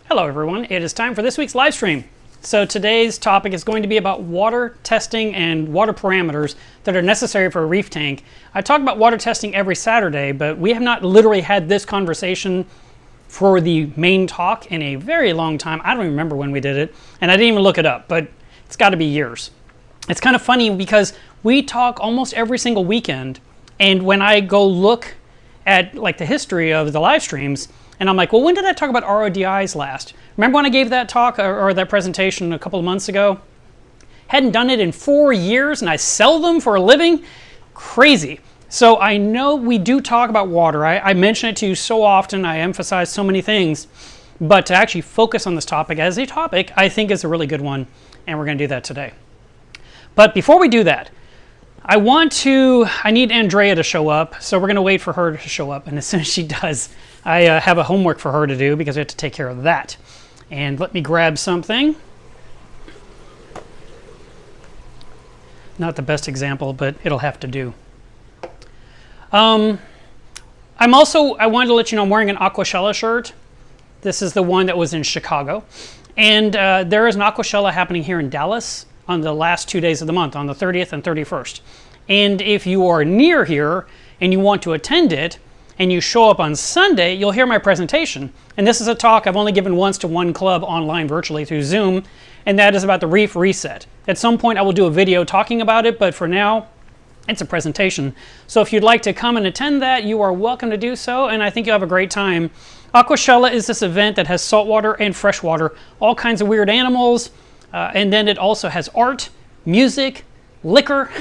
Hello everyone, it is time for this week's live stream. So today's topic is going to be about water testing and water parameters that are necessary for a reef tank. I talk about water testing every Saturday, but we have not literally had this conversation for the main talk in a very long time. I don't even remember when we did it, and I didn't even look it up, but it's got to be years. It's kind of funny because we talk almost every single weekend, and when I go look at like the history of the live streams, and I'm like, well, when did I talk about RODIs last? Remember when I gave that talk or that presentation a couple of months ago? Hadn't done it in 4 years, and I sell them for a living? Crazy. So I know we do talk about water. I mention it to you so often. I emphasize so many things. But to actually focus on this topic as a topic, I think is a really good one, and we're going to do that today. But before we do that, I need Andrea to show up, so we're going to wait for her to show up, and as soon as she does, I have a homework for her to do because we have to take care of that. And let me grab something. Not the best example, but it'll have to do. I wanted to let you know I'm wearing an Aqua Shella shirt. This is the one that was in Chicago. And there is an Aqua Shella happening here in Dallas on the last 2 days of the month, on the 30th and 31st. And if you are near here and you want to attend it, and you show up on Sunday, you'll hear my presentation. And this is a talk I've only given once to one club online virtually through Zoom, and that is about the reef reset. At some point I will do a video talking about it, but for now, it's a presentation. So if you'd like to come and attend that, you are welcome to do so, and I think you'll have a great time. Aqua Shella is this event that has saltwater and freshwater, all kinds of weird animals, and then it also has art, music, liquor.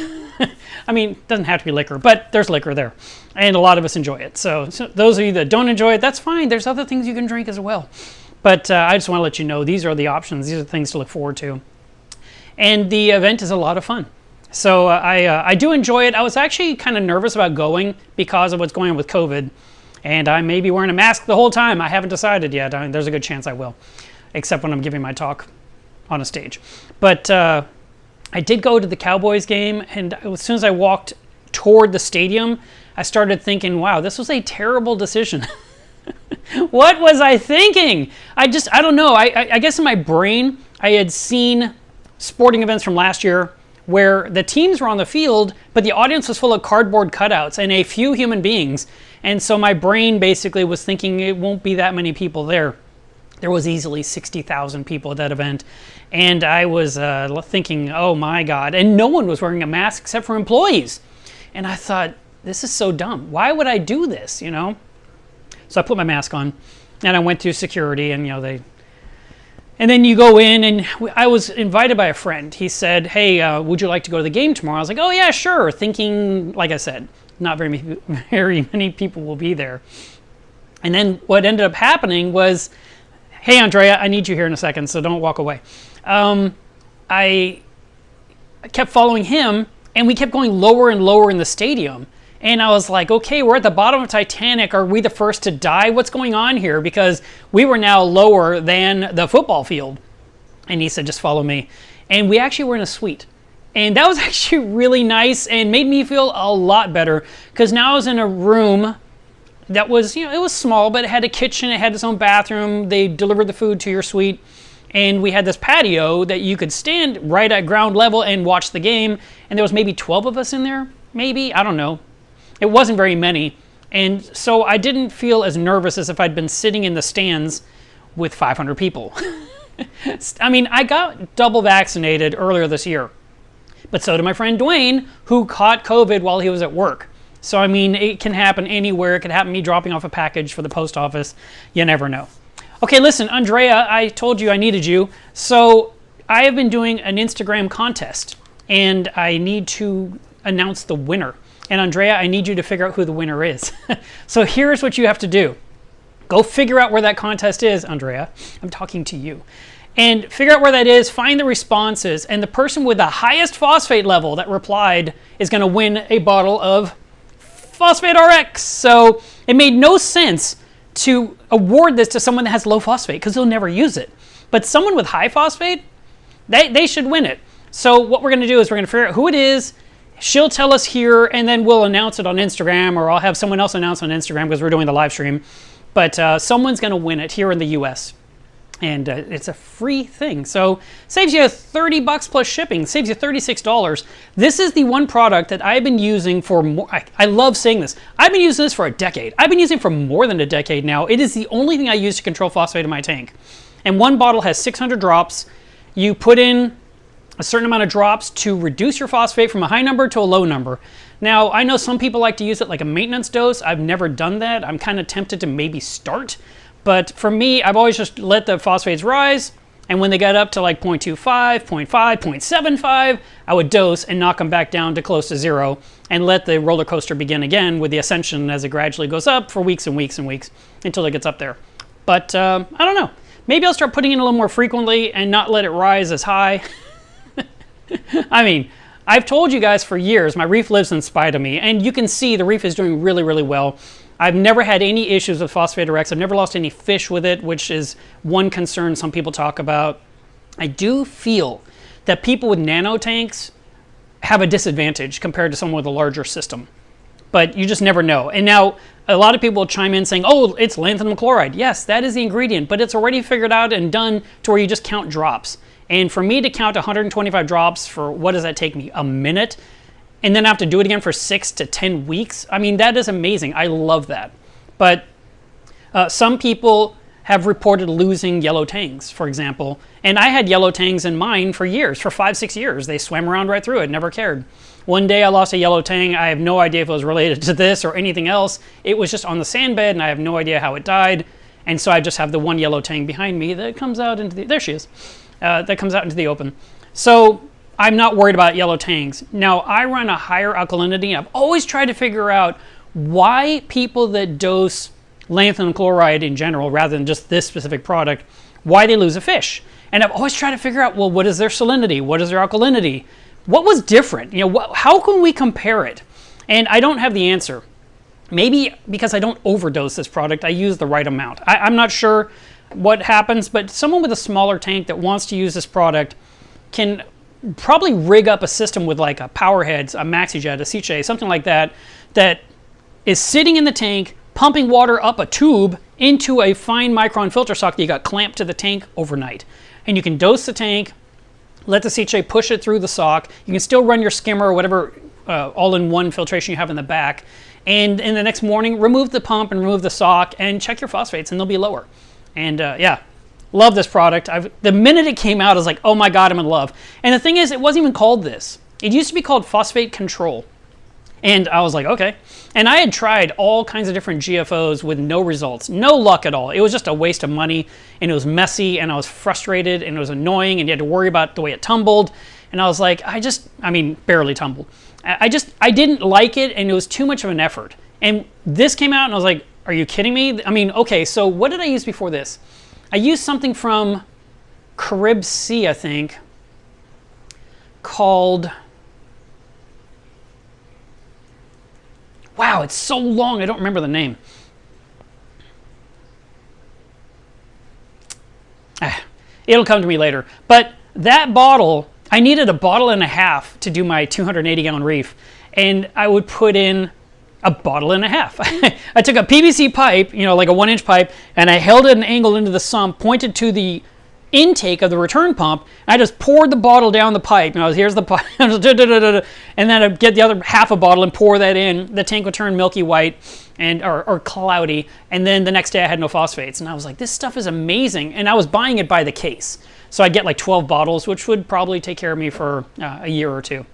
I mean, it doesn't have to be liquor, but there's liquor there, and a lot of us enjoy it. So those of you that don't enjoy it, that's fine. There's other things you can drink as well. But I just want to let you know these are the options. These are things to look forward to. And the event is a lot of fun. So I do enjoy it. I was actually kind of nervous about going because of what's going on with COVID, and I may be wearing a mask the whole time. I haven't decided yet. There's a good chance I will, except when I'm giving my talk on a stage. But I did go to the Cowboys game, and as soon as I walked toward the stadium, I started thinking, wow, this was a terrible decision. What was I thinking? I don't know. I guess in my brain, I had seen sporting events from last year where the teams were on the field, but the audience was full of cardboard cutouts and a few human beings. And so my brain basically was thinking it won't be that many people there. There was easily 60,000 people at that event. And I was thinking, oh my God. And no one was wearing a mask except for employees. And I thought, this is so dumb. Why would I do this, you know? So I put my mask on and I went through security, and and then you go in, and I was invited by a friend. He said, hey, would you like to go to the game tomorrow? I was like, oh yeah, sure. Thinking, like I said, not very many people will be there. And then what ended up happening was, hey, Andrea, I need you here in a second, so don't walk away. I kept following him, and we kept going lower and lower in the stadium. And I was like, okay, we're at the bottom of Titanic. Are we the first to die? What's going on here? Because we were now lower than the football field. And he said, just follow me. And we actually were in a suite. And that was actually really nice and made me feel a lot better, because now I was in a room that was, it was small, but it had a kitchen, it had its own bathroom, they delivered the food to your suite, and we had this patio that you could stand right at ground level and watch the game, and there was maybe 12 of us in there, maybe, I don't know. It wasn't very many, and so I didn't feel as nervous as if I'd been sitting in the stands with 500 people. I mean, I got double vaccinated earlier this year, but so did my friend Dwayne, who caught COVID while he was at work. So, I mean, it can happen anywhere. It could happen me dropping off a package for the post office. You never know. Okay, listen, Andrea, I told you I needed you. So I have been doing an Instagram contest, and I need to announce the winner. And Andrea, I need you to figure out who the winner is. So here's what you have to do. Go figure out where that contest is, Andrea. I'm talking to you. And figure out where that is, find the responses, and the person with the highest phosphate level that replied is going to win a bottle of Phosphate RX. So it made no sense to award this to someone that has low phosphate, because they'll never use it. But someone with high phosphate, they should win it. So what we're going to do is we're going to figure out who it is. She'll tell us here, and then we'll announce it on Instagram, or I'll have someone else announce on Instagram because we're doing the live stream. But someone's going to win it here in the US. And it's a free thing. So saves you 30 bucks plus shipping, saves you $36. This is the one product that I've been using for more, I love saying this. I've been using this for a decade. I've been using it for more than a decade now. It is the only thing I use to control phosphate in my tank. And one bottle has 600 drops. You put in a certain amount of drops to reduce your phosphate from a high number to a low number. Now, I know some people like to use it like a maintenance dose. I've never done that. I'm kind of tempted to maybe start. But for me, I've always just let the phosphates rise, and when they got up to like 0.25, 0.5, 0.75, I would dose and knock them back down to close to zero and let the roller coaster begin again with the ascension as it gradually goes up for weeks and weeks and weeks until it gets up there. But I don't know. Maybe I'll start putting in a little more frequently and not let it rise as high. I mean, I've told you guys for years, my reef lives in spite of me, and you can see the reef is doing really, really well. I've never had any issues with Phosphate RX. I've never lost any fish with it, which is one concern some people talk about. I do feel that people with nano tanks have a disadvantage compared to someone with a larger system. But you just never know. And now a lot of people will chime in saying, oh, it's lanthanum chloride. Yes, that is the ingredient, but it's already figured out and done to where you just count drops. And for me to count 125 drops for, what does that take me, a minute? And then I have to do it again for 6 to 10 weeks. I mean, that is amazing. I love that. But some people have reported losing yellow tangs, for example. And I had yellow tangs in mine for years, for 5-6 years. They swam around right through it, never cared. One day I lost a yellow tang. I have no idea if it was related to this or anything else. It was just on the sand bed, and I have no idea how it died. And so I just have the one yellow tang behind me that comes out into the, there she is, that comes out into the open. So I'm not worried about yellow tangs. Now, I run a higher alkalinity. I've always tried to figure out why people that dose lanthanum chloride in general, rather than just this specific product, why they lose a fish. And I've always tried to figure out, well, what is their salinity? What is their alkalinity? What was different? You know, how can we compare it? And I don't have the answer. Maybe because I don't overdose this product, I use the right amount. I'm not sure what happens, but someone with a smaller tank that wants to use this product can probably rig up a system with like a power heads, a MaxiJet, a Ciche, something like that, that is sitting in the tank, pumping water up a tube into a fine micron filter sock that you got clamped to the tank overnight. And you can dose the tank, let the Ciche push it through the sock. You can still run your skimmer or whatever all-in-one filtration you have in the back. And in the next morning, remove the pump and remove the sock and check your phosphates and they'll be lower. And yeah. Love this product. The minute it came out, I was like, oh my God, I'm in love. And the thing is, it wasn't even called this. It used to be called Phosphate Control. And I was like, okay. And I had tried all kinds of different GFOs with no results, no luck at all. It was just a waste of money, and it was messy, and I was frustrated, and it was annoying, and you had to worry about the way it tumbled. And I was like, I mean, barely tumbled. I didn't like it, and it was too much of an effort. And this came out, and I was like, are you kidding me? I mean, okay, so what did I use before this? I used something from Carib Sea, I think, called, wow, it's so long, I don't remember the name. It'll come to me later. But that bottle, I needed a bottle and a half to do my 280-gallon reef, and I would put in a bottle and a half. I took a PVC pipe, you know, like a 1-inch pipe, and I held it at an angle into the sump, pointed to the intake of the return pump, and I just poured the bottle down the pipe. You know, here's the pipe, and then I'd get the other half a bottle and pour that in. The tank would turn milky white and or cloudy, and then the next day I had no phosphates. And I was like, this stuff is amazing. And I was buying it by the case. So I'd get like 12 bottles, which would probably take care of me for a year or two.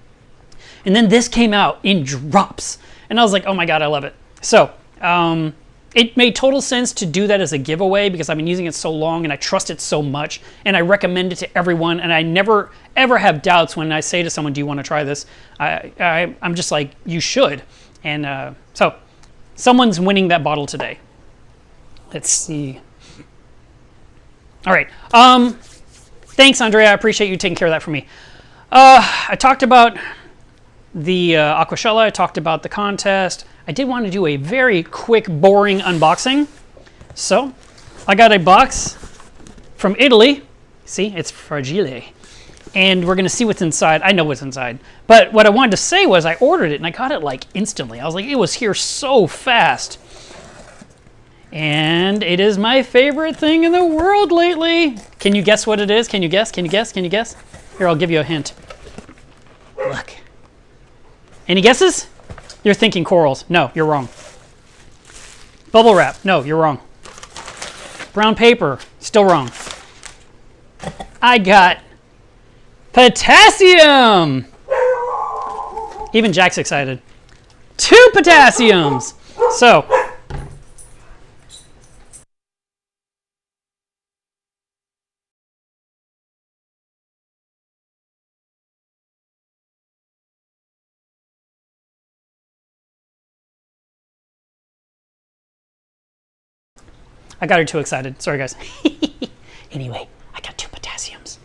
And then this came out in drops. And I was like, oh my God, I love it. So it made total sense to do that as a giveaway because I've been using it so long and I trust it so much. And I recommend it to everyone. And I never, ever have doubts when I say to someone, do you want to try this? I'm just like, you should. And so someone's winning that bottle today. Let's see. All right. Thanks, Andrea. I appreciate you taking care of that for me. I talked about the Aqua Shella. I talked about the contest. I did want to do a very quick, boring unboxing. So I got a box from Italy. See, it's fragile. And we're going to see what's inside. I know what's inside. But what I wanted to say was I ordered it and I got it like instantly. I was like, it was here so fast. And it is my favorite thing in the world lately. Can you guess what it is? Can you guess? Can you guess? Can you guess? Here, I'll give you a hint. Look. Any guesses? You're thinking corals. No, you're wrong. Bubble wrap. No, you're wrong. Brown paper. Still wrong. I got potassium. Even Jack's excited. 2 potassiums. So, I got her too excited. Sorry, guys. Anyway, I got 2 potassiums.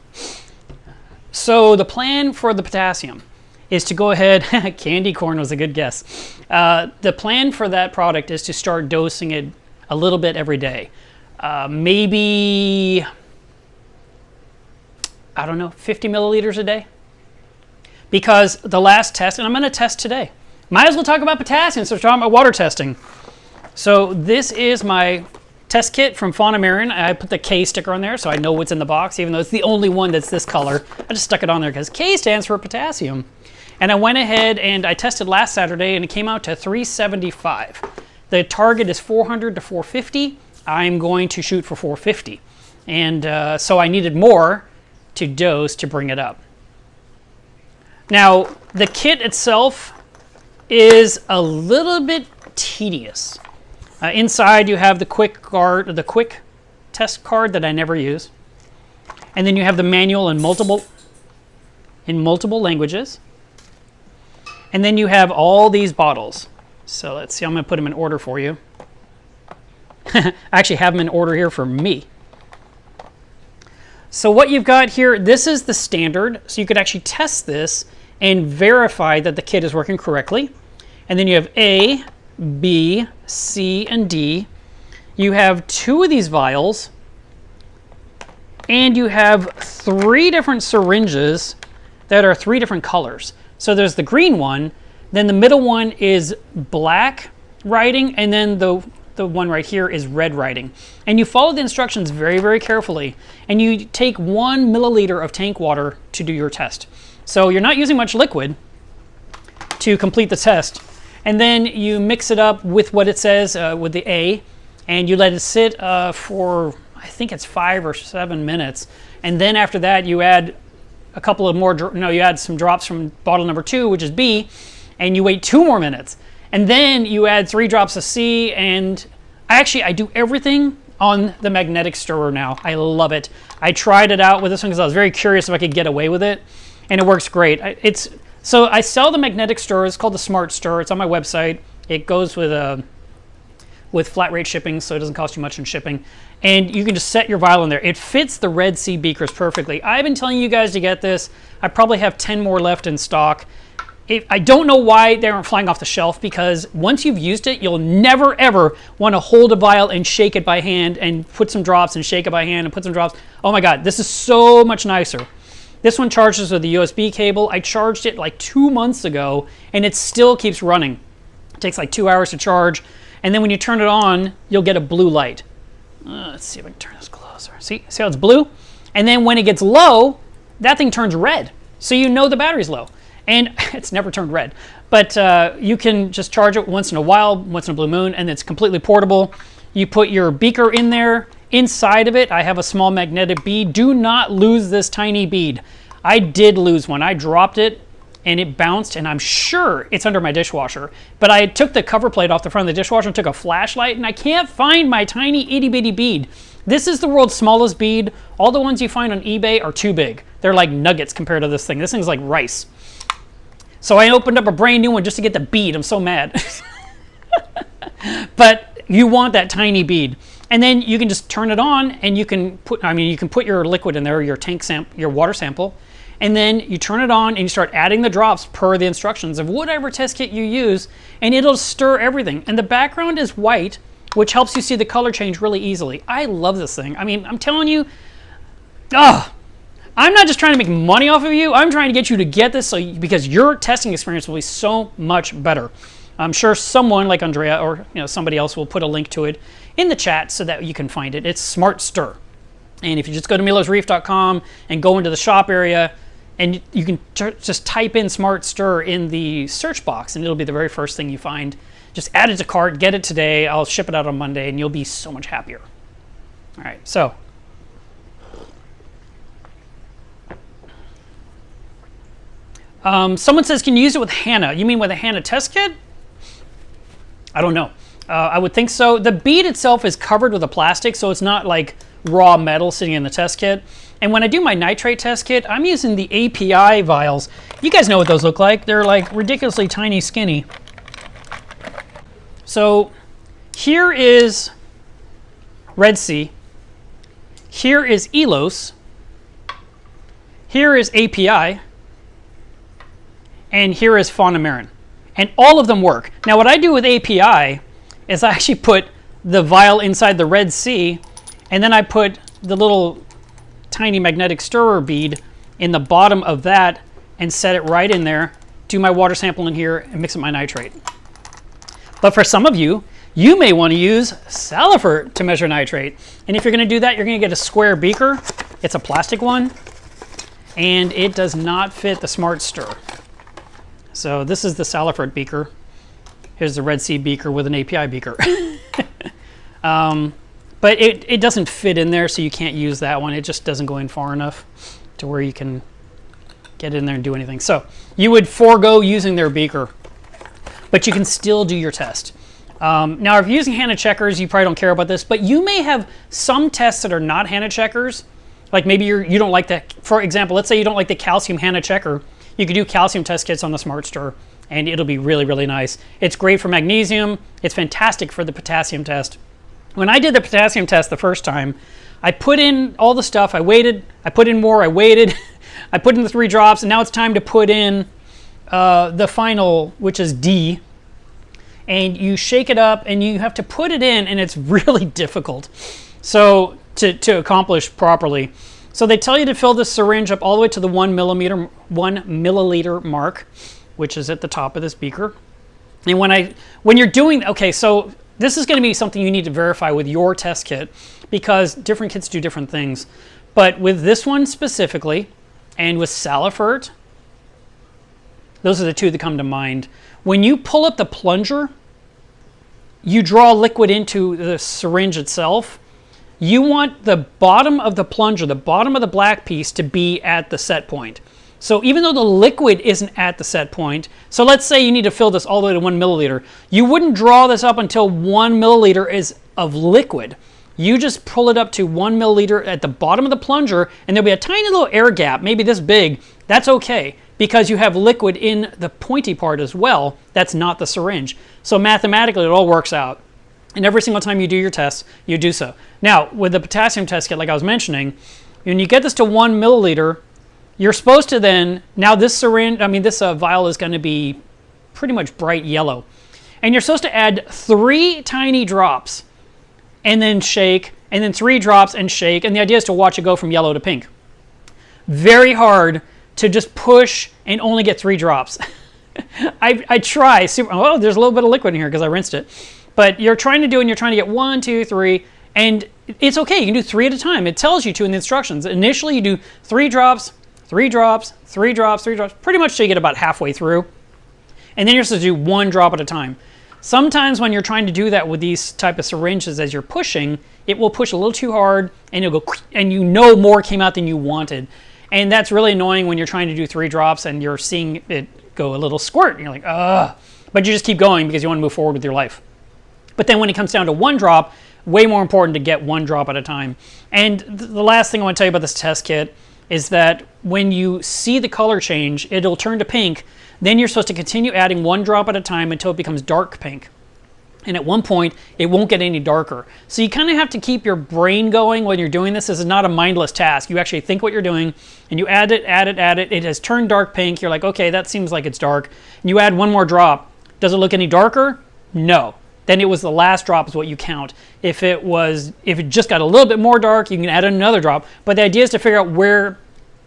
So the plan for the potassium is to go ahead. Candy corn was a good guess. The plan for that product is to start dosing it a little bit every day. Maybe, I don't know, 50 milliliters a day. Because the last test, and I'm going to test today. Might as well talk about potassium, so we're talking about water testing. So this is my test kit from Fauna Marion. I put the K sticker on there so I know what's in the box, even though it's the only one that's this color. I just stuck it on there because K stands for potassium. And I went ahead and I tested last Saturday and it came out to 375. The target is 400 to 450. I'm going to shoot for 450. And so I needed more to dose to bring it up. Now, the kit itself is a little bit tedious. Inside you have the quick test card that I never use. And then you have the manual in multiple languages. And then you have all these bottles. So let's see, I'm going to put them in order for you. I actually have them in order here for me. So what you've got here, this is the standard. So you could actually test this and verify that the kit is working correctly. And then you have A, B, C, and D. You have 2 of these vials. And you have 3 different syringes that are 3 different colors. So there's the green one, then the middle one is black writing, and then the one right here is red writing. And you follow the instructions very, very carefully, and you take 1 milliliter of tank water to do your test. So you're not using much liquid to complete the test. And then you mix it up with what it says with the A, and you let it sit for, I think it's 5 or 7 minutes. And then after that, you add a couple of more, you add some drops from bottle number 2, which is B, and you wait 2 more minutes. And then you add 3 drops of C, and I do everything on the magnetic stirrer now. I love it. I tried it out with this one because I was very curious if I could get away with it, and it works great. So I sell the magnetic stirrer. It's called the Smart Stirrer. It's on my website. It goes with flat rate shipping, so it doesn't cost you much in shipping. And you can just set your vial in there. It fits the Red Sea beakers perfectly. I've been telling you guys to get this. I probably have 10 more left in stock. I don't know why they aren't flying off the shelf, because once you've used it, you'll never ever want to hold a vial and shake it by hand and put some drops and shake it by hand and put some drops. Oh my God, this is so much nicer. This one charges with a USB cable. I charged it like 2 months ago and it still keeps running. It takes like 2 hours to charge. And then when you turn it on, you'll get a blue light. Let's see if I can turn this closer. See how it's blue? And then when it gets low, that thing turns red. So you know the battery's low. And it's never turned red. But you can just charge it once in a while, once in a blue moon, and it's completely portable. You put your beaker in there. Inside of it, I have a small magnetic bead. Do not lose this tiny bead. I did lose one. I dropped it and it bounced, and I'm sure it's under my dishwasher. But I took the cover plate off the front of the dishwasher and took a flashlight, and I can't find my tiny itty bitty bead. This is the world's smallest bead. All the ones you find on eBay are too big. They're like nuggets compared to this thing. This thing's like rice. So I opened up a brand new one just to get the bead. I'm so mad. But you want that tiny bead. And then you can just turn it on, and you can put your liquid in there, your water sample, and then you turn it on and you start adding the drops per the instructions of whatever test kit you use, and it'll stir everything. And the background is white, which helps you see the color change really easily. I love this thing. I mean, I'm telling you, I'm not just trying to make money off of you. I'm trying to get you to get this because your testing experience will be so much better. I'm sure someone like Andrea or somebody else will put a link to it in the chat so that you can find it. It's Smart Stir. And if you just go to MilosReef.com and go into the shop area, and you can just type in Smart Stir in the search box, and it'll be the very first thing you find. Just add it to cart, get it today. I'll ship it out on Monday, and you'll be so much happier. All right, so. Someone says, can you use it with HANA? You mean with a HANA test kit? I don't know. I would think so. The bead itself is covered with a plastic, so it's not like raw metal sitting in the test kit. And when I do my nitrate test kit, I'm using the API vials. You guys know what those look like. They're like ridiculously tiny, skinny. So here is Red Sea. Here is Elos. Here is API. And here is Fauna Marin. And all of them work. Now what I do with API is I actually put the vial inside the Red Sea, and then I put the little tiny magnetic stirrer bead in the bottom of that and set it right in there, do my water sample in here, and mix up my nitrate. But for some of you, you may want to use Salifert to measure nitrate. And if you're going to do that, you're going to get a square beaker. It's a plastic one, and it does not fit the Smart Stir. So this is the Salifert beaker. Here's the Red Sea beaker with an API beaker. But it doesn't fit in there, so you can't use that one. It just doesn't go in far enough to where you can get in there and do anything. So you would forego using their beaker, but you can still do your test. Now, if you're using HANA checkers, you probably don't care about this, but you may have some tests that are not HANA checkers. Like maybe you don't like that. For example, let's say you don't like the calcium HANA checker. You could do calcium test kits on the Smart Stir, and it'll be really, really nice. It's great for magnesium. It's fantastic for the potassium test. When I did the potassium test the first time, I put in all the stuff. I waited. I put in more. I waited. I put in the 3 drops, and now it's time to put in the final, which is D. And you shake it up, and you have to put it in, and it's really difficult. So to accomplish properly. So they tell you to fill the syringe up all the way to the 1 milliliter mark, which is at the top of this beaker. And when you're doing, okay, so this is going to be something you need to verify with your test kit, because different kits do different things. But with this one specifically, and with Salifert, those are the 2 that come to mind. When you pull up the plunger, you draw liquid into the syringe itself. You want the bottom of the plunger, the bottom of the black piece, to be at the set point. So even though the liquid isn't at the set point, so let's say you need to fill this all the way to 1 milliliter, you wouldn't draw this up until 1 milliliter is of liquid. You just pull it up to 1 milliliter at the bottom of the plunger, and there'll be a tiny little air gap, maybe this big. That's okay, because you have liquid in the pointy part as well. That's not the syringe. So mathematically, it all works out. And every single time you do your tests, you do so. Now, with the potassium test kit, like I was mentioning, when you get this to 1 milliliter, you're supposed to then, now this syringe, this vial is going to be pretty much bright yellow. And you're supposed to add 3 tiny drops and then shake, and then 3 drops and shake. And the idea is to watch it go from yellow to pink. Very hard to just push and only get 3 drops. I try, oh, there's a little bit of liquid in here because I rinsed it. But you're trying to do, and you're trying to get 1, 2, 3, and it's okay. You can do 3 at a time. It tells you to in the instructions. Initially, you do 3 drops, 3 drops, 3 drops, 3 drops, pretty much till you get about halfway through. And then you're supposed to do 1 drop at a time. Sometimes when you're trying to do that with these type of syringes as you're pushing, it will push a little too hard, and it'll go, and you know more came out than you wanted. And that's really annoying when you're trying to do 3 drops and you're seeing it go a little squirt. And you're like, ugh. But you just keep going because you want to move forward with your life. But then when it comes down to 1 drop, way more important to get 1 drop at a time. And the last thing I want to tell you about this test kit is that when you see the color change, it'll turn to pink. Then you're supposed to continue adding 1 drop at a time until it becomes dark pink. And at one point, it won't get any darker. So you kind of have to keep your brain going when you're doing this. This is not a mindless task. You actually think what you're doing, and you add it, add it, add it. It has turned dark pink. You're like, okay, that seems like it's dark. And you add 1 more drop. Does it look any darker? No. Then it was the last drop is what you count. If it just got a little bit more dark, you can add another drop. But the idea is to figure out where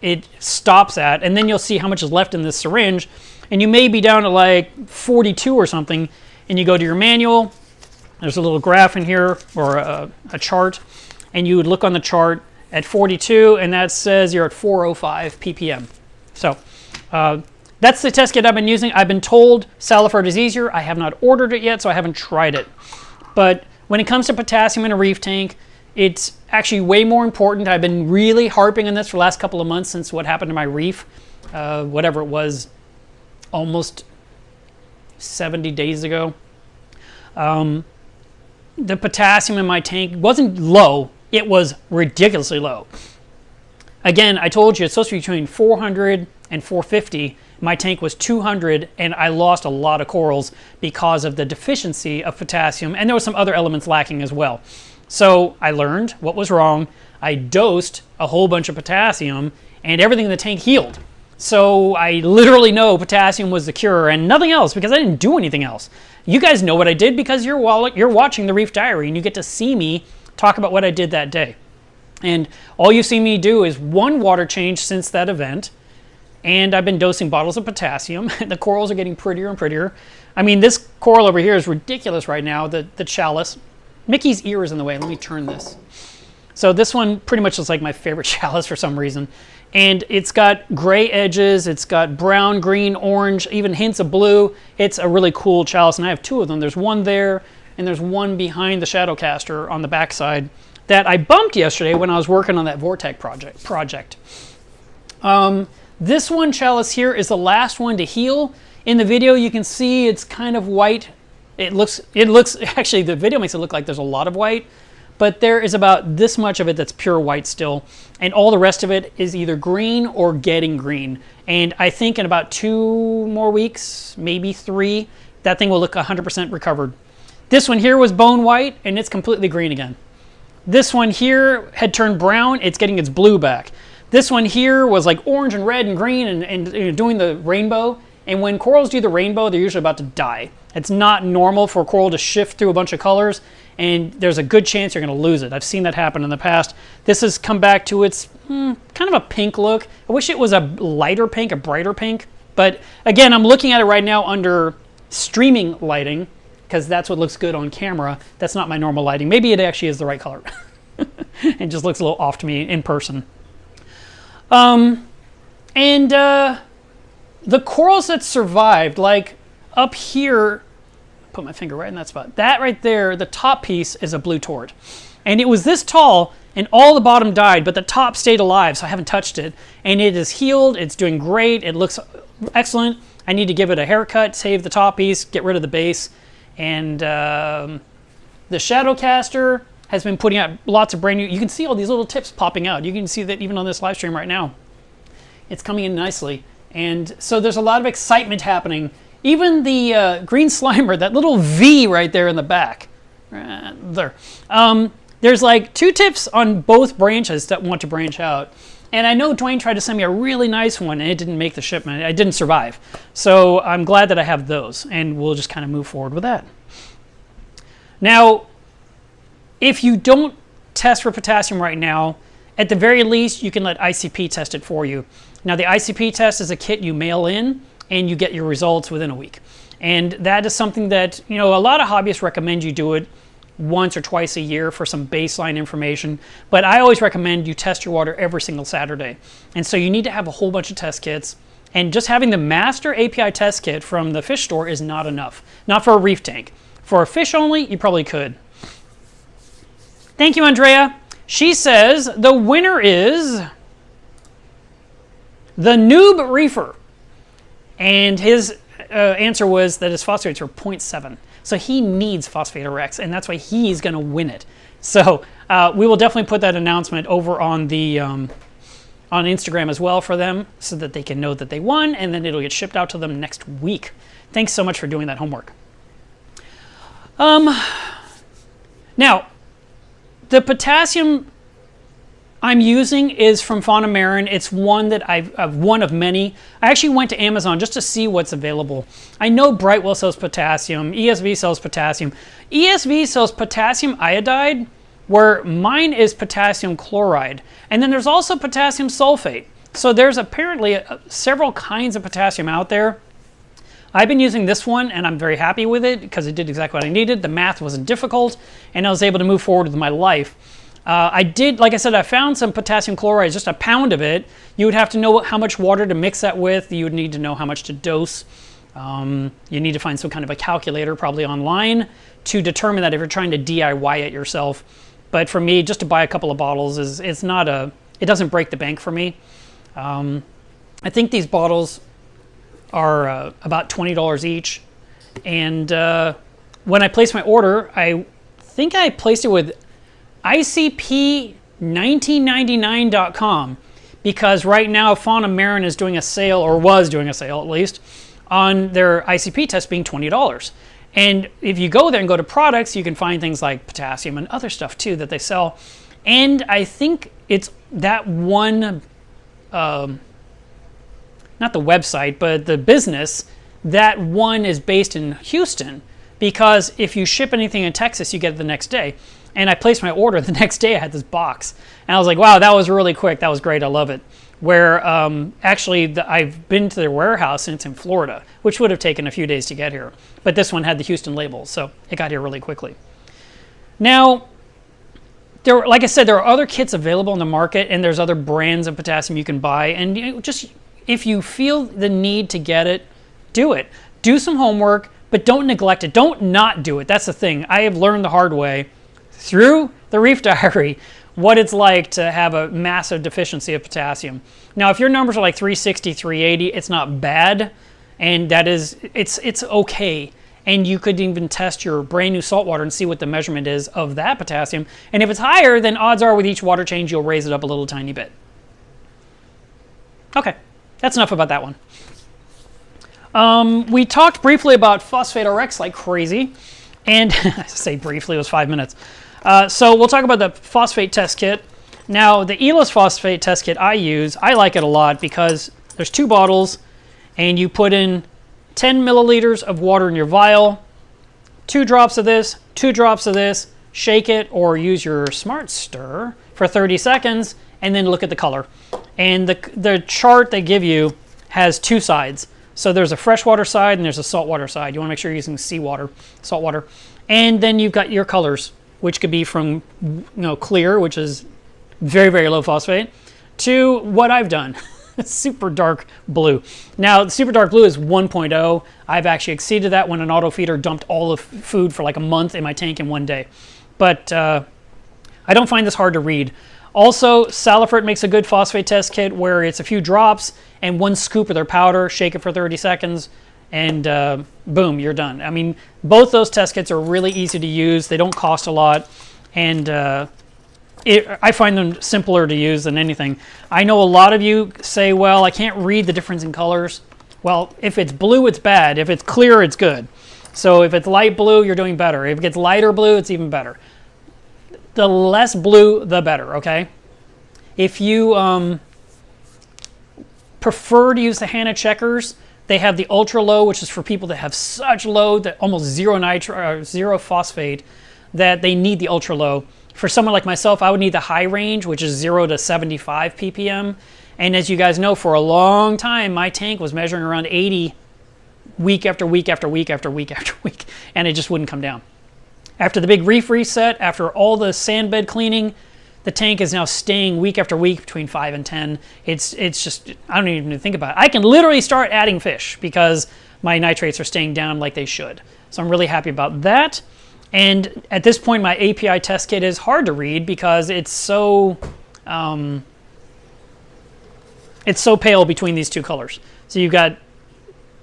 it stops at, and then you'll see how much is left in this syringe. And you may be down to like 42 or something, and you go to your manual, There's a little graph in here, or a chart, and you would look on the chart at 42, and that says you're at 405 ppm. So that's the test kit I've been using. I've been told Salifert is easier. I have not ordered it yet, so I haven't tried it. But when it comes to potassium in a reef tank, it's actually way more important. I've been really harping on this for the last couple of months since what happened to my reef, whatever it was, almost 70 days ago. The potassium in my tank wasn't low, it was ridiculously low. Again, I told you it's supposed to be between 400 and 450. My tank was 200, and I lost a lot of corals because of the deficiency of potassium, and there were some other elements lacking as well. So I learned what was wrong. I dosed a whole bunch of potassium, and everything in the tank healed. So I literally know potassium was the cure and nothing else, because I didn't do anything else. You guys know what I did because you're watching the Reef Diary, and you get to see me talk about what I did that day. And all you see me do is one water change since that event, and I've been dosing bottles of potassium. The corals are getting prettier and prettier. I mean, this coral over here is ridiculous right now, the chalice. Mickey's ear is in the way. Let me turn this. So this one pretty much looks like my favorite chalice for some reason. And it's got gray edges, it's got brown, green, orange, even hints of blue. It's a really cool chalice, and I have two of them. There's one there, and there's one behind the Shadowcaster on the backside that I bumped yesterday when I was working on that Vortex project. This one chalice here is the last one to heal. In the video, you can see it's kind of white. It looks, actually the video makes it look like there's a lot of white, but there is about this much of it that's pure white still, and all the rest of it is either green or getting green. And I think in about 2 more weeks, maybe 3, that thing will look 100% recovered. This one here was bone white, and it's completely green again. This one here had turned brown, it's getting its blue back. This one here was like orange and red and green and doing the rainbow. And when corals do the rainbow, they're usually about to die. It's not normal for a coral to shift through a bunch of colors, and there's a good chance you're going to lose it. I've seen that happen in the past. This has come back to its kind of a pink look. I wish it was a lighter pink, a brighter pink. But again, I'm looking at it right now under streaming lighting, because that's what looks good on camera. That's not my normal lighting. Maybe it actually is the right color. It just looks a little off to me in person. The corals that survived, like up here, put my finger right in that spot. That right there, the top piece is a blue tort. And it was this tall, and all the bottom died, but the top stayed alive, so I haven't touched it. And it is healed, it's doing great, it looks excellent. I need to give it a haircut, save the top piece, get rid of the base. And the Shadowcaster has been putting out lots of brand new, you can see all these little tips popping out. You can see that even on this live stream right now. It's coming in nicely. And so there's a lot of excitement happening. Even the green slimer, that little V right there in the back, there. There's like 2 tips on both branches that want to branch out. And I know Dwayne tried to send me a really nice one, and it didn't make the shipment. I didn't survive. So I'm glad that I have those, and we'll just kind of move forward with that. Now, if you don't test for potassium right now, at the very least, you can let ICP test it for you. Now, the ICP test is a kit you mail in, and you get your results within a week. And that is something that, you know, a lot of hobbyists recommend you do it once or twice a year for some baseline information. But I always recommend you test your water every single Saturday. And so you need to have a whole bunch of test kits. And just having the master API test kit from the fish store is not enough. Not for a reef tank. For a fish only, you probably could. Thank you, Andrea. She says the winner is the Noob Reefer. And his answer was that his phosphate rates are 0.7. So he needs Phosphate RX, and that's why he's going to win it. So we will definitely put that announcement over on the on Instagram as well for them, so that they can know that they won, and then it'll get shipped out to them next week. Thanks so much for doing that homework. Now, the potassium I'm using is from Fauna Marin. It's one that I've one of many. I actually went to Amazon just to see what's available. I know Brightwell sells potassium. ESV sells potassium. ESV sells potassium iodide, where mine is potassium chloride. And then there's also potassium sulfate. So there's apparently several kinds of potassium out there. I've been using this one and I'm very happy with it because it did exactly what I needed. The math wasn't difficult and I was able to move forward with my life. I did, like I said, I found some potassium chloride, just a pound of it. You would have to know how much water to mix that with. You would need to know how much to dose. You need to find some kind of a calculator, probably online, to determine that if you're trying to DIY it yourself. But for me, just to buy a couple of bottles it doesn't break the bank for me. I think these bottles are about $20 each. And when I placed my order, I think I placed it with ICP1999.com because right now Fauna Marin is doing a sale, or was doing a sale at least, on their ICP test being $20. And if you go there and go to products, you can find things like potassium and other stuff too that they sell. And I think it's that one, not the website, but the business, that one is based in Houston, because if you ship anything in Texas, you get it the next day. And I placed my order the next day. I had this box and I was like, wow, that was really quick. That was great. I love it. Where actually I've been to their warehouse and it's in Florida, which would have taken a few days to get here. But this one had the Houston label, so it got here really quickly. Now, like I said, there are other kits available in the market and there's other brands of potassium you can buy. And just if you feel the need to get it, do it. Do some homework, but don't neglect it. Don't not do it. That's the thing. I have learned the hard way through the Reef Diary what it's like to have a massive deficiency of potassium. Now, if your numbers are like 360, 380, it's not bad, and that is, it's okay. And you could even test your brand new salt water and see what the measurement is of that potassium. And if it's higher, then odds are with each water change, you'll raise it up a little tiny bit. Okay, that's enough about that one. We talked briefly about Phosphate RX like crazy, and I say briefly, it was 5 minutes. So we'll talk about the phosphate test kit. Now, the ELIS phosphate test kit I use, I like it a lot because there's 2 bottles, and you put in 10 milliliters of water in your vial, 2 drops of this, 2 drops of this, shake it or use your smart stir for 30 seconds, and then look at the color. And the chart they give you has 2 sides. So there's a freshwater side and there's a saltwater side. You want to make sure you're using seawater, saltwater. And then you've got your colors, which could be from clear, which is very, very low phosphate, to what I've done, super dark blue. Now, the super dark blue is 1.0. I've actually exceeded that when an auto feeder dumped all the food for like a month in my tank in one day. But I don't find this hard to read. Also, Salifert makes a good phosphate test kit where it's a few drops and 1 scoop of their powder, shake it for 30 seconds, and boom, you're done. I mean, both those test kits are really easy to use. They don't cost a lot, and I find them simpler to use than anything. I know a lot of you say, well, I can't read the difference in colors. Well, if it's blue, it's bad. If it's clear, it's good. So if it's light blue, you're doing better. If it gets lighter blue, it's even better. The less blue, the better, okay? If you prefer to use the Hanna checkers, they have the ultra low, which is for people that have such low, that almost zero phosphate, that they need the ultra low. For someone like myself, I would need the high range, which is 0 to 75 ppm. And as you guys know, for a long time, my tank was measuring around 80 week after week after week after week after week, and it just wouldn't come down. After the big reef reset, after all the sand bed cleaning, the tank is now staying week after week between 5 and 10. It's just, I don't even think about it. I can literally start adding fish because my nitrates are staying down like they should. So I'm really happy about that. And at this point, my API test kit is hard to read because it's so pale between these 2 colors. So you've got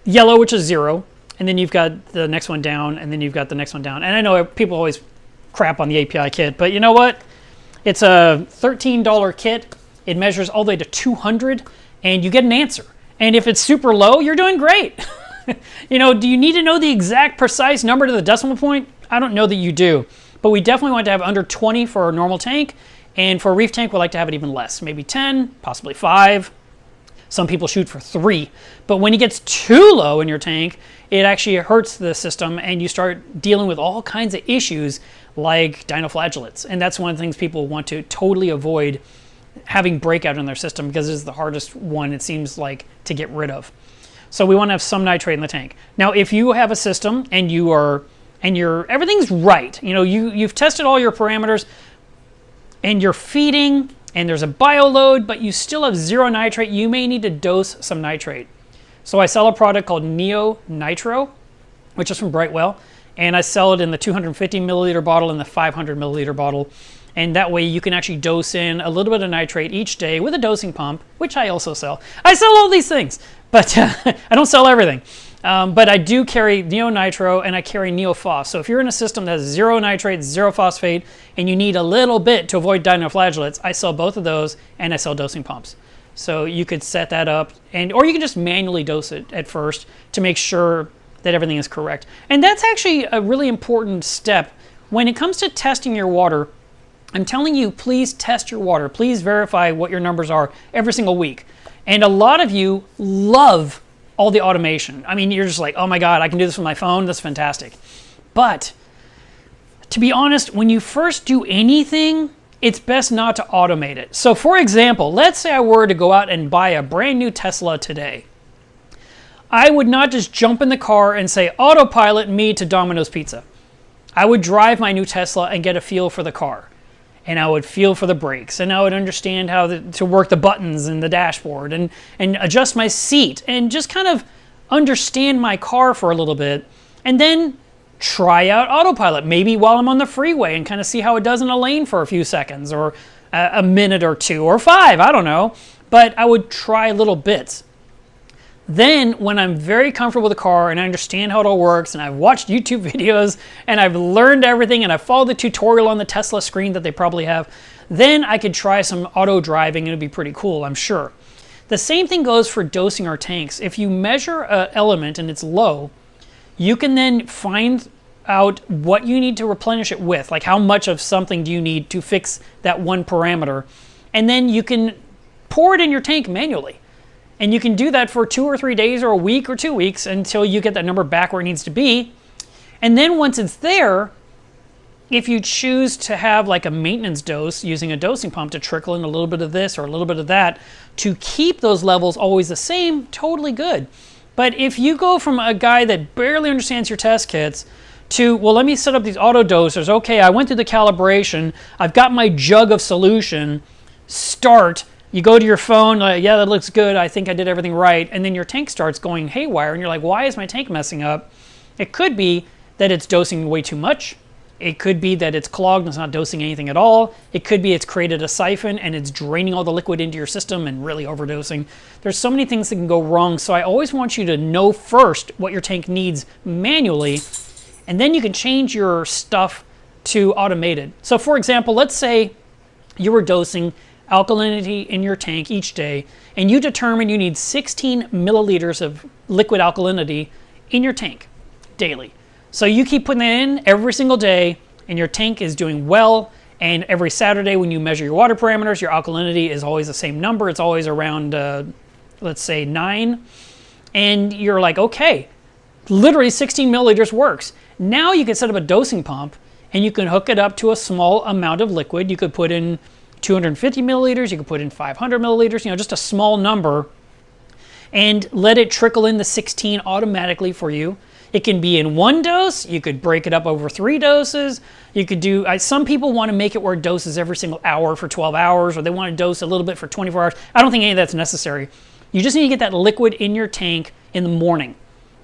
yellow, which is 0, and then you've got the next one down, and then you've got the next one down. And I know people always crap on the API kit, but you know what? It's a $13 kit. It measures all the way to 200, and you get an answer. And if it's super low, you're doing great. Do you need to know the exact precise number to the decimal point? I don't know that you do, but we definitely want to have under 20 for a normal tank, and for a reef tank, we like to have it even less, maybe 10, possibly 5. Some people shoot for 3, but when it gets too low in your tank, it actually hurts the system, and you start dealing with all kinds of issues like dinoflagellates, and that's one of the things people want to totally avoid, having breakout in their system, because it is the hardest one, it seems like, to get rid of. So we want to have some nitrate in the tank. Now, if you have a system and everything's right, you've tested all your parameters and you're feeding and there's a bio load, but you still have zero nitrate, you may need to dose some nitrate. So I sell a product called Neo Nitro, which is from Brightwell, and I sell it in the 250 milliliter bottle and the 500 milliliter bottle. And that way you can actually dose in a little bit of nitrate each day with a dosing pump, which I also sell. I sell all these things, but I don't sell everything. But I do carry Neo Nitro and I carry Neo Phos. So if you're in a system that has zero nitrate, zero phosphate, and you need a little bit to avoid dinoflagellates, I sell both of those and I sell dosing pumps. So you could set that up, or you can just manually dose it at first to make sure that everything is correct. And that's actually a really important step. When it comes to testing your water, I'm telling you, please test your water. Please verify what your numbers are every single week. And a lot of you love all the automation. I mean, you're just like, oh my God, I can do this with my phone. That's fantastic. But to be honest, when you first do anything, it's best not to automate it. So for example, let's say I were to go out and buy a brand new Tesla today. I would not just jump in the car and say, autopilot me to Domino's Pizza. I would drive my new Tesla and get a feel for the car. And I would feel for the brakes, and I would understand how to work the buttons and the dashboard and adjust my seat and just kind of understand my car for a little bit, and then try out autopilot, maybe while I'm on the freeway, and kind of see how it does in a lane for a few seconds or a minute or two or 5, I don't know. But I would try little bits. Then when I'm very comfortable with the car and I understand how it all works and I've watched YouTube videos and I've learned everything and I followed the tutorial on the Tesla screen that they probably have, then I could try some auto driving and it'd be pretty cool, I'm sure. The same thing goes for dosing our tanks. If you measure an element and it's low, you can then find out what you need to replenish it with, like how much of something do you need to fix that one parameter, and then you can pour it in your tank manually. And you can do that for 2 or 3 days or a week or 2 weeks until you get that number back where it needs to be. And then once it's there, if you choose to have like a maintenance dose using a dosing pump to trickle in a little bit of this or a little bit of that to keep those levels always the same, totally good. But if you go from a guy that barely understands your test kits to, well, let me set up these auto dosers. Okay, I went through the calibration. I've got my jug of solution. Start. You go to your phone, yeah, that looks good. I think I did everything right. And then your tank starts going haywire and you're like, why is my tank messing up? It could be that it's dosing way too much. It could be that it's clogged and it's not dosing anything at all. It could be it's created a siphon and it's draining all the liquid into your system and really overdosing. There's so many things that can go wrong. So I always want you to know first what your tank needs manually, and then you can change your stuff to automated. So for example, let's say you were dosing alkalinity in your tank each day, and you determine you need 16 milliliters of liquid alkalinity in your tank daily. So you keep putting that in every single day, and your tank is doing well, and every Saturday when you measure your water parameters, your alkalinity is always the same number. It's always around, let's say 9, and you're like, okay, literally 16 milliliters works. Now you can set up a dosing pump, and you can hook it up to a small amount of liquid. You could put in 250 milliliters, you could put in 500 milliliters, just a small number, and let it trickle in the 16 automatically for you. It can be in one dose. You could break it up over 3 doses. You could do, some people want to make it where it doses every single hour for 12 hours, or they want to dose a little bit for 24 hours. I don't think any of that's necessary. You just need to get that liquid in your tank in the morning.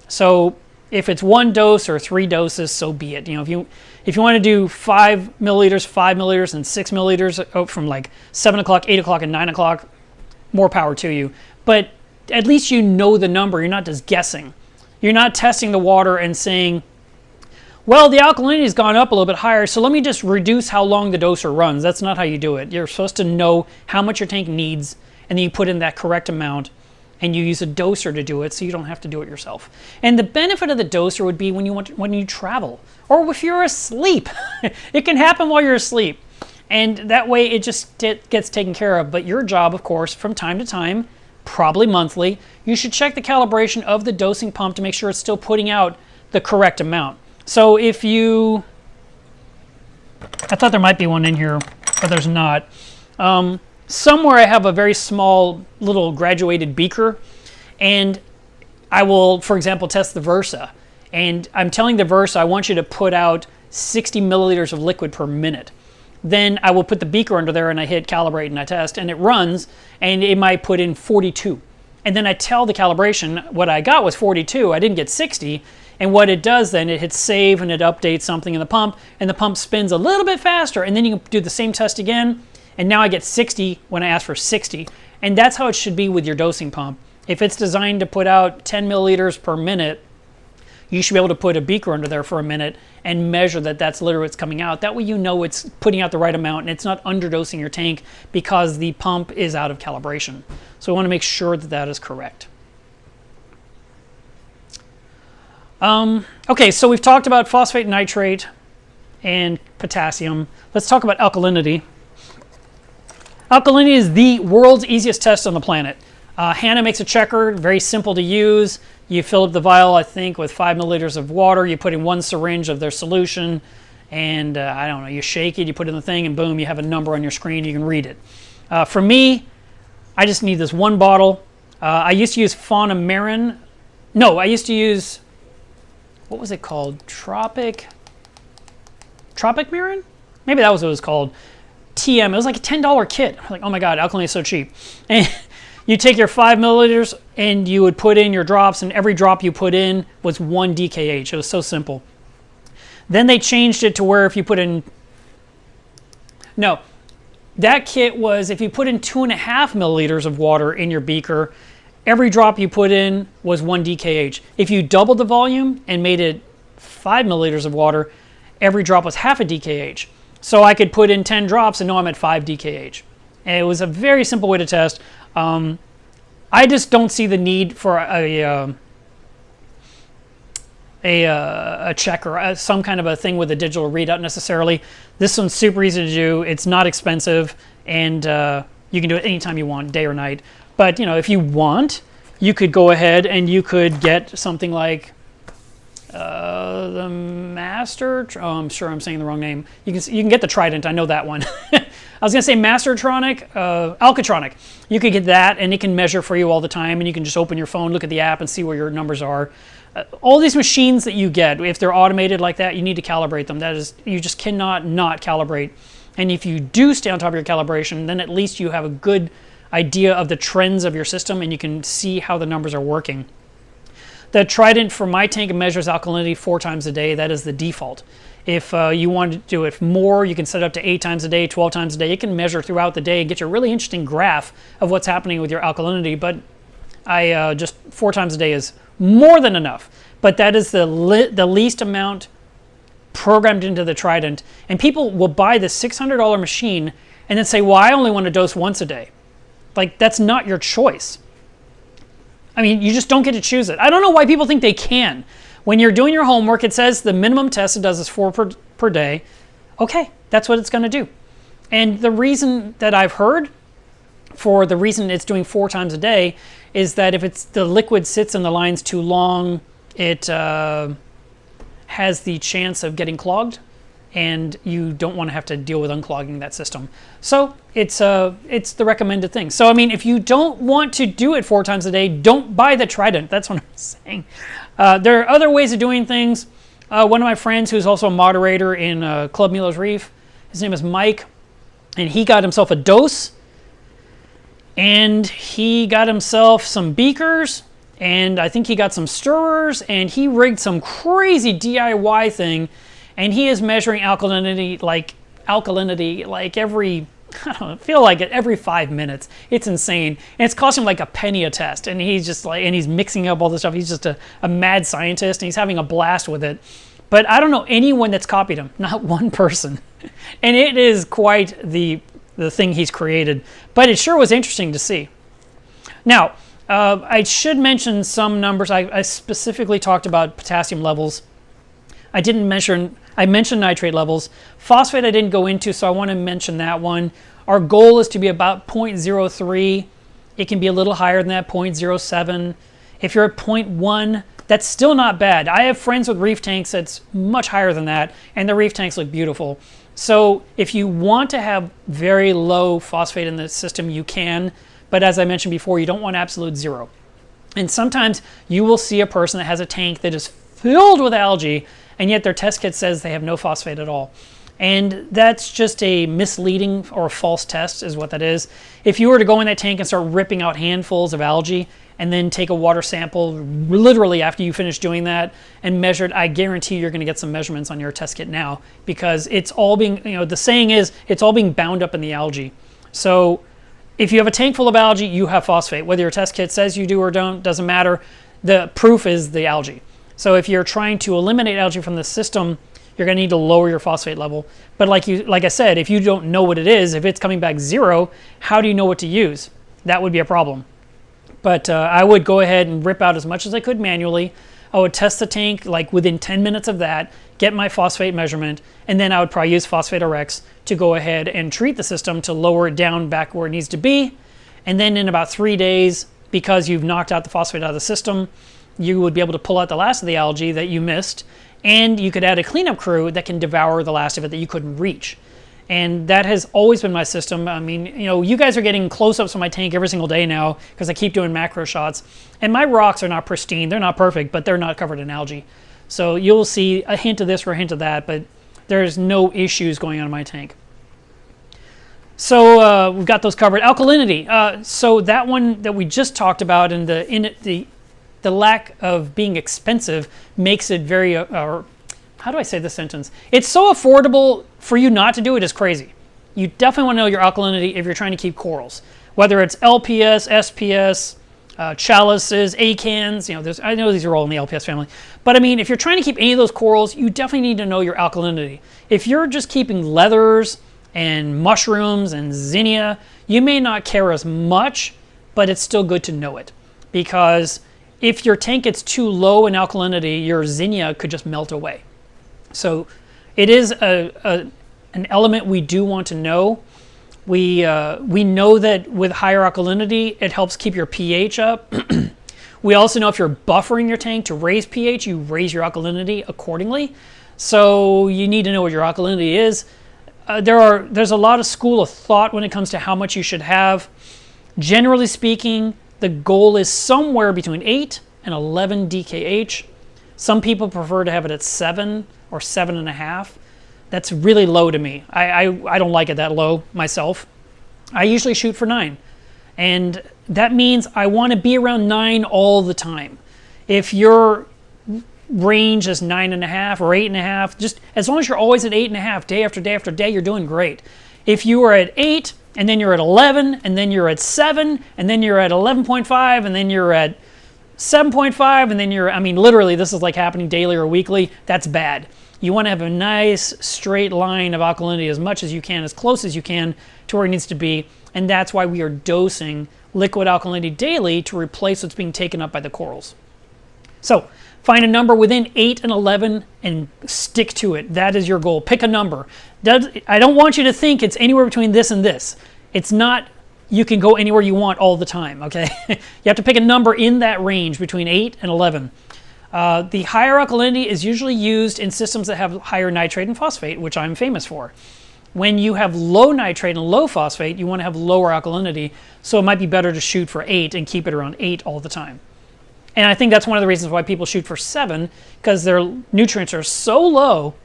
So if it's 1 dose or 3 doses, so be it. If you want to do 5 milliliters, and 6 milliliters from like 7 o'clock, 8 o'clock, and 9 o'clock, more power to you. But at least you know the number. You're not just guessing. You're not testing the water and saying, well, the alkalinity has gone up a little bit higher, so let me just reduce how long the doser runs. That's not how you do it. You're supposed to know how much your tank needs, and then you put in that correct amount, and you use a doser to do it, so you don't have to do it yourself. And the benefit of the doser would be when you travel, or if you're asleep. It can happen while you're asleep, and that way it just gets taken care of. But your job, of course, from time to time, probably monthly, you should check the calibration of the dosing pump to make sure it's still putting out the correct amount. So if you, I thought there might be one in here, but there's not. Somewhere I have a very small little graduated beaker, and I will, for example, test the Versa. And I'm telling the Versa, I want you to put out 60 milliliters of liquid per minute. Then I will put the beaker under there and I hit calibrate and I test and it runs and it might put in 42. And then I tell the calibration what I got was 42, I didn't get 60. And what it does then, it hits save and it updates something in the pump and the pump spins a little bit faster and then you can do the same test again and now I get 60 when I ask for 60. And that's how it should be with your dosing pump. If it's designed to put out 10 milliliters per minute, you should be able to put a beaker under there for a minute and measure that that's literally what's coming out. That way you know it's putting out the right amount and it's not underdosing your tank because the pump is out of calibration. So we want to make sure that that is correct. Okay, so we've talked about phosphate, nitrate, and potassium. Let's talk about alkalinity. Alkalinity is the world's easiest test on the planet. Hannah makes a checker, very simple to use. You fill up the vial, I think, with 5 milliliters of water. You put in 1 syringe of their solution, and I don't know, you shake it, you put it in the thing, and boom, you have a number on your screen. You can read it. For me, I just need this one bottle. I used to use Marin. No, I used to use, what was it called? Tropic Marin? Maybe that was what it was called. TM. It was like a $10 kit. I'm like, oh my God, alkalinity is so cheap. And you take your 5 milliliters and you would put in your drops, and every drop you put in was 1 DKH. It was so simple. Then they changed it to where if you put in, no, that kit was if you put in 2.5 milliliters of water in your beaker, every drop you put in was 1 DKH. If you doubled the volume and made it 5 milliliters of water, every drop was half a DKH. So I could put in 10 drops and know I'm at 5 DKH. And it was a very simple way to test. I just don't see the need for a checker, some kind of a thing with a digital readout necessarily. This one's super easy to do. It's not expensive, and you can do it anytime you want, day or night. But you know, if you want, you could go ahead and you could get something like the Master. Oh, I'm sure I'm saying the wrong name. You can get the Trident. I know that one. I was going to say Mastertronic, Alkatronic. You could get that, and it can measure for you all the time, and you can just open your phone, look at the app, and see where your numbers are. All these machines that you get, if they're automated like that, you need to calibrate them. That is, you just cannot not calibrate. And if you do stay on top of your calibration, then at least you have a good idea of the trends of your system, and you can see how the numbers are working. The Trident for my tank measures alkalinity 4 times a day. That is the default. If you want to do it more, you can set it up to 8 times a day, 12 times a day. It can measure throughout the day and get you a really interesting graph of what's happening with your alkalinity. But I just 4 times a day is more than enough. But that is the least amount programmed into the Trident. And people will buy this $600 machine and then say, well, I only want to dose once a day. Like, that's not your choice. I mean, you just don't get to choose it. I don't know why people think they can. When you're doing your homework, it says the minimum test it does is 4 per day. Okay, that's what it's going to do. And the reason that I've heard for the reason it's doing 4 times a day is that if the liquid sits in the lines too long, it has the chance of getting clogged, and you don't want to have to deal with unclogging that system. So it's the recommended thing. So I mean, if you don't want to do it 4 times a day, don't buy the Trident. That's what I'm saying. There are other ways of doing things. One of my friends who's also a moderator in Club Milo's Reef, his name is Mike, and he got himself a dose, and he got himself some beakers, and I think he got some stirrers, and he rigged some crazy DIY thing, and he is measuring alkalinity like every, I don't feel like it every 5 minutes. It's insane. And it's costing him like a penny a test. And he's just like, and he's mixing up all this stuff. He's just a mad scientist, and he's having a blast with it. But I don't know anyone that's copied him, not one person. And it is quite the thing he's created. But it sure was interesting to see. Now, I should mention some numbers. I specifically talked about potassium levels. I mentioned nitrate levels. Phosphate I didn't go into, so I want to mention that one. Our goal is to be about 0.03. It can be a little higher than that, 0.07. If you're at 0.1, that's still not bad. I have friends with reef tanks that's much higher than that, and the reef tanks look beautiful. So if you want to have very low phosphate in the system, you can. But as I mentioned before, you don't want absolute 0. And sometimes you will see a person that has a tank that is filled with algae, and yet their test kit says they have no phosphate at all. And that's just a misleading or a false test is what that is. If you were to go in that tank and start ripping out handfuls of algae and then take a water sample literally after you finish doing that and measure it, I guarantee you're going to get some measurements on your test kit now, because it's all being, the saying is it's all being bound up in the algae. So if you have a tank full of algae, you have phosphate. Whether your test kit says you do or don't, doesn't matter. The proof is the algae. So if you're trying to eliminate algae from the system, you're going to need to lower your phosphate level. But like I said, if you don't know what it is, if it's coming back 0, how do you know what to use? That would be a problem. But I would go ahead and rip out as much as I could manually. I would test the tank like within 10 minutes of that, get my phosphate measurement, and then I would probably use Phosphate RX to go ahead and treat the system to lower it down back where it needs to be. And then in about 3 days, because you've knocked out the phosphate out of the system, you would be able to pull out the last of the algae that you missed, and you could add a cleanup crew that can devour the last of it that you couldn't reach. And that has always been my system. I mean, you guys are getting close-ups of my tank every single day now because I keep doing macro shots. And my rocks are not pristine. They're not perfect, but they're not covered in algae. So you'll see a hint of this or a hint of that, but there's no issues going on in my tank. So we've got those covered. Alkalinity. So that one that we just talked about, and the lack of being expensive makes it very, how do I say this sentence? It's so affordable for you not to do it is crazy. You definitely want to know your alkalinity if you're trying to keep corals. Whether it's LPS, SPS, chalices, acans, I know these are all in the LPS family. But I mean, if you're trying to keep any of those corals, you definitely need to know your alkalinity. If you're just keeping leathers and mushrooms and zinnia, you may not care as much, but it's still good to know it. Because if your tank gets too low in alkalinity, your zinnia could just melt away. So it is an element we do want to know. We know that with higher alkalinity, it helps keep your pH up. We also know if you're buffering your tank to raise pH, you raise your alkalinity accordingly. So you need to know what your alkalinity is. There's a lot of school of thought when it comes to how much you should have. Generally speaking, the goal is somewhere between 8 and 11 DKH. Some people prefer to have it at 7 or 7.5. That's really low to me. I don't like it that low myself. I usually shoot for 9. And that means I want to be around 9 all the time. If your range is 9.5 or 8.5, just as long as you're always at 8.5 day after day after day, you're doing great. If you are at 8 and then you're at 11 and then you're at 7 and then you're at 11.5 and then you're at 7.5 and then literally this is like happening daily or weekly, that's bad. You want to have a nice straight line of alkalinity as much as you can, as close as you can to where it needs to be. And that's why we are dosing liquid alkalinity daily to replace what's being taken up by the corals. So find a number within 8 and 11 and stick to it. That is your goal. Pick a number. I don't want you to think it's anywhere between this and this. It's not, you can go anywhere you want all the time, okay? You have to pick a number in that range between 8 and 11. The higher alkalinity is usually used in systems that have higher nitrate and phosphate, which I'm famous for. When you have low nitrate and low phosphate, you want to have lower alkalinity, so it might be better to shoot for 8 and keep it around 8 all the time. And I think that's one of the reasons why people shoot for 7, because their nutrients are so low,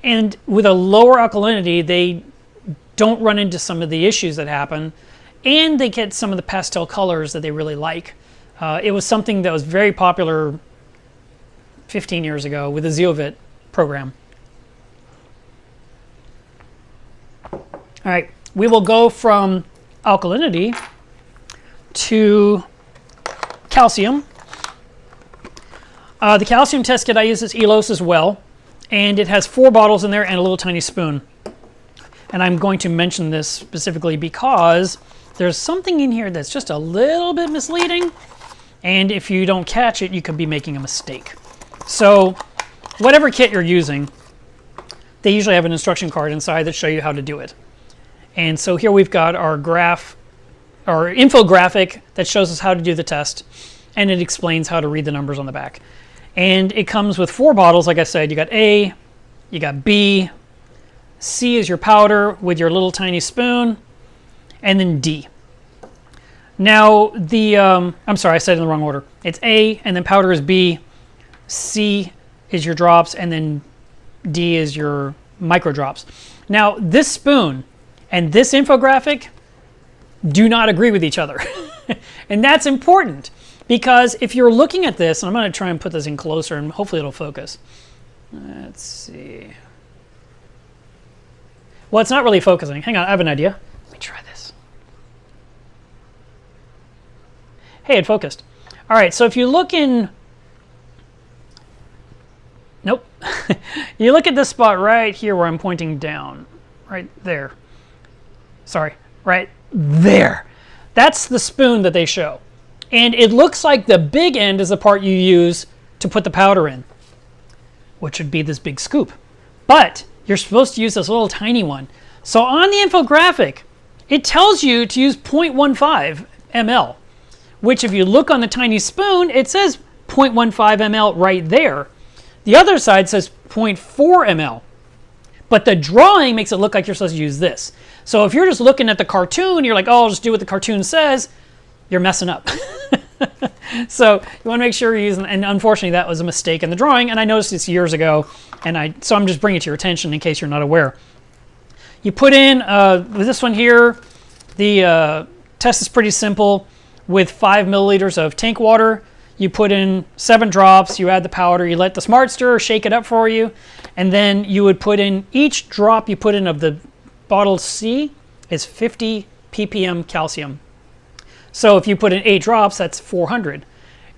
and with a lower alkalinity, they don't run into some of the issues that happen, and they get some of the pastel colors that they really like. It was something that was very popular 15 years ago with the Zeovit program. All right, we will go from alkalinity to calcium. The calcium test kit I use is ELOS as well, and it has 4 bottles in there and a little tiny spoon. And I'm going to mention this specifically because there's something in here that's just a little bit misleading, and if you don't catch it, you could be making a mistake. So whatever kit you're using, they usually have an instruction card inside that show you how to do it. And so here we've got our infographic that shows us how to do the test, and it explains how to read the numbers on the back. And it comes with 4 bottles, like I said. You got A, you got B, C is your powder with your little tiny spoon, and then D. Now, I'm sorry, I said it in the wrong order. It's A, and then powder is B, C is your drops, and then D is your micro drops. Now, this spoon and this infographic do not agree with each other. And that's important, because if you're looking at this, and I'm going to try and put this in closer, and hopefully it'll focus. Let's see. Well, it's not really focusing. Hang on, I have an idea. Let me try this. Hey, it focused. All right, so if you look in... Nope. You look at this spot right here where I'm pointing down. Right there. Sorry, right there. That's the spoon that they show. And it looks like the big end is the part you use to put the powder in, which would be this big scoop. But you're supposed to use this little tiny one. So on the infographic, it tells you to use 0.15 ml, which if you look on the tiny spoon, it says 0.15 ml right there. The other side says 0.4 ml. But the drawing makes it look like you're supposed to use this. So if you're just looking at the cartoon, you're like, oh, I'll just do what the cartoon says, you're messing up. So you want to make sure you're using, and unfortunately that was a mistake in the drawing, and I noticed this years ago, and so I'm just bringing it to your attention in case you're not aware. You put in, with this one here, the test is pretty simple. With 5 milliliters of tank water, you put in 7 drops, you add the powder, you let the smart stirrer shake it up for you, and then you would put in, each drop you put in of the bottle C is 50 ppm calcium. So if you put in 8 drops, that's 400.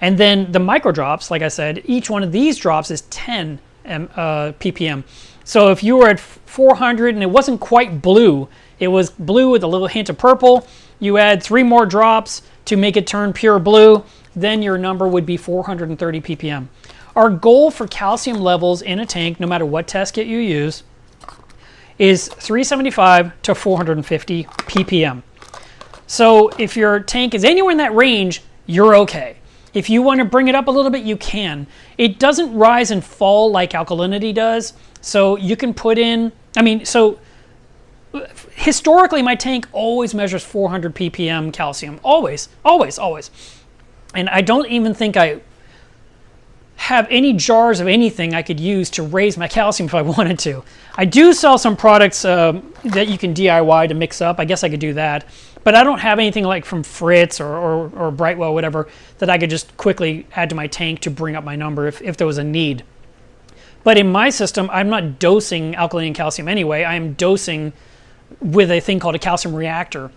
And then the micro drops, like I said, each one of these drops is 10 ppm. So if you were at 400 and it wasn't quite blue, it was blue with a little hint of purple, you add 3 more drops to make it turn pure blue, then your number would be 430 ppm. Our goal for calcium levels in a tank, no matter what test kit you use, is 375 to 450 ppm. So if your tank is anywhere in that range, you're okay. If you want to bring it up a little bit, you can. It doesn't rise and fall like alkalinity does. So you can put in, historically my tank always measures 400 ppm calcium. Always, always, always. And I don't even think I have any jars of anything I could use to raise my calcium if I wanted to. I do sell some products that you can DIY to mix up. I guess I could do that. But I don't have anything like from Fritz or Brightwell, whatever, that I could just quickly add to my tank to bring up my number if there was a need. But in my system, I'm not dosing alkaline and calcium anyway. I am dosing with a thing called a calcium reactor.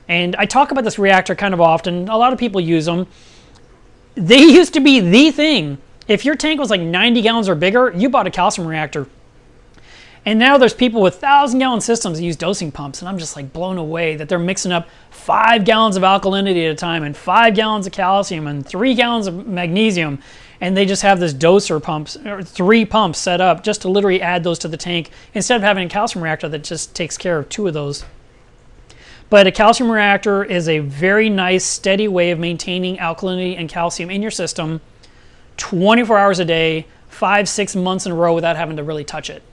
And I talk about this reactor kind of often. A lot of people use them. They used to be the thing. If your tank was like 90 gallons or bigger, you bought a calcium reactor. And now there's people with 1,000-gallon systems that use dosing pumps, and I'm just like blown away that they're mixing up 5 gallons of alkalinity at a time and 5 gallons of calcium and 3 gallons of magnesium, and they just have this doser pumps, or 3 pumps set up just to literally add those to the tank instead of having a calcium reactor that just takes care of 2 of those. But a calcium reactor is a very nice, steady way of maintaining alkalinity and calcium in your system 24 hours a day, 5-6 months in a row without having to really touch it.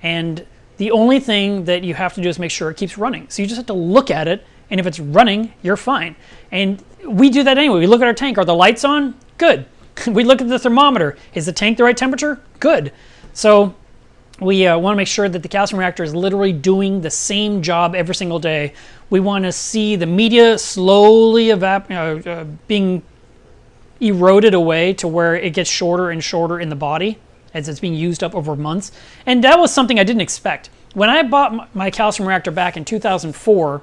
And the only thing that you have to do is make sure it keeps running. So you just have to look at it, and if it's running, you're fine. And we do that anyway. We look at our tank. Are the lights on? Good. We look at the thermometer. Is the tank the right temperature? Good. So we want to make sure that the calcium reactor is literally doing the same job every single day. We want to see the media slowly being eroded away to where it gets shorter and shorter in the body as it's being used up over months. And that was something I didn't expect. When I bought my calcium reactor back in 2004,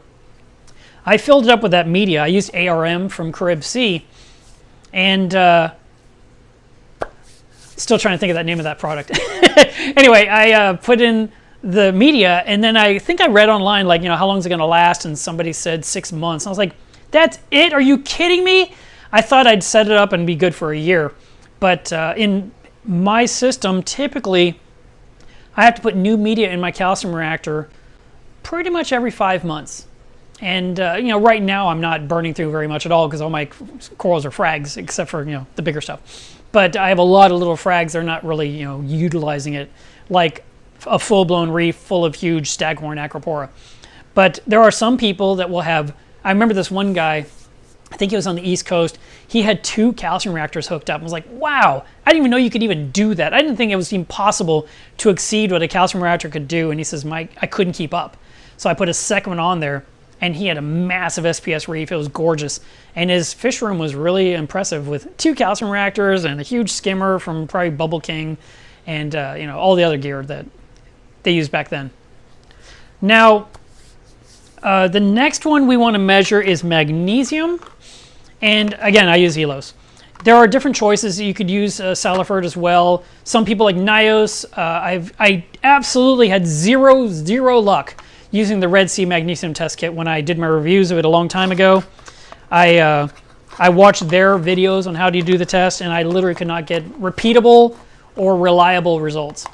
I filled it up with that media. I used ARM from Carib C, and still trying to think of that name of that product. Anyway, I put in the media, and then I think I read online, like, how long is it going to last? And somebody said 6 months. And I was like, that's it? Are you kidding me? I thought I'd set it up and be good for a year. But in my system, typically, I have to put new media in my calcium reactor pretty much every 5 months. And right now I'm not burning through very much at all because all my corals are frags, except for the bigger stuff. But I have a lot of little frags. They're not really utilizing it like a full-blown reef full of huge staghorn acropora. But there are some people that will have. I remember this one guy. I think he was on the East Coast. He had 2 calcium reactors hooked up. I was like, wow, I didn't even know you could even do that. I didn't think it was even possible to exceed what a calcium reactor could do. And he says, Mike, I couldn't keep up. So I put a second one on there, and he had a massive SPS reef. It was gorgeous. And his fish room was really impressive with 2 calcium reactors and a huge skimmer from probably Bubble King and you know, all the other gear that they used back then. Now, the next one we want to measure is magnesium. And again, I use Elos. There are different choices. You could use Salifert as well. Some people like Nios. I absolutely had zero luck using the Red Sea Magnesium test kit when I did my reviews of it a long time ago. I watched their videos on how to do the test, and I literally could not get repeatable or reliable results.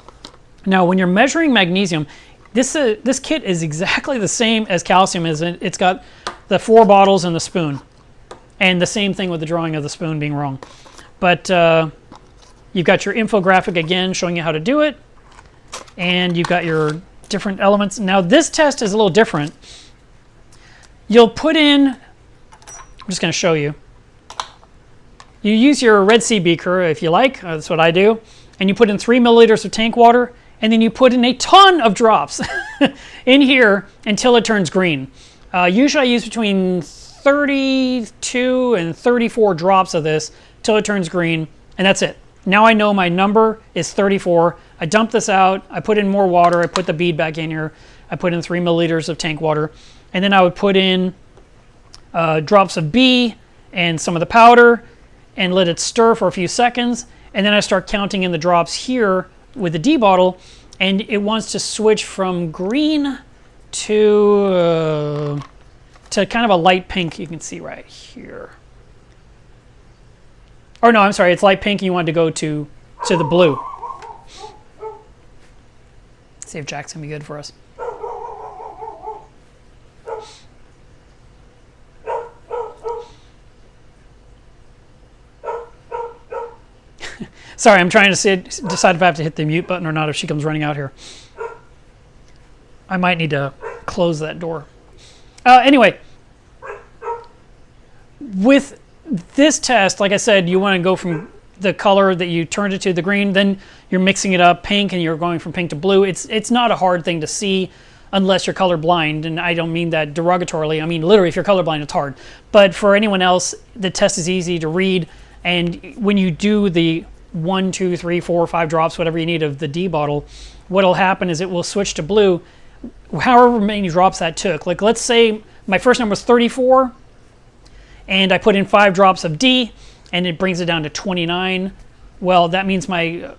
Now, when you're measuring magnesium, this kit is exactly the same as calcium is. It's got the 4 bottles and the spoon. And the same thing with the drawing of the spoon being wrong. But you've got your infographic again showing you how to do it. And you've got your different elements. Now this test is a little different. You'll put in, I'm just going to show you. You use your Red Sea beaker if you like. That's what I do. And you put in 3 milliliters of tank water. And then you put in a ton of drops in here until it turns green. Usually I use between 32 and 34 drops of this till it turns green, and that's it. Now I know my number is 34. I dump this out, I put in more water, I put the bead back in here, I put in 3 milliliters of tank water, and then I would put in drops of B and some of the powder and let it stir for a few seconds, and then I start counting in the drops here with the D bottle, and it wants to switch from green to kind of a light pink. You can see right here. Or no, I'm sorry, it's light pink and you want to go to the blue. Let's see if Jack's gonna be good for us. Sorry, I'm trying to decide if I have to hit the mute button or not if she comes running out here. I might need to close that door. Anyway, with this test, like I said, you want to go from the color that you turned it to the green, then you're mixing it up pink and you're going from pink to blue. It's not a hard thing to see unless you're colorblind, and I don't mean that derogatorily. I mean literally, if you're colorblind, it's hard. But for anyone else, the test is easy to read, and when you do the 1, 2, 3, 4, 5 drops, whatever you need of the D bottle, what'll happen is it will switch to blue however many drops that took. Like let's say my first number was 34 and I put in 5 drops of D and it brings it down to 29. Well, that means my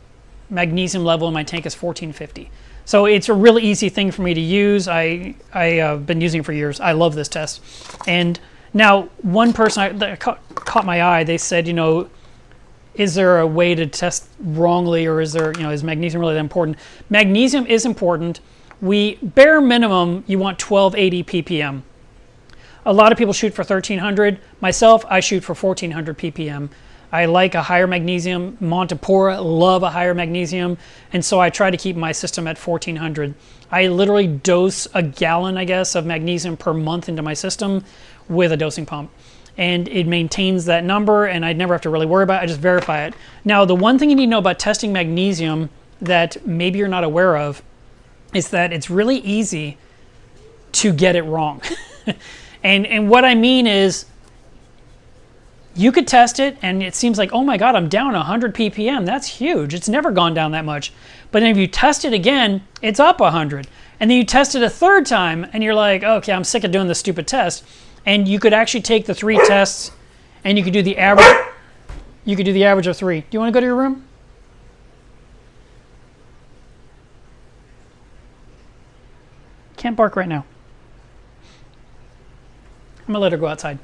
magnesium level in my tank is 1450. So it's a really easy thing for me to use. I've been using it for years. I love this test. And now one person that caught my eye, they said, you know, is there a way to test wrongly, or is there, you know, is magnesium really that important? Magnesium is important. Bare minimum, you want 1280 ppm. A lot of people shoot for 1300. Myself, I shoot for 1400 ppm. I like a higher magnesium. Montepora love a higher magnesium, and so I try to keep my system at 1400. I literally dose a gallon, I guess, of magnesium per month into my system with a dosing pump. And it maintains that number, and I never have to really worry about it. I just verify it. Now, the one thing you need to know about testing magnesium that maybe you're not aware of is that it's really easy to get it wrong. and what I mean is, you could test it, and it seems like, oh my God, I'm down 100 ppm. That's huge. It's never gone down that much. But then if you test it again, it's up 100. And then you test it a third time, and you're like, okay, I'm sick of doing this stupid test. And you could actually take the 3 tests, and you could do the average. You could do the average of 3. Do you want to go to your room? Can't bark right now. I'm gonna let her go outside.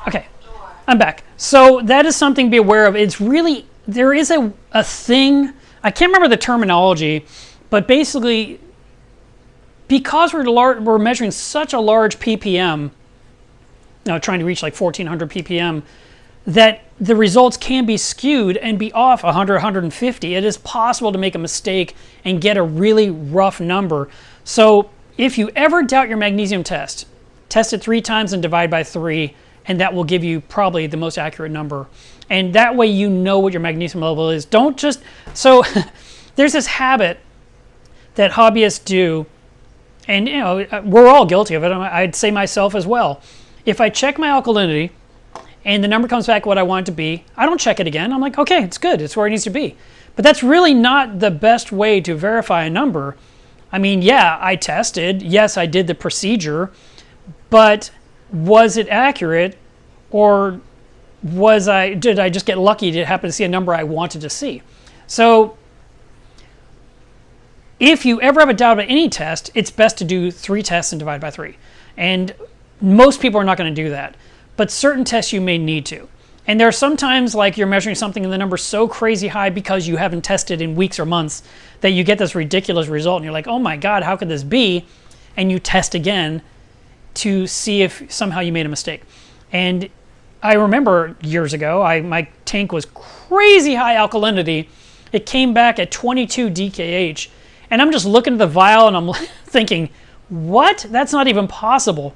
Okay, I'm back. So that is something to be aware of. It's really, there is a thing, I can't remember the terminology, but basically, because we're measuring such a large ppm, trying to reach like 1400 ppm, that the results can be skewed and be off 100, 150. It is possible to make a mistake and get a really rough number. So if you ever doubt your magnesium test it 3 times and divide by 3, and that will give you probably the most accurate number. And that way you know what your magnesium level is. Don't just, so there's this habit that hobbyists do, and you know, we're all guilty of it. I'd say myself as well. If I check my alkalinity and the number comes back what I want it to be, I don't check it again. I'm like, okay, it's good. It's where it needs to be. But that's really not the best way to verify a number. I mean, yeah, I tested. Yes, I did the procedure. But was it accurate, or did I just get lucky to happen to see a number I wanted to see? So if you ever have a doubt about any test, it's best to do 3 tests and divide by 3. And most people are not going to do that. But certain tests you may need to. And there are sometimes like you're measuring something and the number's so crazy high because you haven't tested in weeks or months that you get this ridiculous result and you're like, oh my God, how could this be? And you test again to see if somehow you made a mistake. And I remember years ago, my tank was crazy high alkalinity. It came back at 22 DKH. And I'm just looking at the vial and I'm thinking, what? That's not even possible.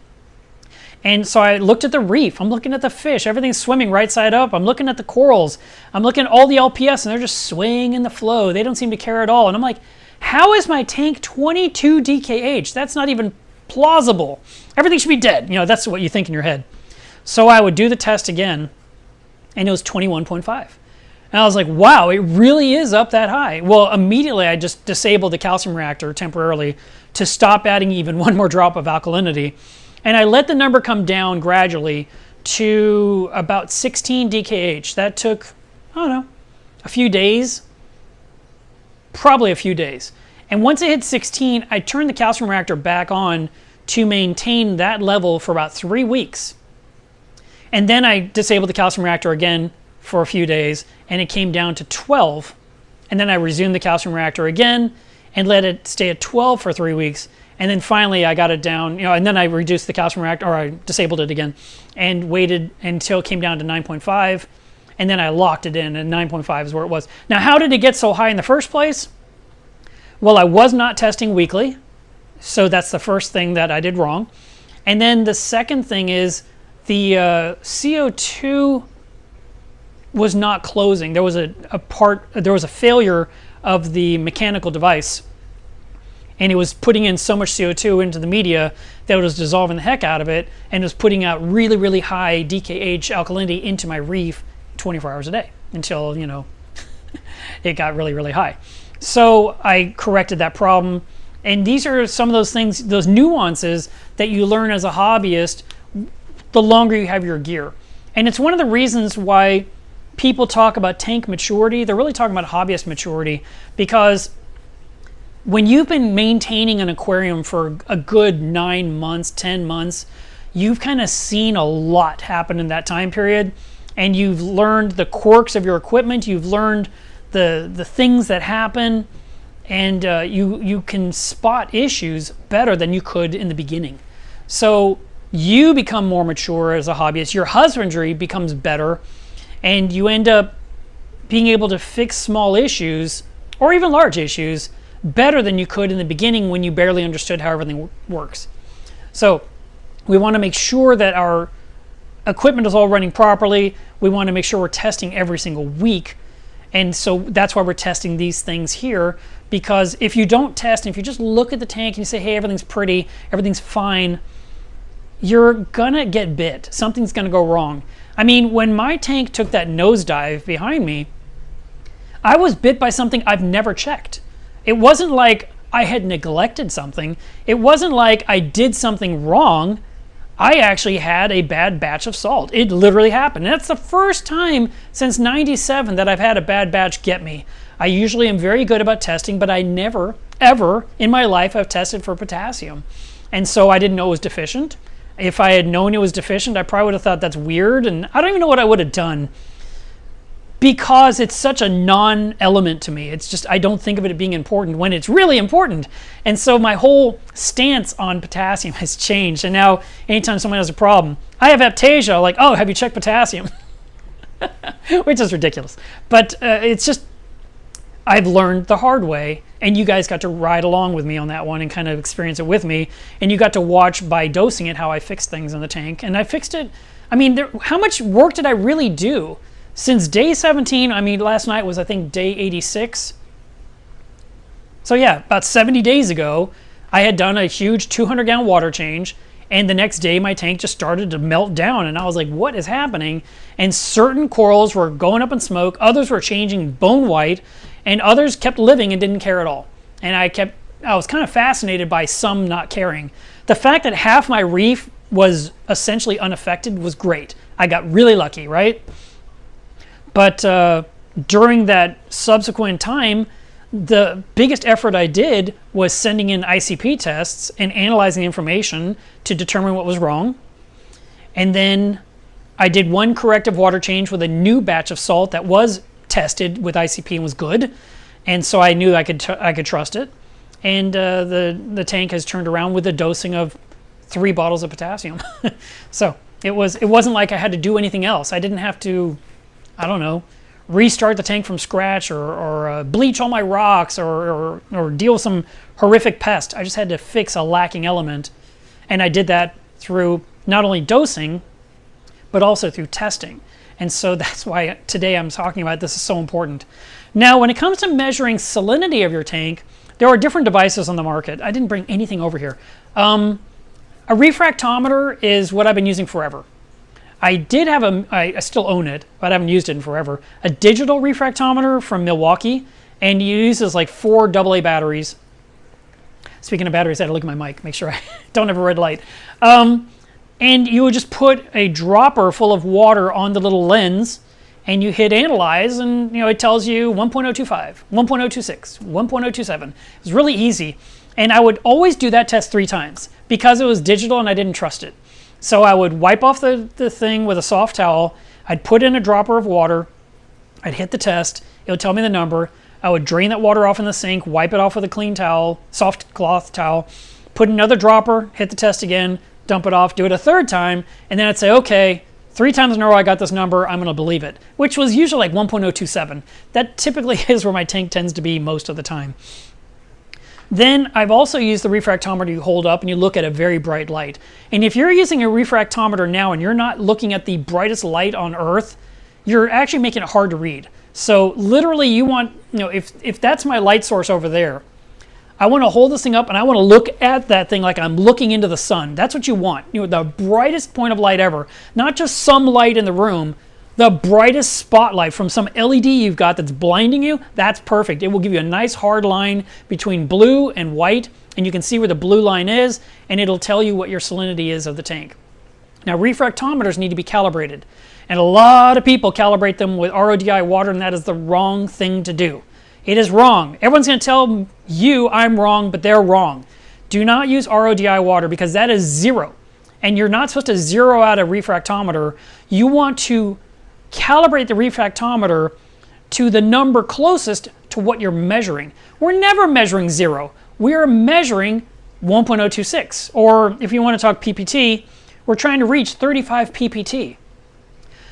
And so I looked at the reef. I'm looking at the fish. Everything's swimming right side up. I'm looking at the corals. I'm looking at all the LPS and they're just swaying in the flow. They don't seem to care at all. And I'm like, how is my tank 22 DKH? That's not even plausible. Everything should be dead. You know, that's what you think in your head. So I would do the test again and it was 21.5. And I was like, wow, it really is up that high. Well, immediately I just disabled the calcium reactor temporarily to stop adding even one more drop of alkalinity. And I let the number come down gradually to about 16 DKH. That took, I don't know, a few days, probably a few days. And once it hit 16, I turned the calcium reactor back on to maintain that level for about 3 weeks. And then I disabled the calcium reactor again for a few days, and it came down to 12. And then I resumed the calcium reactor again and let it stay at 12 for 3 weeks. And then finally I got it down, you know, and then I reduced the calcium reactor, or I disabled it again, and waited until it came down to 9.5. And then I locked it in, and 9.5 is where it was. Now, how did it get so high in the first place? Well, I was not testing weekly. So that's the first thing that I did wrong. And then the second thing is the CO2 was not closing. There was there was a failure of the mechanical device. And it was putting in so much CO2 into the media that it was dissolving the heck out of it and was putting out really, really high DKH alkalinity into my reef 24 hours a day until, you know, it got really, really high. So I corrected that problem. And these are some of those things, those nuances that you learn as a hobbyist the longer you have your gear. And it's one of the reasons why people talk about tank maturity. They're really talking about hobbyist maturity, because when you've been maintaining an aquarium for a good 9 months, 10 months, you've kind of seen a lot happen in that time period. And you've learned the quirks of your equipment. You've learned the things that happen. And you can spot issues better than you could in the beginning. So you become more mature as a hobbyist. Your husbandry becomes better. And you end up being able to fix small issues, or even large issues, better than you could in the beginning when you barely understood how everything works. So we want to make sure that our equipment is all running properly. We want to make sure we're testing every single week. And so that's why we're testing these things here, because if you don't test, and if you just look at the tank and you say, hey, everything's pretty, everything's fine, you're gonna get bit. Something's gonna go wrong. I mean, when my tank took that nosedive behind me, I was bit by something I've never checked. It wasn't like I had neglected something. It wasn't like I did something wrong. I actually had a bad batch of salt. It literally happened. And that's the first time since '97 that I've had a bad batch get me. I usually am very good about testing, but I never, ever in my life have tested for potassium. And so I didn't know it was deficient. If I had known it was deficient, I probably would have thought that's weird. And I don't even know what I would have done, because it's such a non-element to me. It's just, I don't think of it being important when it's really important. And so my whole stance on potassium has changed. And now anytime someone has a problem, I have aptasia, like, oh, have you checked potassium? which is ridiculous. But it's just, I've learned the hard way, and you guys got to ride along with me on that one and kind of experience it with me, and you got to watch by dosing it how I fixed things in the tank, and I fixed it. I mean, how much work did I really do? Since day 17, I mean, last night was, I think, day 86. So yeah, about 70 days ago, I had done a huge 200-gallon water change, and the next day my tank just started to melt down, and I was like, what is happening? And certain corals were going up in smoke, others were changing bone white, and others kept living and didn't care at all. And I was kind of fascinated by some not caring. The fact that half my reef was essentially unaffected was great. I got really lucky, right? But during that subsequent time, the biggest effort I did was sending in ICP tests and analyzing the information to determine what was wrong. And then I did one corrective water change with a new batch of salt that was tested with ICP and was good, and so I knew I could trust it. And the tank has turned around with a dosing of 3 bottles of potassium. So it wasn't like I had to do anything else. I didn't have to, I don't know, restart the tank from scratch or bleach all my rocks or deal with some horrific pest. I just had to fix a lacking element, and I did that through not only dosing but also through testing. And so that's why today I'm talking about this is so important. Now, when it comes to measuring salinity of your tank, there are different devices on the market. I didn't bring anything over here. A refractometer is what I've been using forever. I did have I still own it, but I haven't used it in forever. A digital refractometer from Milwaukee, and it uses like 4 AA batteries. Speaking of batteries, I had to look at my mic, make sure I don't have a red light. And you would just put a dropper full of water on the little lens, and you hit analyze, and it tells you 1.025, 1.026, 1.027. It's really easy. And I would always do that test 3 times because it was digital and I didn't trust it. So I would wipe off the thing with a soft towel. I'd put in a dropper of water. I'd hit the test. It would tell me the number. I would drain that water off in the sink, wipe it off with a clean towel, soft cloth towel, put another dropper, hit the test again, dump it off, do it a 3rd time, and then I'd say, okay, 3 times in a row I got this number, I'm going to believe it, which was usually like 1.027. That typically is where my tank tends to be most of the time. Then I've also used the refractometer you hold up and you look at a very bright light. And if you're using a refractometer now and you're not looking at the brightest light on Earth, you're actually making it hard to read. So literally you want, if that's my light source over there, I want to hold this thing up and I want to look at that thing like I'm looking into the sun. That's what you want. The brightest point of light ever. Not just some light in the room, the brightest spotlight from some LED you've got that's blinding you. That's perfect. It will give you a nice hard line between blue and white, and you can see where the blue line is, and it'll tell you what your salinity is of the tank. Now, refractometers need to be calibrated, and a lot of people calibrate them with RODI water, and that is the wrong thing to do. It is wrong. Everyone's going to tell you I'm wrong, but they're wrong. Do not use RODI water because that is 0. And you're not supposed to zero out a refractometer. You want to calibrate the refractometer to the number closest to what you're measuring. We're never measuring 0. We're measuring 1.026. Or if you want to talk PPT, we're trying to reach 35 PPT.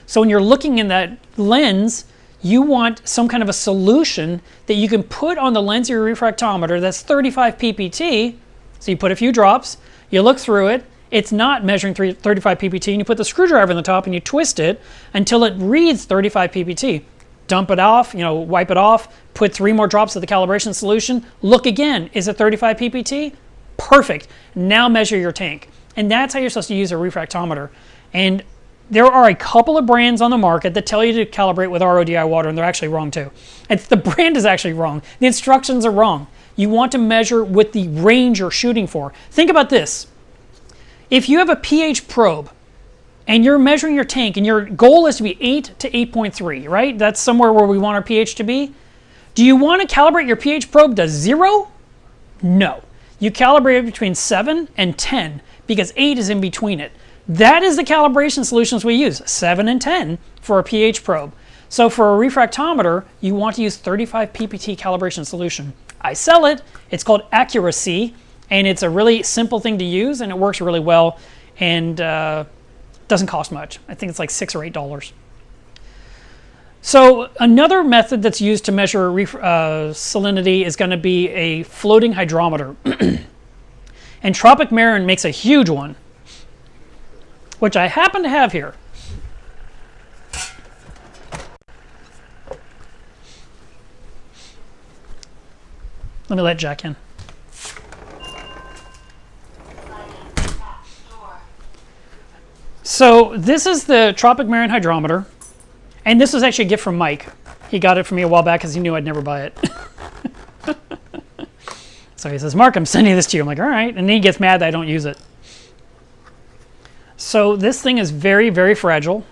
So when you're looking in that lens, you want some kind of a solution that you can put on the lens of your refractometer that's 35 ppt. So you put a few drops, you look through it, it's not measuring 35 ppt, and you put the screwdriver in the top and you twist it until it reads 35 ppt. Dump it off, wipe it off, put 3 more drops of the calibration solution, look again, is it 35 ppt? Perfect. Now measure your tank. And that's how you're supposed to use a refractometer. And there are a couple of brands on the market that tell you to calibrate with RODI water, and they're actually wrong too. The brand is actually wrong. The instructions are wrong. You want to measure with the range you're shooting for. Think about this. If you have a pH probe and you're measuring your tank and your goal is to be 8 to 8.3, right? That's somewhere where we want our pH to be. Do you want to calibrate your pH probe to 0? No. You calibrate it between 7 and 10 because 8 is in between it. That is the calibration solutions we use, 7 and 10 for a pH probe. So for a refractometer, you want to use 35 ppt calibration solution. I sell it. It's called Accuracy, and it's a really simple thing to use, and it works really well, and doesn't cost much. I think it's like $6 or $8. So another method that's used to measure salinity is going to be a floating hydrometer. And Tropic Marin makes a huge one, which I happen to have here. Let me let Jack in. So this is the Tropic Marin hydrometer, and this was actually a gift from Mike. He got it for me a while back because he knew I'd never buy it. So he says, Mark, I'm sending this to you. I'm like, all right. And then he gets mad that I don't use it. So this thing is very, very fragile.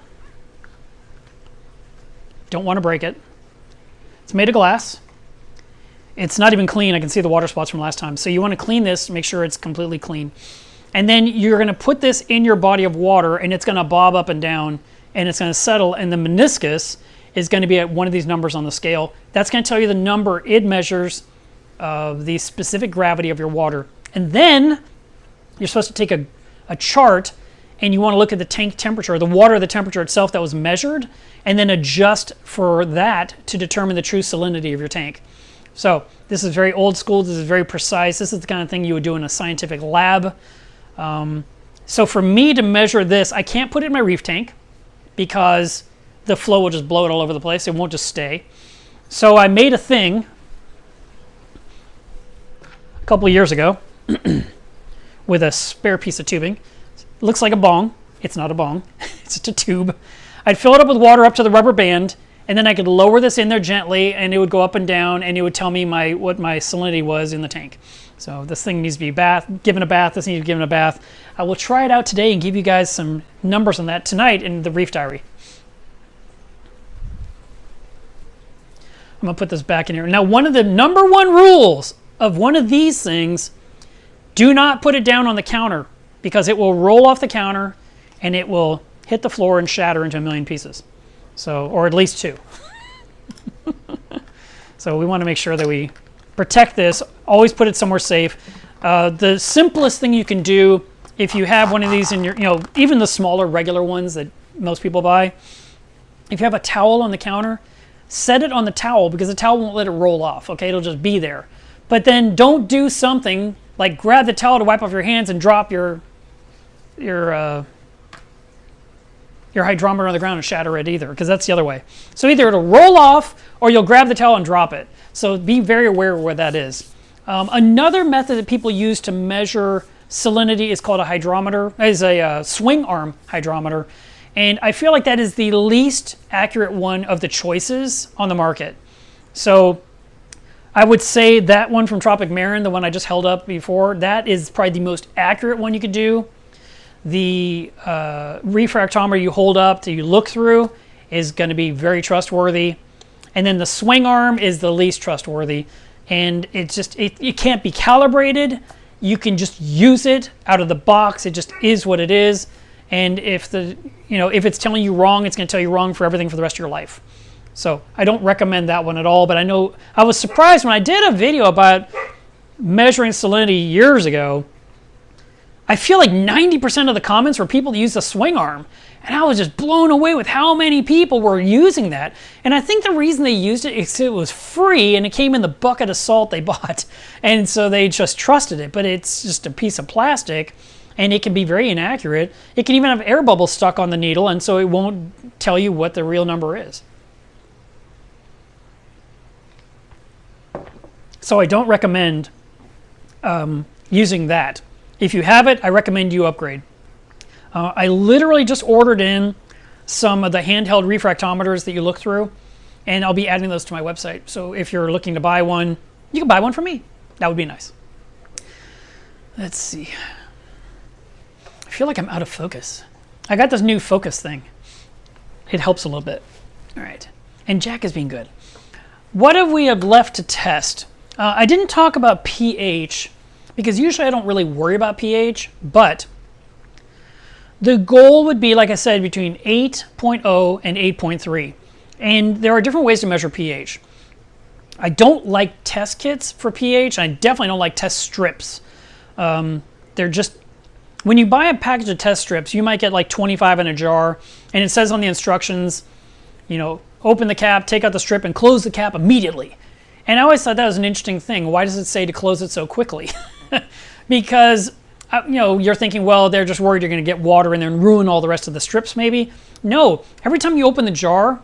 Don't want to break it. It's made of glass. It's not even clean. I can see the water spots from last time. So you want to clean this, make sure it's completely clean. And then you're going to put this in your body of water, and it's going to bob up and down, and it's going to settle, and the meniscus is going to be at one of these numbers on the scale. That's going to tell you the number it measures of the specific gravity of your water. And then you're supposed to take a chart, and you want to look at the tank temperature, the water, the temperature itself that was measured, and then adjust for that to determine the true salinity of your tank. So this is very old school. This is very precise. This is the kind of thing you would do in a scientific lab. So for me to measure this, I can't put it in my reef tank because the flow will just blow it all over the place. It won't just stay. So I made a thing a couple of years ago with a spare piece of tubing. It looks like a bong. It's not a bong. It's just a tube. I'd fill it up with water up to the rubber band, and then I could lower this in there gently, and it would go up and down, and it would tell me what my salinity was in the tank. So this thing needs to be given a bath. This needs to be given a bath. I will try it out today and give you guys some numbers on that tonight in the Reef Diary. I'm going to put this back in here. Now, one of the number one rules of one of these things, do not put it down on the counter because it will roll off the counter and it will hit the floor and shatter into a million pieces. So, or at least two. So we want to make sure that we protect this. Always put it somewhere safe. The simplest thing you can do if you have one of these in your, even the smaller regular ones that most people buy, if you have a towel on the counter, set it on the towel because the towel won't let it roll off. Okay, it'll just be there. But then don't do something like grab the towel to wipe off your hands and drop your hydrometer on the ground and shatter it either, because that's the other way. So either it'll roll off or you'll grab the towel and drop it. So be very aware of where that is. Another method that people use to measure salinity is called a hydrometer, is a swing arm hydrometer. And I feel like that is the least accurate one of the choices on the market. So I would say that one from Tropic Marin, the one I just held up before, that is probably the most accurate one you could do. The refractometer you hold up that you look through is going to be very trustworthy. And then the swing arm is the least trustworthy. And it's just, it can't be calibrated. You can just use it out of the box. It just is what it is. And if if it's telling you wrong, it's going to tell you wrong for everything for the rest of your life. So I don't recommend that one at all. But I know I was surprised when I did a video about measuring salinity years ago. I feel like 90% of the comments were people that use the swing arm. And I was just blown away with how many people were using that. And I think the reason they used it is it was free and it came in the bucket of salt they bought. And so they just trusted it. But it's just a piece of plastic and it can be very inaccurate. It can even have air bubbles stuck on the needle, and so it won't tell you what the real number is. So I don't recommend using that. If you have it, I recommend you upgrade. I literally just ordered in some of the handheld refractometers that you look through, and I'll be adding those to my website. So if you're looking to buy one, you can buy one from me. That would be nice. Let's see. I feel like I'm out of focus. I got this new focus thing. It helps a little bit. All right. And Jack is being good. What have we left to test? I didn't talk about pH because usually I don't really worry about pH, but the goal would be, like I said, between 8.0 and 8.3. And there are different ways to measure pH. I don't like test kits for pH. I definitely don't like test strips. They're just, when you buy a package of test strips, you might get like 25 in a jar, and it says on the instructions, open the cap, take out the strip, and close the cap immediately. And I always thought that was an interesting thing. Why does it say to close it so quickly? Because you're thinking, well, they're just worried you're going to get water in there and ruin all the rest of the strips maybe. No, every time you open the jar,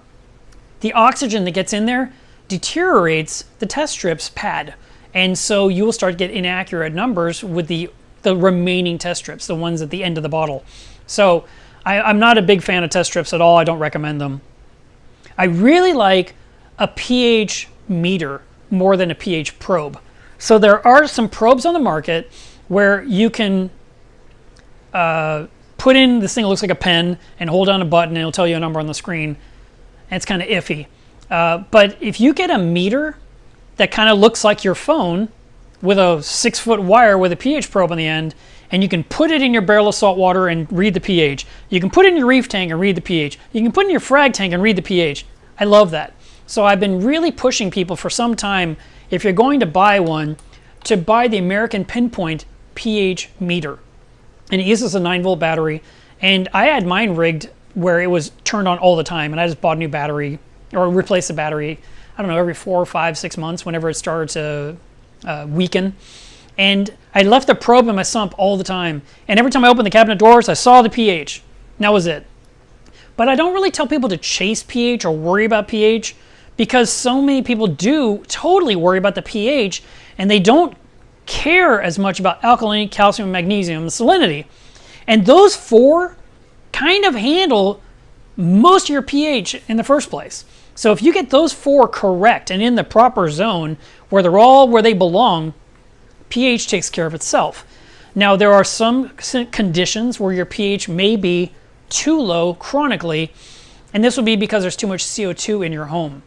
the oxygen that gets in there deteriorates the test strips pad. And so you will start to get inaccurate numbers with the remaining test strips, the ones at the end of the bottle. So I'm not a big fan of test strips at all. I don't recommend them. I really like a pH meter more than a pH probe. So there are some probes on the market where you can put in this thing that looks like a pen and hold down a button and it'll tell you a number on the screen. And it's kind of iffy. But if you get a meter that kind of looks like your phone with a 6-foot wire with a pH probe on the end, and you can put it in your barrel of salt water and read the pH. You can put it in your reef tank and read the pH. You can put it in your frag tank and read the pH. I love that. So I've been really pushing people for some time, if you're going to buy one, to buy the American Pinpoint pH meter. And it uses a 9-volt battery. And I had mine rigged where it was turned on all the time. And I just bought a new battery, or replaced the battery, I don't know, every 4, 5, 6 months whenever it started to weaken. And I left the probe in my sump all the time. And every time I opened the cabinet doors, I saw the pH. And that was it. But I don't really tell people to chase pH or worry about pH, because so many people do totally worry about the pH, and they don't care as much about alkalinity, calcium, magnesium, and salinity. And those 4 kind of handle most of your pH in the first place. So if you get those 4 correct and in the proper zone where they're all where they belong, pH takes care of itself. Now, there are some conditions where your pH may be too low chronically, and this would be because there's too much CO2 in your home.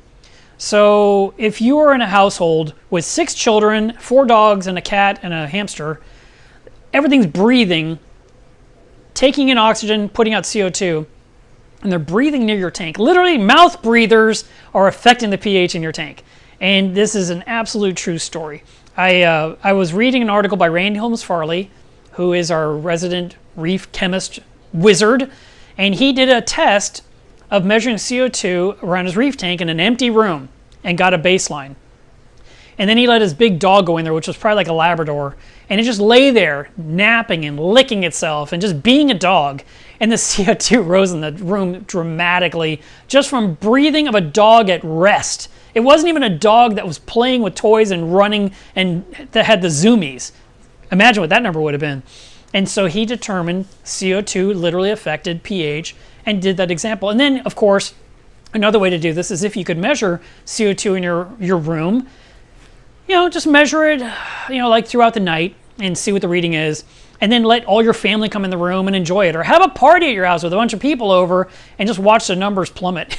So if you are in a household with 6 children, 4 dogs, and a cat, and a hamster, everything's breathing, taking in oxygen, putting out CO2, and they're breathing near your tank. Literally, mouth breathers are affecting the pH in your tank. And this is an absolute true story. I was reading an article by Randy Holmes Farley, who is our resident reef chemist wizard, and he did a test of measuring CO2 around his reef tank in an empty room and got a baseline. And then he let his big dog go in there, which was probably like a Labrador, and it just lay there napping and licking itself and just being a dog. And the CO2 rose in the room dramatically just from breathing of a dog at rest. It wasn't even a dog that was playing with toys and running and that had the zoomies. Imagine what that number would have been. And so he determined CO2 literally affected pH and did that example. And then, of course, another way to do this is if you could measure CO2 in your room, just measure it, like throughout the night and see what the reading is. And then let all your family come in the room and enjoy it. Or have a party at your house with a bunch of people over and just watch the numbers plummet.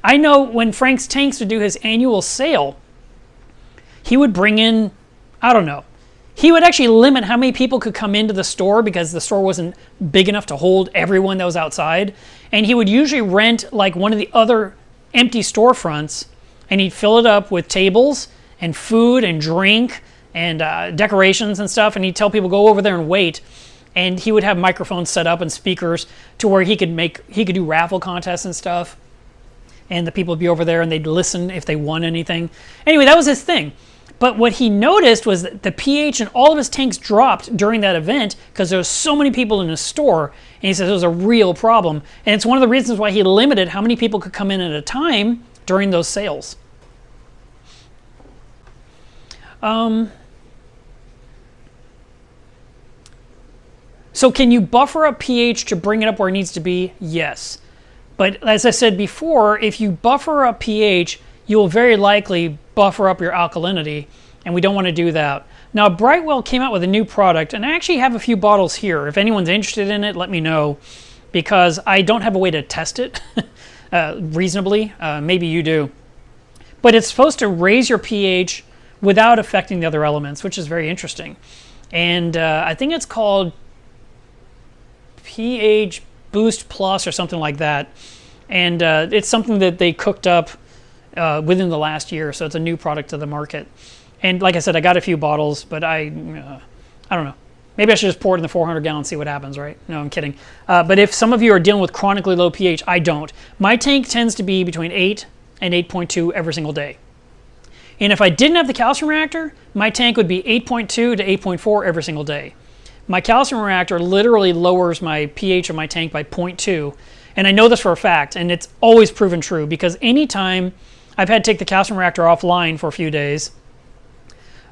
I know when Frank's Tanks would do his annual sale, he would bring in, I don't know, he would actually limit how many people could come into the store because the store wasn't big enough to hold everyone that was outside. And he would usually rent like one of the other empty storefronts, and he'd fill it up with tables and food and drink and decorations and stuff, and he'd tell people go over there and wait. And he would have microphones set up and speakers to where he could do raffle contests and stuff, and the people would be over there and they'd listen if they won anything. Anyway, that was his thing. But what he noticed was that the pH in all of his tanks dropped during that event because there was so many people in his store, and he says it was a real problem. And it's one of the reasons why he limited how many people could come in at a time during those sales. So can you buffer up pH to bring it up where it needs to be? Yes. But as I said before, if you buffer up pH, you will very likely buffer up your alkalinity, and we don't want to do that. Now, Brightwell came out with a new product, and I actually have a few bottles here. If anyone's interested in it, let me know, because I don't have a way to test it reasonably. Maybe you do. But it's supposed to raise your pH without affecting the other elements, which is very interesting. And I think it's called pH Boost Plus or something like that. And it's something that they cooked up within the last year, so it's a new product to the market. And like I said, I got a few bottles, but I don't know. Maybe I should just pour it in the 400 gallon and see what happens, right? No, I'm kidding. But if some of you are dealing with chronically low pH, I don't. My tank tends to be between 8 and 8.2 every single day. And if I didn't have the calcium reactor, my tank would be 8.2 to 8.4 every single day. My calcium reactor literally lowers my pH of my tank by 0.2. And I know this for a fact, and it's always proven true, because anytime I've had to take the calcium reactor offline for a few days,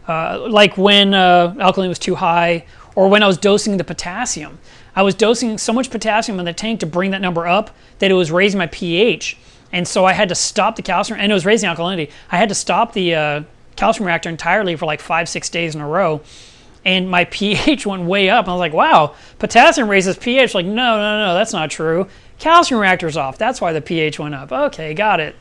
like when alkalinity was too high, or when I was dosing the potassium. I was dosing so much potassium in the tank to bring that number up that it was raising my pH. And so I had to stop the calcium, and it was raising alkalinity. I had to stop the calcium reactor entirely for like 5-6 days in a row. And my pH went way up. I was like, wow, potassium raises pH. Like, no, that's not true. Calcium reactor's off. That's why the pH went up. Okay, got it.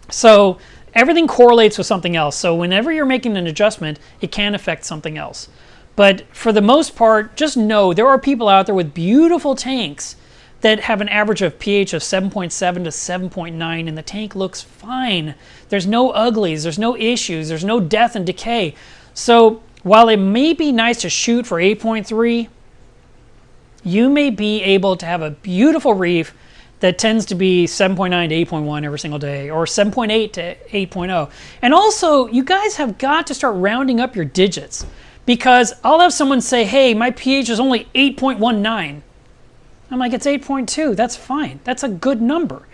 So everything correlates with something else. So whenever you're making an adjustment, it can affect something else. But for the most part, just know there are people out there with beautiful tanks that have an average of pH of 7.7 to 7.9, and the tank looks fine. There's no uglies, there's no issues, there's no death and decay. So while it may be nice to shoot for 8.3, you may be able to have a beautiful reef that tends to be 7.9 to 8.1 every single day, or 7.8 to 8.0. And also, you guys have got to start rounding up your digits, because I'll have someone say, hey, my pH is only 8.19. I'm like, it's 8.2, that's fine, that's a good number.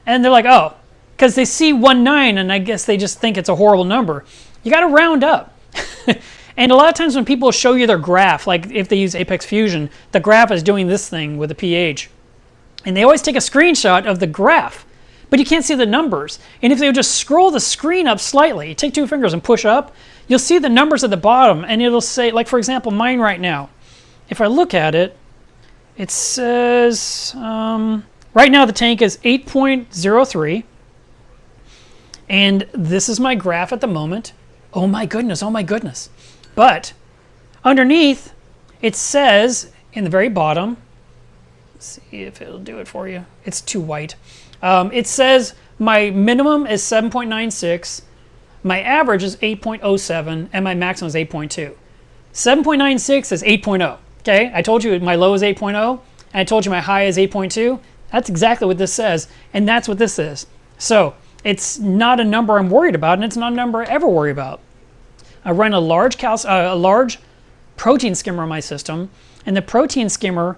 And they're like, oh, because they see 1.9 and I guess they just think it's a horrible number. You got to round up. And a lot of times when people show you their graph, like if they use Apex Fusion, the graph is doing this thing with the pH. And they always take a screenshot of the graph, but you can't see the numbers. And if they would just scroll the screen up slightly, take 2 fingers and push up, you'll see the numbers at the bottom, and it'll say, like for example, mine right now. If I look at it, it says, right now the tank is 8.03, and this is my graph at the moment. Oh my goodness, oh my goodness. But underneath, it says in the very bottom, let's see if it'll do it for you. It's too white. It says my minimum is 7.96, my average is 8.07, and my maximum is 8.2. 7.96 is 8.0. Okay, I told you my low is 8.0, and I told you my high is 8.2. That's exactly what this says, and that's what this is. So it's not a number I'm worried about, and it's not a number I ever worry about. I run a large protein skimmer on my system, and the protein skimmer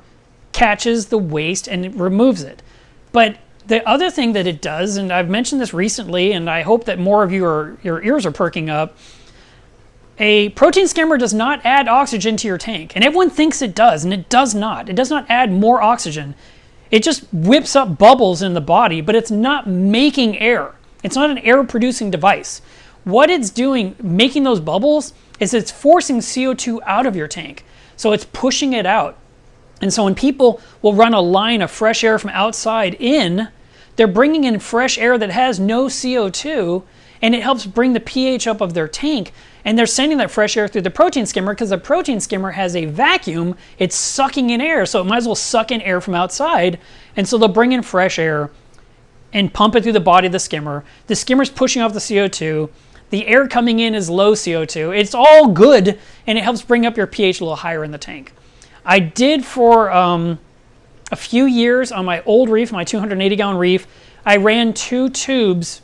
catches the waste and it removes it. But the other thing that it does, and I've mentioned this recently, and I hope that more of your ears are perking up, a protein skimmer does not add oxygen to your tank. And everyone thinks it does, and it does not. It does not add more oxygen. It just whips up bubbles in the body, but it's not making air. It's not an air-producing device. What it's doing, making those bubbles, is it's forcing CO2 out of your tank. So it's pushing it out. And so when people will run a line of fresh air from outside in, they're bringing in fresh air that has no CO2, and it helps bring the pH up of their tank. And they're sending that fresh air through the protein skimmer because the protein skimmer has a vacuum. It's sucking in air, so it might as well suck in air from outside. And so they'll bring in fresh air and pump it through the body of the skimmer. The skimmer's pushing off the CO2. The air coming in is low CO2. It's all good, and it helps bring up your pH a little higher in the tank. I did for a few years on my old reef, my 280-gallon reef, I ran 2 tubes,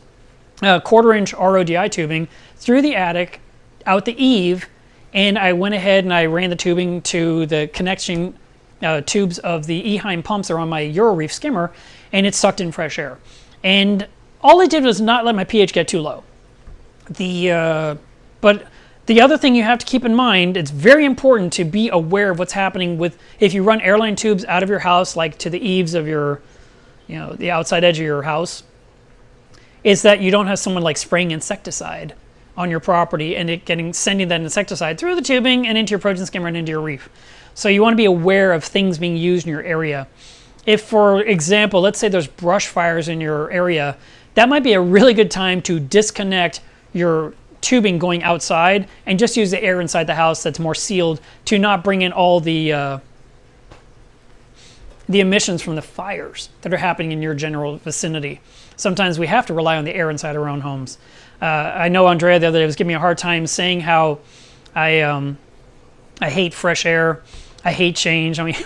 1/4-inch RODI tubing, through the attic, out the eave, and I went ahead and I ran the tubing to the connection tubes of the Eheim pumps that are on my Euroreef skimmer, and it sucked in fresh air. And all it did was not let my pH get too low. But the other thing you have to keep in mind, it's very important to be aware of what's happening with, if you run airline tubes out of your house, like to the eaves of your, the outside edge of your house, is that you don't have someone like spraying insecticide on your property and sending that insecticide through the tubing and into your protein skimmer and into your reef. So you want to be aware of things being used in your area. If, for example, let's say there's brush fires in your area, that might be a really good time to disconnect your tubing going outside and just use the air inside the house that's more sealed to not bring in all the emissions from the fires that are happening in your general vicinity. Sometimes we have to rely on the air inside our own homes. I know Andrea the other day was giving me a hard time saying how I hate fresh air, I hate change, I mean,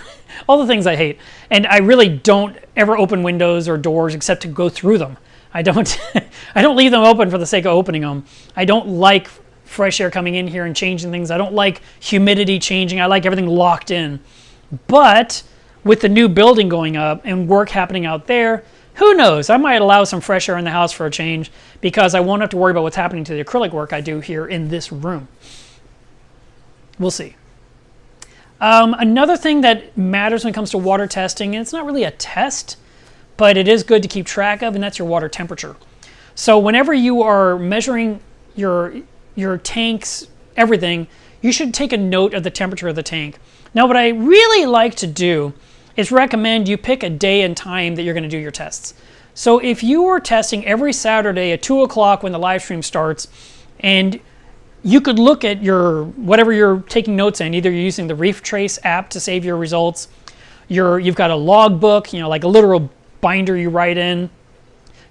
all the things I hate. And I really don't ever open windows or doors except to go through them. I don't I don't leave them open for the sake of opening them. I don't like fresh air coming in here and changing things. I don't like humidity changing. I like everything locked in. But with the new building going up and work happening out there, who knows? I might allow some fresh air in the house for a change because I won't have to worry about what's happening to the acrylic work I do here in this room. We'll see. Another thing that matters when it comes to water testing, and it's not really a test, but it is good to keep track of, and that's your water temperature. So whenever you are measuring your tanks, everything, you should take a note of the temperature of the tank. Now, what I really like to do is recommend you pick a day and time that you're going to do your tests. So if you are testing every Saturday at 2 o'clock when the live stream starts, and you could look at your whatever you're taking notes in, either you're using the Reef Trace app to save your results, you've got a log book, like a literal binder you write in,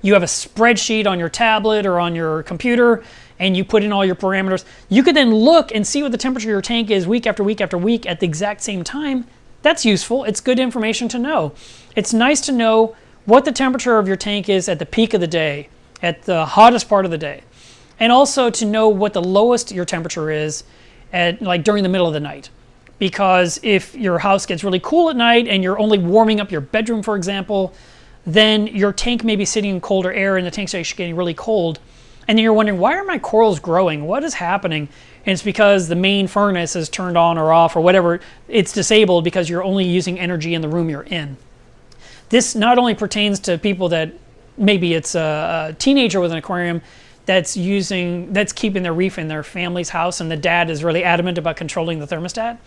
you have a spreadsheet on your tablet or on your computer, and you put in all your parameters. You could then look and see what the temperature of your tank is week after week after week at the exact same time. That's useful. It's good information to know. It's nice to know what the temperature of your tank is at the peak of the day, at the hottest part of the day. And also to know what the lowest your temperature is at during the middle of the night. Because if your house gets really cool at night and you're only warming up your bedroom, for example, then your tank may be sitting in colder air and the tank's actually getting really cold. And then you're wondering, why are my corals growing? What is happening? And it's because the main furnace is turned on or off or whatever. It's disabled because you're only using energy in the room you're in. This not only pertains to people that maybe it's a teenager with an aquarium that's keeping their reef in their family's house and the dad is really adamant about controlling the thermostat,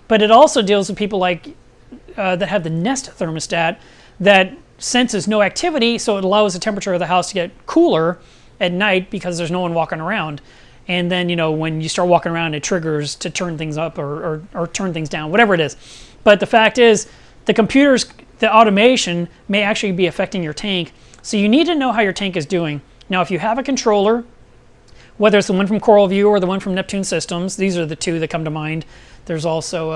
but it also deals with people that have the Nest thermostat that senses no activity, so it allows the temperature of the house to get cooler at night because there's no one walking around. And then, when you start walking around, it triggers to turn things up or turn things down, whatever it is. But the fact is, the automation may actually be affecting your tank. So you need to know how your tank is doing. Now, if you have a controller, whether it's the one from CoralView or the one from Neptune Systems, these are the two that come to mind. There's also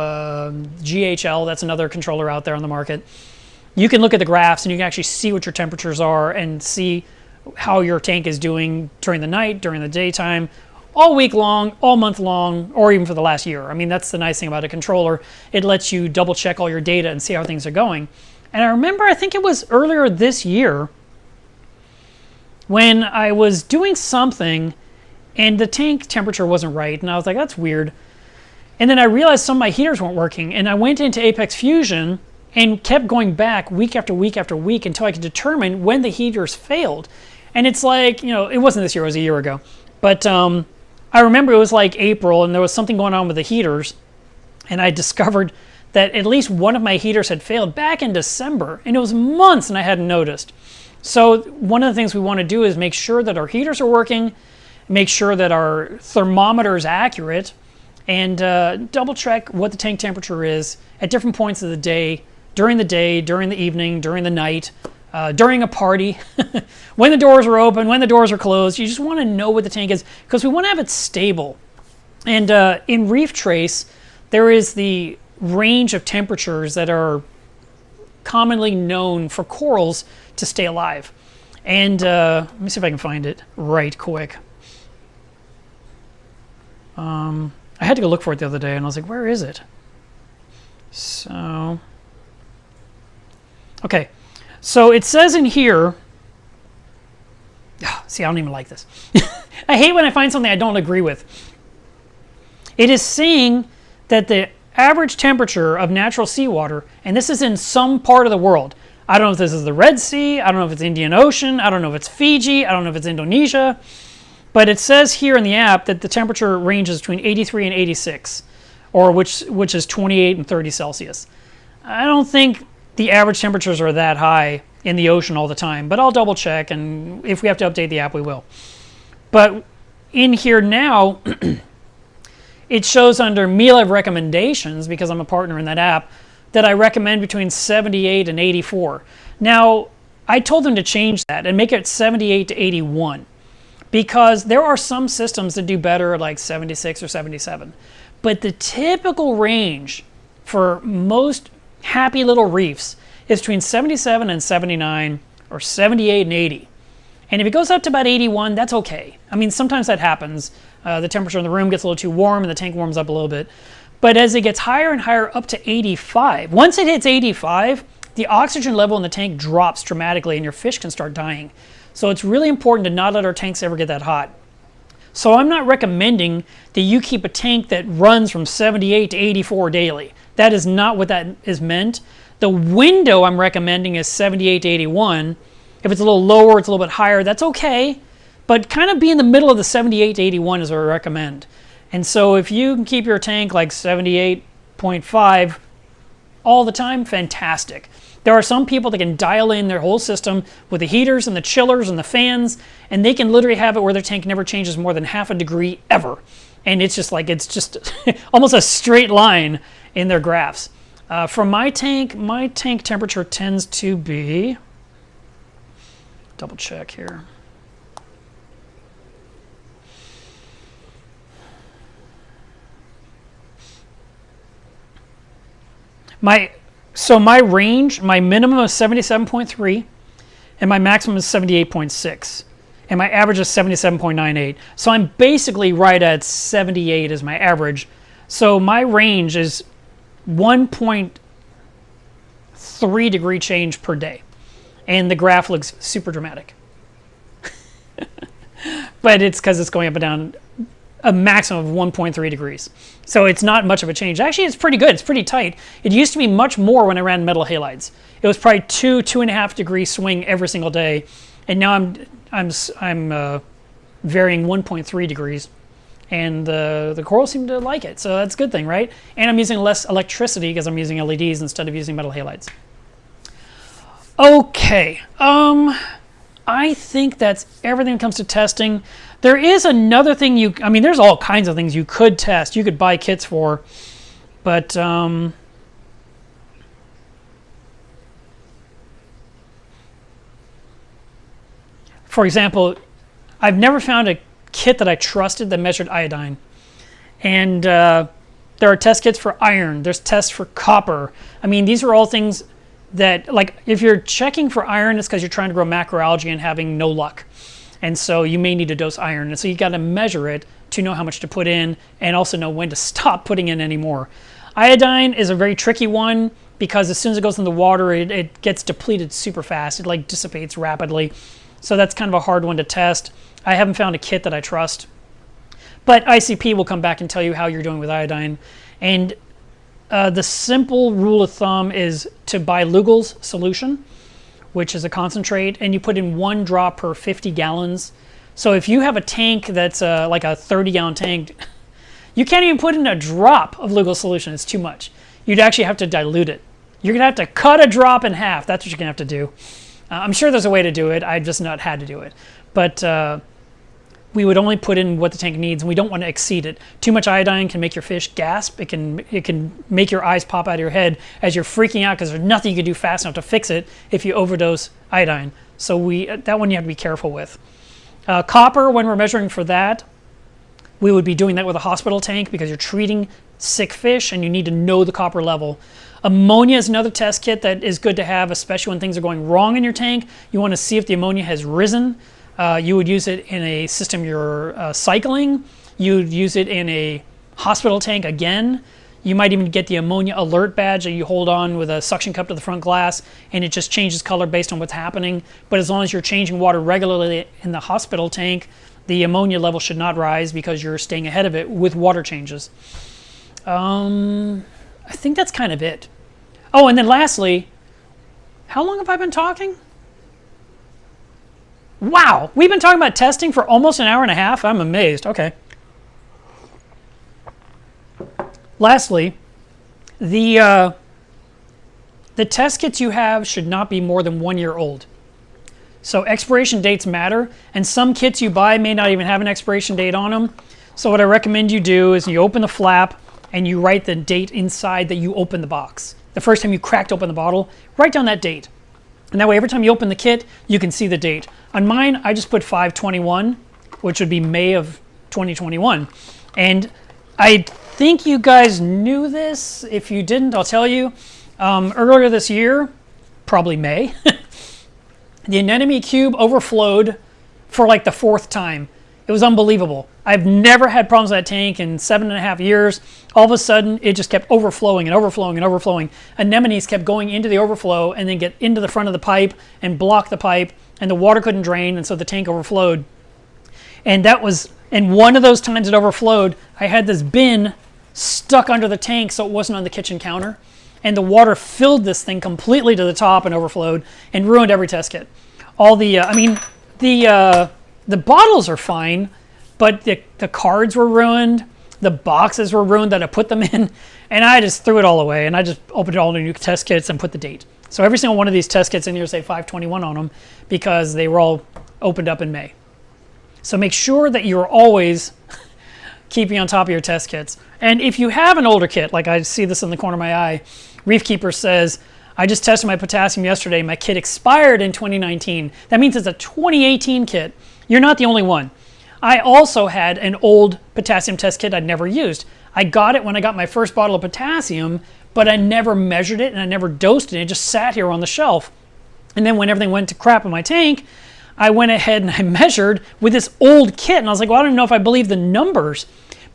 GHL, that's another controller out there on the market. You can look at the graphs and you can actually see what your temperatures are and see how your tank is doing during the night, during the daytime, all week long, all month long, or even for the last year. I mean, that's the nice thing about a controller. It lets you double check all your data and see how things are going. And I remember, I think it was earlier this year, when I was doing something and the tank temperature wasn't right, and I was like, that's weird. And then I realized some of my heaters weren't working, and I went into Apex Fusion and kept going back week after week after week until I could determine when the heaters failed. And it's like, it wasn't this year, it was a year ago. But I remember it was like April and there was something going on with the heaters. And I discovered that at least one of my heaters had failed back in December. And it was months and I hadn't noticed. So one of the things we want to do is make sure that our heaters are working, make sure that our thermometer is accurate, and double check what the tank temperature is at different points of the day, during the evening, during the night, during a party, when the doors are open, when the doors are closed. You just want to know what the tank is because we want to have it stable. And in Reef Trace, there is the range of temperatures that are commonly known for corals to stay alive. And let me see if I can find it right quick. I had to go look for it the other day and I was like, where is it? So, okay. So it says in here, see, I don't even like this. I hate when I find something I don't agree with. It is saying that the average temperature of natural seawater, and this is in some part of the world. I don't know if this is the Red Sea, I don't know if it's Indian Ocean, I don't know if it's Fiji, I don't know if it's Indonesia, but it says here in the app that the temperature ranges between 83 and 86, or which is 28 and 30 Celsius. I don't think the average temperatures are that high in the ocean all the time, but I'll double check, and if we have to update the app, we will. But in here now, it shows under Miele recommendations, because I'm a partner in that app, that I recommend between 78 and 84. Now, I told them to change that and make it 78 to 81, because there are some systems that do better like 76 or 77. But the typical range for most happy little reefs is between 77 and 79 or 78 and 80. And if it goes up to about 81, that's okay. I mean, sometimes that happens. The temperature in the room gets a little too warm and the tank warms up a little bit. But as it gets higher and higher up to 85, once it hits 85, the oxygen level in the tank drops dramatically and your fish can start dying. So it's really important to not let our tanks ever get that hot. So I'm not recommending that you keep a tank that runs from 78 to 84 daily. That is not what that is meant. The window I'm recommending is 78 to 81. If it's a little lower, it's a little bit higher, that's okay. But kind of be in the middle of the 78 to 81 is what I recommend. And so if you can keep your tank like 78.5 all the time, fantastic. There are some people that can dial in their whole system with the heaters and the chillers and the fans, and they can literally have it where their tank never changes more than half a degree ever. And it's just like, it's just almost a straight line in their graphs. For my tank temperature tends to be, double check here. So my range, my minimum is 77.3, and my maximum is 78.6, and my average is 77.98. So I'm basically right at 78 as my average. So my range is 1.3 degree change per day, and the graph looks super dramatic. But it's because it's going up and down a maximum of 1.3 degrees. So it's not much of a change. Actually, it's pretty good. It's pretty tight. It used to be much more when I ran metal halides. It was probably 2.5 degree swing every single day. And now I'm varying 1.3 degrees. And the corals seem to like it. So that's a good thing, right? And I'm using less electricity because I'm using LEDs instead of using metal halides. Okay. I think that's everything that comes to testing. There is another thing there's all kinds of things you could test. You could buy kits for, but for example, I've never found a kit that I trusted that measured iodine. And there are test kits for iron. There's tests for copper. I mean, these are all things that, like, if you're checking for iron, it's because you're trying to grow macroalgae and having no luck. And so you may need to dose iron. And so you got to measure it to know how much to put in and also know when to stop putting in any more. Iodine is a very tricky one because as soon as it goes in the water, it gets depleted super fast. It like dissipates rapidly. So that's kind of a hard one to test. I haven't found a kit that I trust. But ICP will come back and tell you how you're doing with iodine. And the simple rule of thumb is to buy Lugel's solution, which is a concentrate, and you put in 1 drop per 50 gallons. So if you have a tank that's like a 30-gallon tank, you can't even put in a drop of Lugel's solution. It's too much. You'd actually have to dilute it. You're going to have to cut a drop in half. That's what you're going to have to do. I'm sure there's a way to do it. I've just not had to do it. But we would only put in what the tank needs, and we don't want to exceed it. Too much iodine can make your fish gasp. It can make your eyes pop out of your head as you're freaking out because there's nothing you can do fast enough to fix it if you overdose iodine. So that one you have to be careful with. Copper, when we're measuring for that, we would be doing that with a hospital tank because you're treating sick fish and you need to know the copper level. Ammonia is another test kit that is good to have, especially when things are going wrong in your tank. You want to see if the ammonia has risen. You would use it in a system you're cycling. You'd use it in a hospital tank again. You might even get the ammonia alert badge that you hold on with a suction cup to the front glass, and it just changes color based on what's happening. But as long as you're changing water regularly in the hospital tank, the ammonia level should not rise because you're staying ahead of it with water changes. I think that's kind of it. Oh, and then lastly, how long have I been talking? Wow, we've been talking about testing for almost an hour and a half. I'm amazed. Okay. Lastly, the test kits you have should not be more than 1 year old. So expiration dates matter, and some kits you buy may not even have an expiration date on them. So what I recommend you do is you open the flap and you write the date inside that you open the box. The first time you cracked open the bottle, write down that date. And that way, every time you open the kit, you can see the date. On mine, I just put 5/21, which would be May of 2021. And I think you guys knew this. If you didn't, I'll tell you. Earlier this year, probably May, the anemone cube overflowed for like the 4th time. It was unbelievable. I've never had problems with that tank in 7.5 years. All of a sudden, it just kept overflowing and overflowing and overflowing. Anemones kept going into the overflow and then get into the front of the pipe and block the pipe, and the water couldn't drain, and so the tank overflowed. And one of those times it overflowed, I had this bin stuck under the tank so it wasn't on the kitchen counter. And the water filled this thing completely to the top and overflowed and ruined every test kit. All the, the bottles are fine, but the cards were ruined, the boxes were ruined that I put them in, and I just threw it all away, and I just opened all the new test kits and put the date. So every single one of these test kits in here say 521 on them because they were all opened up in May. So make sure that you're always keeping on top of your test kits. And if you have an older kit, like I see this in the corner of my eye, Reef Keeper says, I just tested my potassium yesterday. My kit expired in 2019. That means it's a 2018 kit. You're not the only one. I also had an old potassium test kit I'd never used. I got it when I got my first bottle of potassium, but I never measured it and I never dosed it. It just sat here on the shelf. And then when everything went to crap in my tank, I went ahead and I measured with this old kit. And I was like, well, I don't know if I believe the numbers.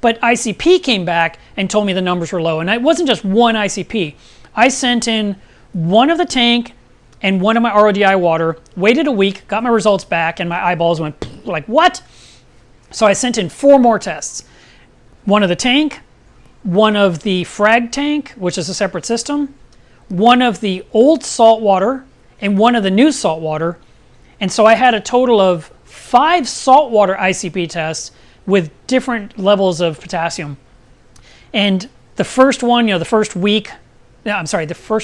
But ICP came back and told me the numbers were low. And it wasn't just one ICP. I sent in one of the tank and one of my RODI water, waited a week, got my results back, and my eyeballs went like, what? So I sent in 4 more tests. One of the tank, one of the frag tank, which is a separate system, one of the old salt water, and one of the new salt water. And so I had a total of 5 saltwater ICP tests with different levels of potassium. And the first one, the first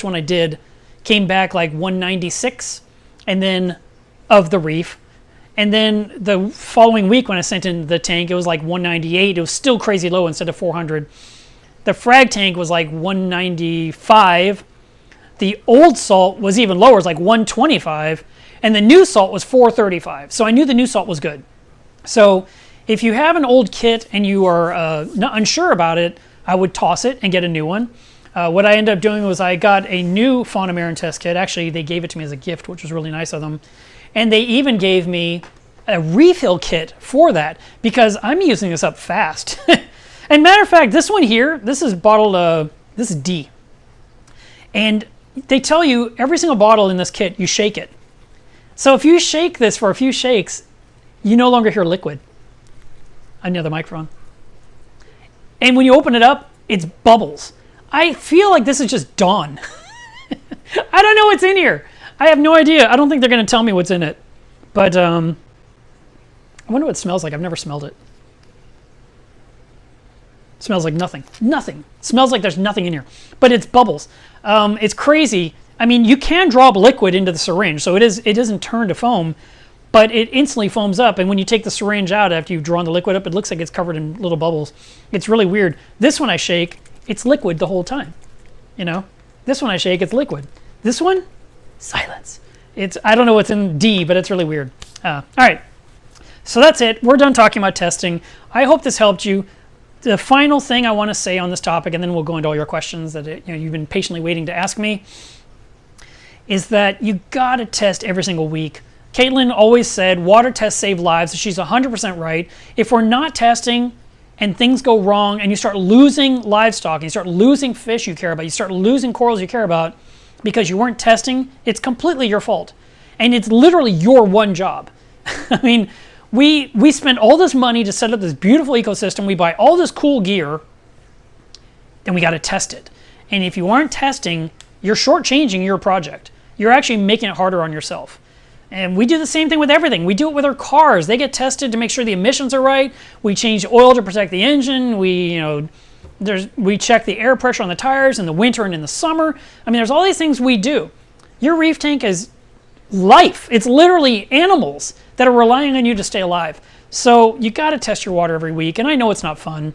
one I did came back like 196, and then of the Reef. And then the following week when I sent in the tank, it was like 198. It was still crazy low instead of 400. The frag tank was like 195. The old salt was even lower, it was like 125. And the new salt was 435. So I knew the new salt was good. So if you have an old kit and you are not unsure about it, I would toss it and get a new one. What I ended up doing was I got a new Fauna Marin test kit. Actually, they gave it to me as a gift, which was really nice of them. And they even gave me a refill kit for that because I'm using this up fast. And matter of fact, this one here, this is bottled, this is D. And they tell you every single bottle in this kit, you shake it. So if you shake this for a few shakes, you no longer hear liquid. Another microphone. And when you open it up, it's bubbles. I feel like this is just Dawn. I don't know what's in here. I have no idea. I don't think they're going to tell me what's in it. But I wonder what it smells like. I've never smelled it. It smells like nothing. Nothing. It smells like there's nothing in here. But it's bubbles. It's crazy. I mean, you can drop liquid into the syringe, so it doesn't turn to foam, but it instantly foams up. And when you take the syringe out after you've drawn the liquid up, it looks like it's covered in little bubbles. It's really weird. This one I shake, it's liquid the whole time. This one I shake, it's liquid. This one, silence. I don't know what's in D, but it's really weird. All right, so that's it. We're done talking about testing. I hope this helped you. The final thing I want to say on this topic, and then we'll go into all your questions that you've been patiently waiting to ask me, is that you got to test every single week. Caitlin always said water tests save lives. She's 100% right. If we're not testing and things go wrong and you start losing livestock and you start losing fish you care about, you start losing corals you care about because you weren't testing, it's completely your fault. And it's literally your one job. I mean, we spend all this money to set up this beautiful ecosystem. We buy all this cool gear, then we got to test it. And if you aren't testing, you're shortchanging your project. You're actually making it harder on yourself. And we do the same thing with everything. We do it with our cars. They get tested to make sure the emissions are right. We change oil to protect the engine. We check the air pressure on the tires in the winter and in the summer. I mean, there's all these things we do. Your reef tank is life. It's literally animals that are relying on you to stay alive. So you got to test your water every week. And I know it's not fun.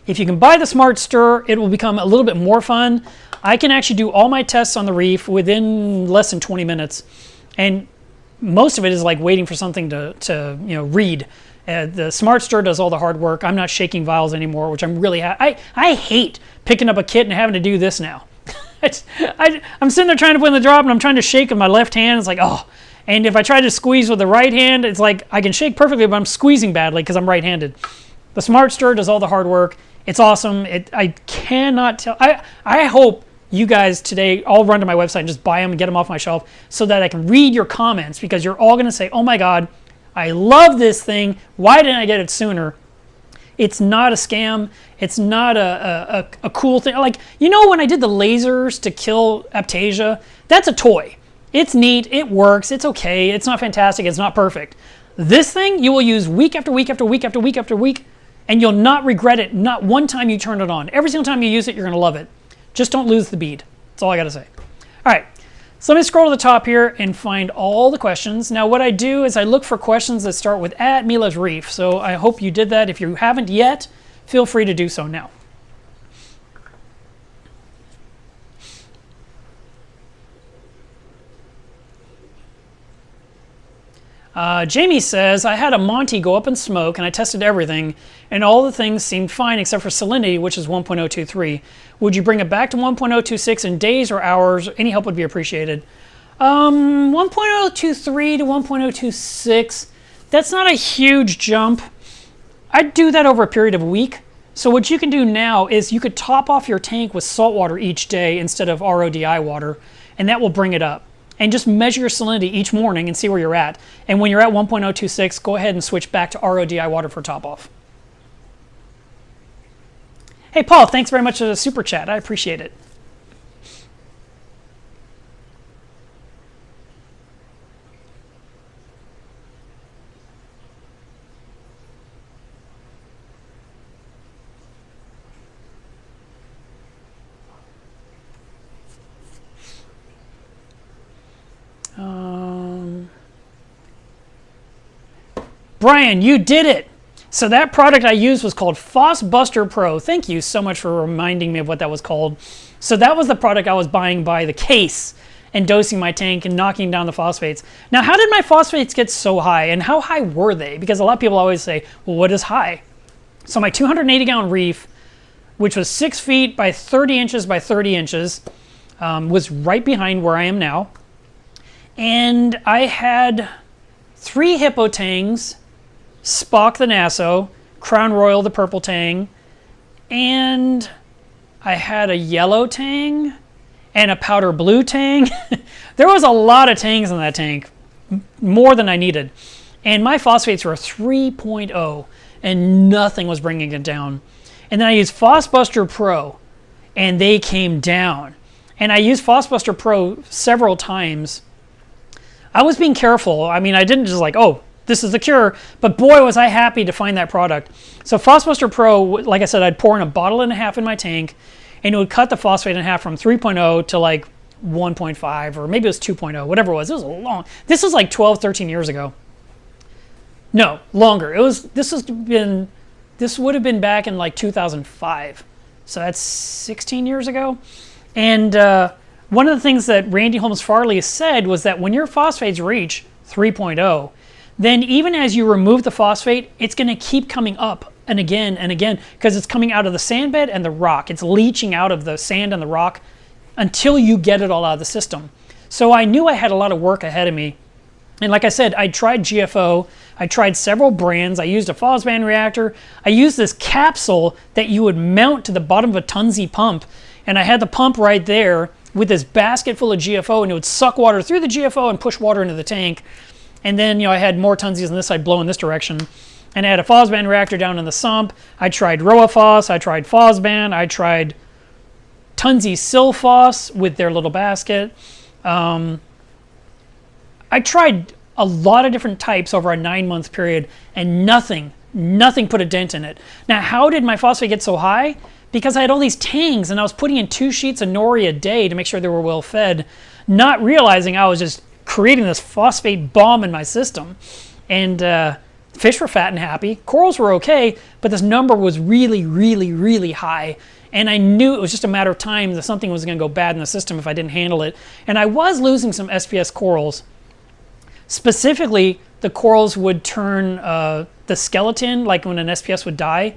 If you can buy the Smart Stir, it will become a little bit more fun. I can actually do all my tests on the reef within less than 20 minutes. And most of it is like waiting for something to read. The Smart Stir does all the hard work. I'm not shaking vials anymore, which I'm really I hate picking up a kit and having to do this now. I'm sitting there trying to put in the drop and I'm trying to shake with my left hand. It's like, oh, And if I try to squeeze with the right hand, it's like I can shake perfectly, but I'm squeezing badly because I'm right-handed. The Smart Stir does all the hard work. It's awesome. I cannot tell. I hope you guys today all run to my website and just buy them and get them off my shelf so that I can read your comments, because you're all going to say, oh my God, I love this thing. Why didn't I get it sooner? It's not a scam. It's not a cool thing. Like, you know, when I did the lasers to kill Aptasia, that's a toy. It's neat. It works. It's okay. It's not fantastic. It's not perfect. This thing you will use week after week after week after week after week, and you'll not regret it. Not one time you turn it on. Every single time you use it, you're going to love it. Just don't lose the bead. That's all I got to say. All right. So let me scroll to the top here and find all the questions. Now what I do is I look for questions that start with @Mila's Reef. So I hope you did that. If you haven't yet, feel free to do so now. Jamie says, I had a Monty go up in smoke and I tested everything and all the things seemed fine except for salinity, which is 1.023. Would you bring it back to 1.026 in days or hours? Any help would be appreciated. 1.023 to 1.026, that's not a huge jump. I'd do that over a period of a week. So what you can do now is you could top off your tank with salt water each day instead of RODI water, and that will bring it up. And just measure your salinity each morning and see where you're at. And when you're at 1.026, go ahead and switch back to RODI water for top off. Hey, Paul, thanks very much for the super chat. I appreciate it. Brian, you did it. So that product I used was called Phosbuster Pro. Thank you so much for reminding me of what that was called. So that was the product I was buying by the case and dosing my tank and knocking down the phosphates. Now, how did my phosphates get so high, and how high were they? Because a lot of people always say, well, what is high? So my 280-gallon reef, which was 6 feet by 30 inches by 30 inches, was right behind where I am now. And I had 3 hippo tangs, Spock the Nasso, Crown Royal the purple tang, and I had a yellow tang and a powder blue tang. There was a lot of tangs in that tank, more than I needed. And my phosphates were 3.0 and nothing was bringing it down. And then I used Phosbuster Pro and they came down. And I used Phosbuster Pro several times. I was being careful. I mean, I didn't just like, oh, this is the cure, but boy, was I happy to find that product. So Phosbuster Pro, like I said, I'd pour in a bottle and a half in my tank, and it would cut the phosphate in half from 3.0 to like 1.5, or maybe it was 2.0, whatever it was. It was a long, this was like 12, 13 years ago. No, longer. This would have been back in like 2005. So that's 16 years ago. And one of the things that Randy Holmes Farley said was that when your phosphates reach 3.0, then even as you remove the phosphate, it's going to keep coming up and again because it's coming out of the sand bed and the rock. It's leaching out of the sand and the rock until you get it all out of the system. So I knew I had a lot of work ahead of me. And like I said, I tried GFO. I tried several brands. I used a Phosband reactor. I used this capsule that you would mount to the bottom of a Tunzi pump. And I had the pump right there with this basket full of GFO, and it would suck water through the GFO and push water into the tank. And then, you know, I had more Tunzies on this side blow in this direction. And I had a Phosband reactor down in the sump. I tried RoaPhos, I tried Phosband, I tried Tunzi Silphos with their little basket. I tried a lot of different types over a 9-month period, and nothing put a dent in it. Now, how did my phosphate get so high? Because I had all these tangs, and I was putting in 2 sheets of nori a day to make sure they were well fed, not realizing I was just creating this phosphate bomb in my system. And fish were fat and happy. Corals were okay, but this number was really, really, really high. And I knew it was just a matter of time that something was going to go bad in the system if I didn't handle it. And I was losing some SPS corals. Specifically, the corals would turn the skeleton, like when an SPS would die,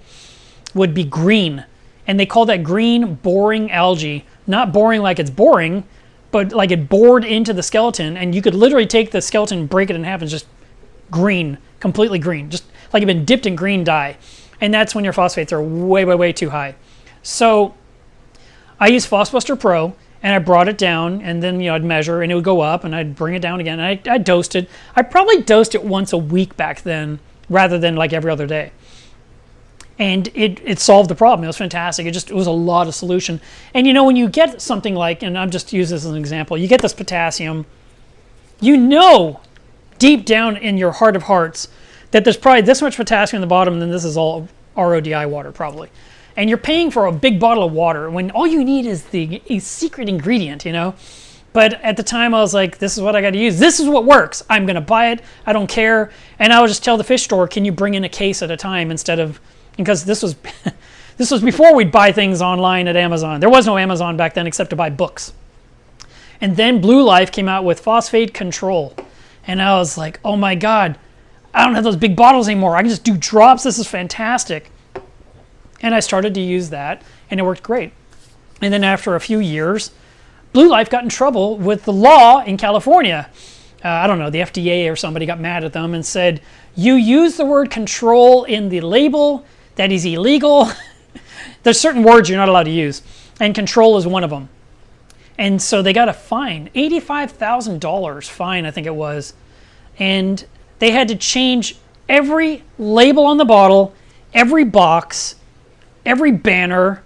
would be green. And they call that green boring algae. Not boring like it's boring, but like it bored into the skeleton, and you could literally take the skeleton, break it in half, and just green, completely green, just like you've been dipped in green dye. And that's when your phosphates are way, way, way too high. So I used Phosbuster Pro, and I brought it down, and then I'd measure, and it would go up, and I'd bring it down again, and I dosed it. I probably dosed it once a week back then, rather than like every other day. And it solved the problem. It was fantastic. It was a lot of solution. And when you get something like, and I'm just using this as an example, you get this potassium, deep down in your heart of hearts that there's probably this much potassium in the bottom, and then this is all RODI water probably. And you're paying for a big bottle of water when all you need is a secret ingredient, But at the time I was like, this is what I got to use. This is what works. I'm going to buy it. I don't care. And I would just tell the fish store, can you bring in a case at a time instead of, because this was this was before we'd buy things online at Amazon. There was no Amazon back then except to buy books. And then Blue Life came out with Phosphate Control. And I was like, oh my God, I don't have those big bottles anymore. I can just do drops. This is fantastic. And I started to use that, and it worked great. And then after a few years, Blue Life got in trouble with the law in California. I don't know, the FDA or somebody got mad at them and said, you use the word control in the label, that is illegal. There's certain words you're not allowed to use, and control is one of them. And so they got a fine, $85,000 fine, I think it was. And they had to change every label on the bottle, every box, every banner,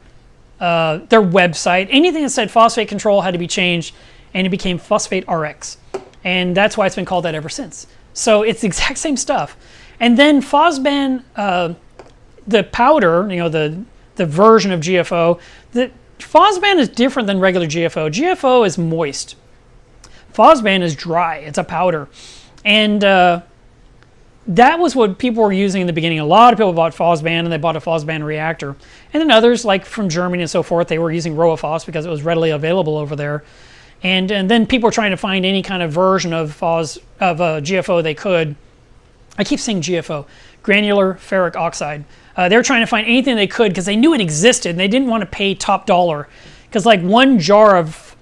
their website, anything that said phosphate control had to be changed, and it became Phosphate RX. And that's why it's been called that ever since. So it's the exact same stuff. And then Phosban, the powder, the version of GFO, the Phosban is different than regular GFO. GFO is moist. Phosban is dry. It's a powder. And that was what people were using in the beginning. A lot of people bought Phosban, and they bought a Phosban reactor. And then others, like from Germany and so forth, they were using Roaphos because it was readily available over there. And then people were trying to find any kind of version of GFO they could. I keep saying GFO, granular ferric oxide. They were trying to find anything they could because they knew it existed, and they didn't want to pay top dollar. Because like one jar of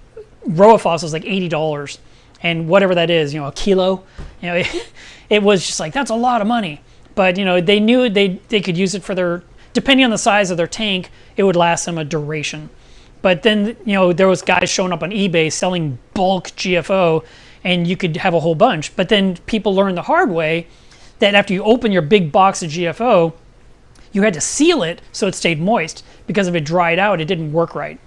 Roaphos was like $80, and whatever that is, a kilo, it was just like, that's a lot of money. But they knew they could use it for their, depending on the size of their tank, it would last them a duration. But then there was guys showing up on eBay selling bulk GFO, and you could have a whole bunch. But then people learned the hard way that after you open your big box of GFO, you had to seal it so it stayed moist, because if it dried out, it didn't work right.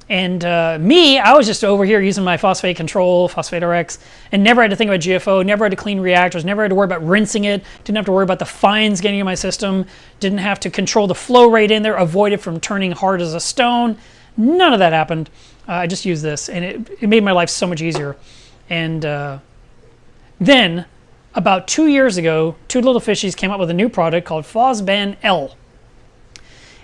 And I was just over here using my Phosphate Control, Phosphate RX, and never had to think about GFO, never had to clean reactors, never had to worry about rinsing it, didn't have to worry about the fines getting in my system, didn't have to control the flow rate in there, avoid it from turning hard as a stone. None of that happened. I just used this, and it made my life so much easier. And then, about 2 years ago, two little fishies came up with a new product called Phosban L.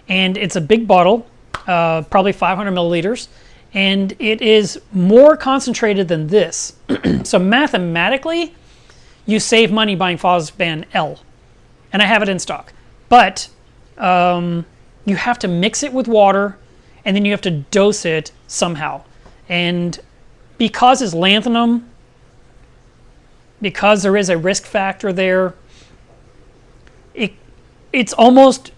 And it's a big bottle, probably 500 milliliters, and it is more concentrated than this. So mathematically, you save money buying Phosban L. And I have it in stock. But you have to mix it with water, and then you have to dose it somehow. And because it's lanthanum, because there is a risk factor there, it's almost,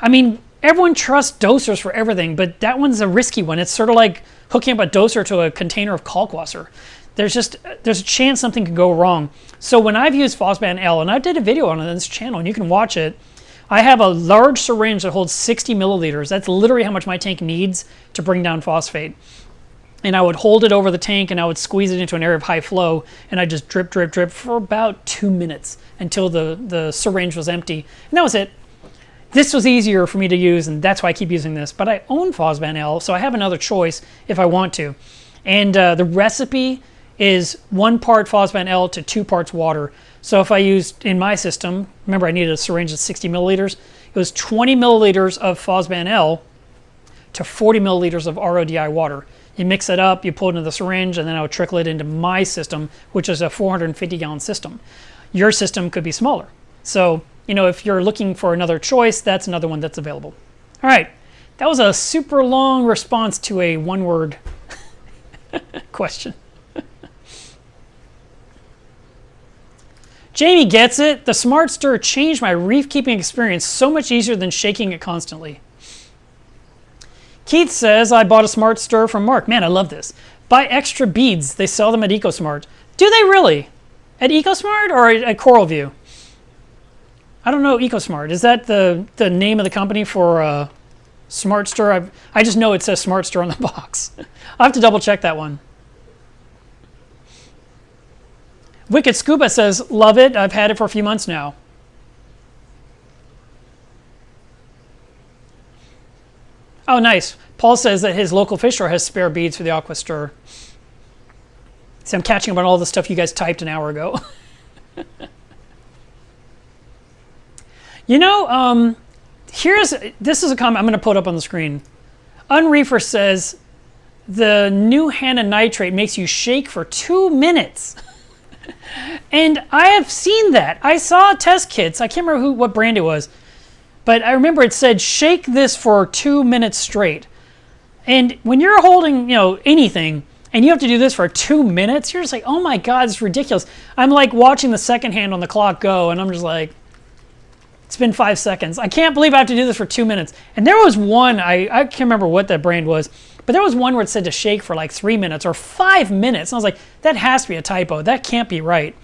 I mean, everyone trusts dosers for everything, but that one's a risky one. It's sort of like hooking up a doser to a container of Kalkwasser. There's a chance something could go wrong. So when I've used Phosban L, and I did a video on it on this channel, and you can watch it, I have a large syringe that holds 60 milliliters. That's literally how much my tank needs to bring down phosphate. And I would hold it over the tank, and I would squeeze it into an area of high flow, and I just drip, drip, drip for about 2 minutes until the syringe was empty. And that was it. This was easier for me to use, and that's why I keep using this. But I own Phosban L, so I have another choice if I want to. And the recipe is 1 part Phosban L to 2 parts water. So if I used, in my system, remember I needed a syringe of 60 milliliters, it was 20 milliliters of Phosban L to 40 milliliters of RODI water. You mix it up, you pull it into the syringe, and then I would trickle it into my system, which is a 450-gallon system. Your system could be smaller. So, if you're looking for another choice, that's another one that's available. All right, That was a super long response to a one-word question. Jamie gets it. The Smart Stir changed my reef keeping experience so much easier than shaking it constantly. Keith says, I bought a Smart Stir from Mark. Man, I love this. Buy extra beads. They sell them at EcoSmart. Do they really? At EcoSmart or at Coralview? I don't know EcoSmart. Is that the name of the company for Smart Stir? I just know it says Smart Stir on the box. I'll have to double check that one. Wicked Scuba says, love it. I've had it for a few months now. Oh, nice. Paul says that his local fish store has spare beads for the Aqua Stir. See, I'm catching up on all the stuff you guys typed an hour ago. You know, this is a comment I'm going to put up on the screen. Unreefer says, the new Hannah nitrate makes you shake for 2 minutes. And I have seen that. I saw test kits. I can't remember what brand it was. But I remember it said, shake this for 2 minutes straight. And when you're holding, you know, anything, and you have to do this for 2 minutes, you're just like, oh my God, it's ridiculous. I'm like watching the second hand on the clock go, and I'm just like, it's been 5 seconds. I can't believe I have to do this for 2 minutes. And there was one, I can't remember what that brand was, but there was one where it said to shake for like 3 minutes or 5 minutes. And I was like, that has to be a typo. That can't be right.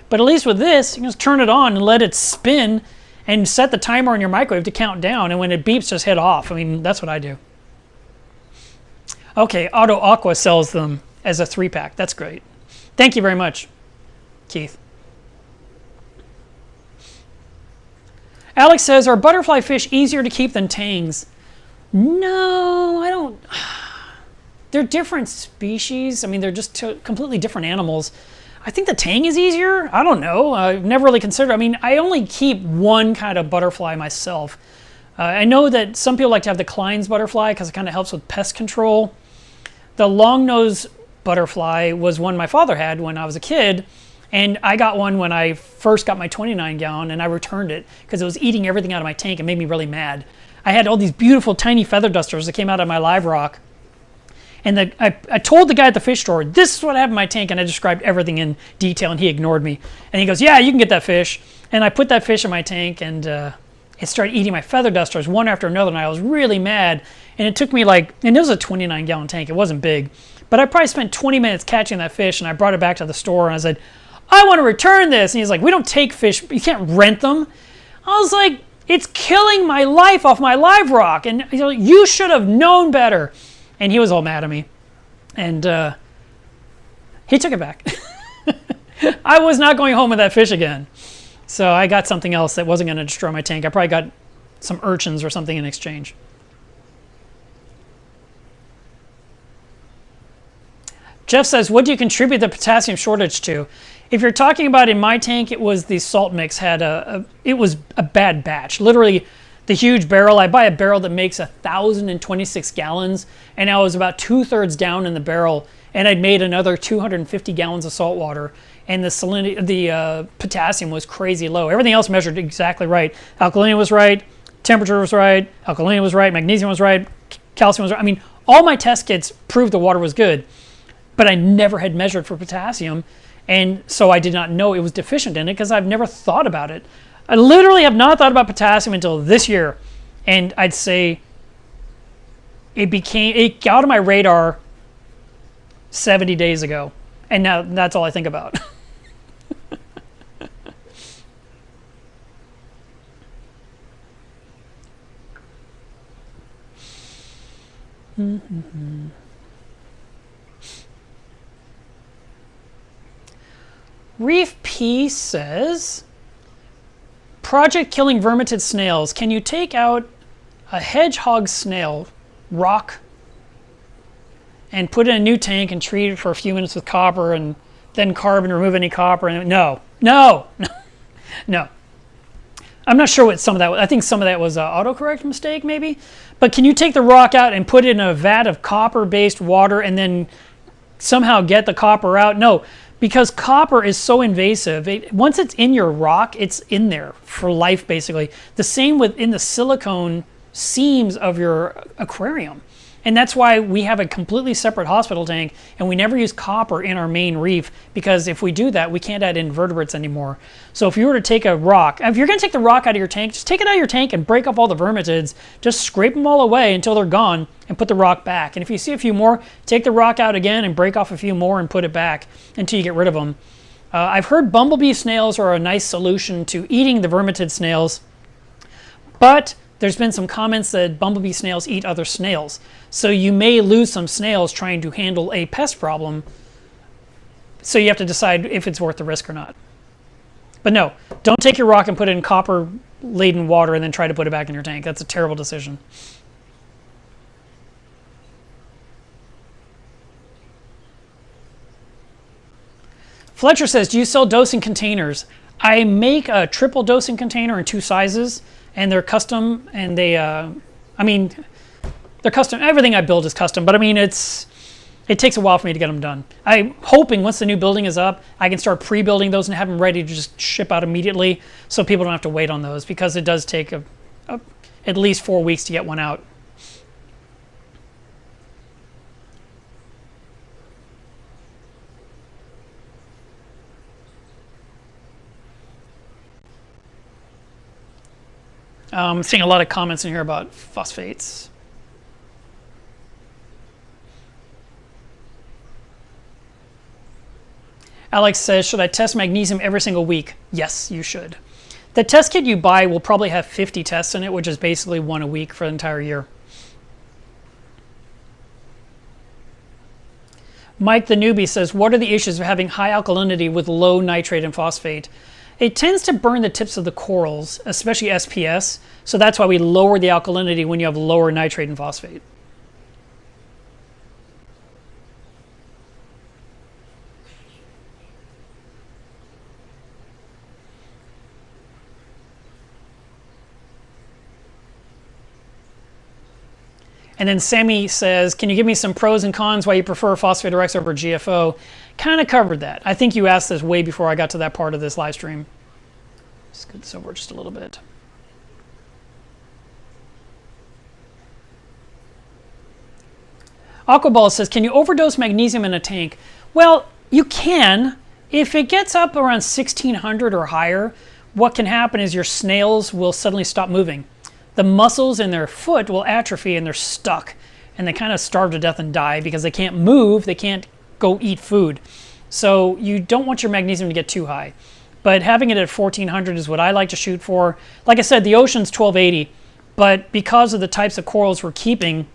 But at least with this, you can just turn it on and let it spin and set the timer on your microwave to count down. And when it beeps, just hit off. I mean, that's what I do. Okay, Auto Aqua sells them as a 3-pack. That's great. Thank you very much, Keith. Alex says, are butterfly fish easier to keep than tangs? No, I don't. They're different species. I mean, they're just completely different animals. I think the tang is easier. I don't know. I've never really considered. I mean, I only keep one kind of butterfly myself. I know that some people like to have the Klein's butterfly because it kind of helps with pest control. The long-nosed butterfly was one my father had when I was a kid, and I got one when I first got my 29-gallon, and I returned it because it was eating everything out of my tank and made me really mad. I had all these beautiful tiny feather dusters that came out of my live rock. And I told the guy at the fish store, this is what happened in my tank, and I described everything in detail, and he ignored me. And he goes, yeah, you can get that fish. And I put that fish in my tank, and it started eating my feather dusters one after another, and I was really mad. And it took me and it was a 29-gallon tank. It wasn't big. But I probably spent 20 minutes catching that fish, and I brought it back to the store, and I said, I want to return this. And he's like, we don't take fish. You can't rent them. I was like, it's killing my life off my live rock. And you should have known better. And he was all mad at me. And he took it back. I was not going home with that fish again. So I got something else that wasn't going to destroy my tank. I probably got some urchins or something in exchange. Jeff says, what do you contribute the potassium shortage to? If you're talking about in my tank, it was the salt mix it was a bad batch. Literally, the huge barrel, I buy a barrel that makes 1,026 gallons, and I was about 2/3 down in the barrel, and I'd made another 250 gallons of salt water, and the salinity, the potassium was crazy low. Everything else measured exactly right. Alkalinity was right, temperature was right, alkalinity was right, magnesium was right, calcium was right. I mean, all my test kits proved the water was good, but I never had measured for potassium, and so I did not know it was deficient in it because I've never thought about it. I literally have not thought about potassium until this year, and I'd say it got on my radar 70 days ago, and now that's all I think about. Reef P says, project killing vermitid snails. Can you take out a hedgehog snail rock and put it in a new tank and treat it for a few minutes with copper and then carbon, remove any copper? And no. I'm not sure what some of that was. I think some of that was an autocorrect mistake maybe. But can you take the rock out and put it in a vat of copper-based water and then somehow get the copper out? No. Because copper is so invasive, once it's in your rock, it's in there for life, basically. The same within the silicone seams of your aquarium. And that's why we have a completely separate hospital tank, and we never use copper in our main reef, because if we do that, we can't add invertebrates anymore. So if you were to take a rock, if you're going to take the rock out of your tank, just take it out of your tank and break up all the vermitids. Just scrape them all away until they're gone and put the rock back. And if you see a few more, take the rock out again and break off a few more and put it back until you get rid of them. I've heard bumblebee snails are a nice solution to eating the vermitid snails, but there's been some comments that bumblebee snails eat other snails. So you may lose some snails trying to handle a pest problem. So you have to decide if it's worth the risk or not. But no, don't take your rock and put it in copper-laden water and then try to put it back in your tank. That's a terrible decision. Fletcher says, do you sell dosing containers? I make a triple dosing container in 2 sizes. And they're custom, and they're custom. Everything I build is custom, but I mean, it takes a while for me to get them done. I'm hoping once the new building is up, I can start pre-building those and have them ready to just ship out immediately, so people don't have to wait on those, because it does take at least 4 weeks to get one out. I'm seeing a lot of comments in here about phosphates. Alex says, should I test magnesium every single week? Yes, you should. The test kit you buy will probably have 50 tests in it, which is basically 1 a week for the entire year. Mike the newbie says, what are the issues of having high alkalinity with low nitrate and phosphate? It tends to burn the tips of the corals, especially SPS, so that's why we lower the alkalinity when you have lower nitrate and phosphate. And then Sammy says, can you give me some pros and cons why you prefer Phosphate RX over GFO? Kind of covered that. I think you asked this way before I got to that part of this live stream. Scoot this over just a little bit. Aquaball says, can you overdose magnesium in a tank? Well, you can. If it gets up around 1600 or higher, what can happen is your snails will suddenly stop moving. The muscles in their foot will atrophy and they're stuck, and they kind of starve to death and die because they can't move, they can't go eat food. So you don't want your magnesium to get too high. But having it at 1400 is what I like to shoot for. Like I said, the ocean's 1280, but because of the types of corals we're keeping,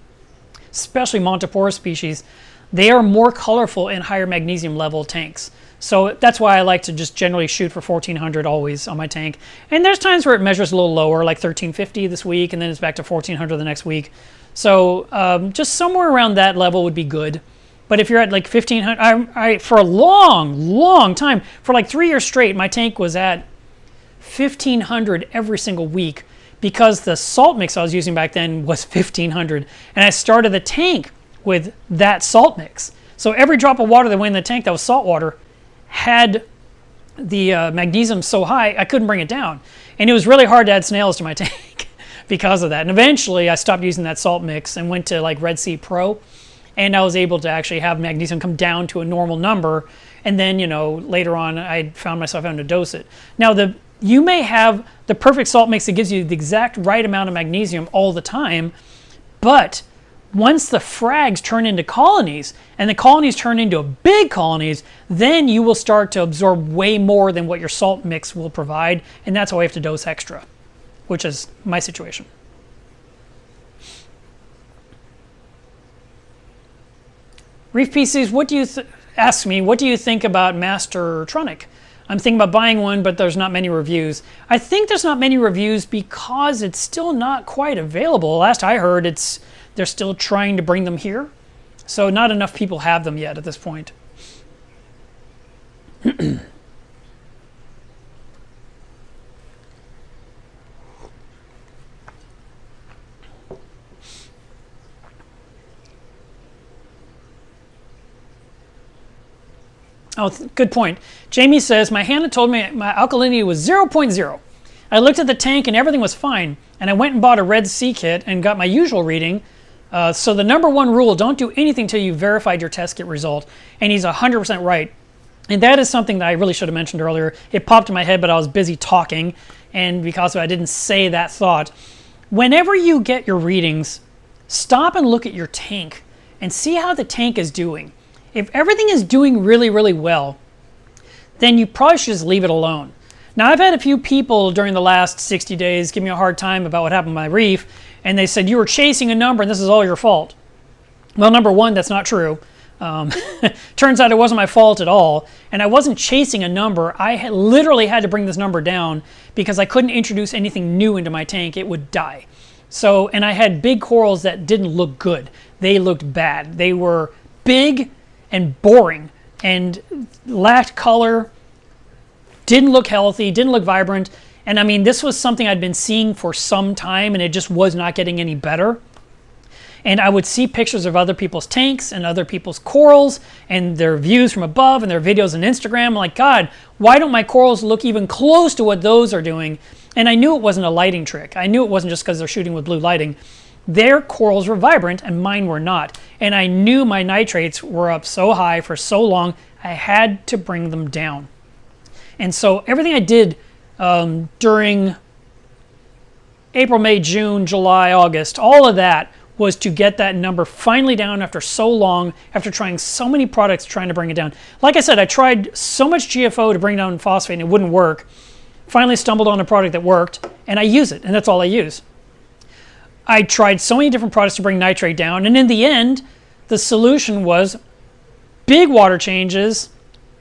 especially Montiporus species, they are more colorful in higher magnesium level tanks. So that's why I like to just generally shoot for 1400 always on my tank. And there's times where it measures a little lower, like 1350 this week, and then it's back to 1400 the next week. So just somewhere around that level would be good. But if you're at like 1500, for a long time, for like 3 years straight, my tank was at 1500 every single week because the salt mix I was using back then was 1500. And I started the tank with that salt mix. So every drop of water that went in the tank that was salt water had the magnesium so high I couldn't bring it down. And it was really hard to add snails to my tank because of that. And eventually I stopped using that salt mix and went to like Red Sea Pro, and I was able to actually have magnesium come down to a normal number. And then, you know, later on I found myself having to dose it. Now you may have the perfect salt mix that gives you the exact right amount of magnesium all the time, but once the frags turn into colonies and the colonies turn into big colonies, then you will start to absorb way more than what your salt mix will provide, and that's why we have to dose extra, which is my situation. Reef PCs, what do you ask me, what do you think about Mastertronic? I'm thinking about buying one, but there's not many reviews. I think there's not many reviews because it's still not quite available. Last I heard, they're still trying to bring them here. So not enough people have them yet at this point. Oh, good point. Jamie says, my Hannah told me my alkalinity was 0.0. I looked at the tank and everything was fine. And I went and bought a Red Sea kit and got my usual reading. So the number one rule, don't do anything until you verified your test kit result. And he's 100% right. And that is something that I really should have mentioned earlier. It popped in my head, but I was busy talking. And because I didn't say that thought. Whenever you get your readings, stop and look at your tank and see how the tank is doing. If everything is doing really, really well, then you probably should just leave it alone. Now, I've had a few people during the last 60 days give me a hard time about what happened with my reef, and they said, you were chasing a number and this is all your fault. Well, number one, that's not true. Turns out it wasn't my fault at all, and I wasn't chasing a number. I literally had to bring this number down because I couldn't introduce anything new into my tank. It would die. So, and I had big corals that didn't look good. They looked bad. They were big and boring and lacked color, didn't look healthy, didn't look vibrant. And I mean, this was something I'd been seeing for some time, and it just was not getting any better. And I would see pictures of other people's tanks and other people's corals and their views from above and their videos on Instagram. I'm like, God, why don't my corals look even close to what those are doing? And I knew it wasn't a lighting trick. I knew it wasn't just because they're shooting with blue lighting. Their corals were vibrant and mine were not. And I knew my nitrates were up so high for so long, I had to bring them down. And so everything I did during April, May, June, July, August, all of that was to get that number finally down after so long, after trying so many products trying to bring it down. Like I said, I tried so much GFO to bring down phosphate and it wouldn't work. Finally stumbled on a product that worked, and I use it, and that's all I use. I tried so many different products to bring nitrate down, and in the end, the solution was big water changes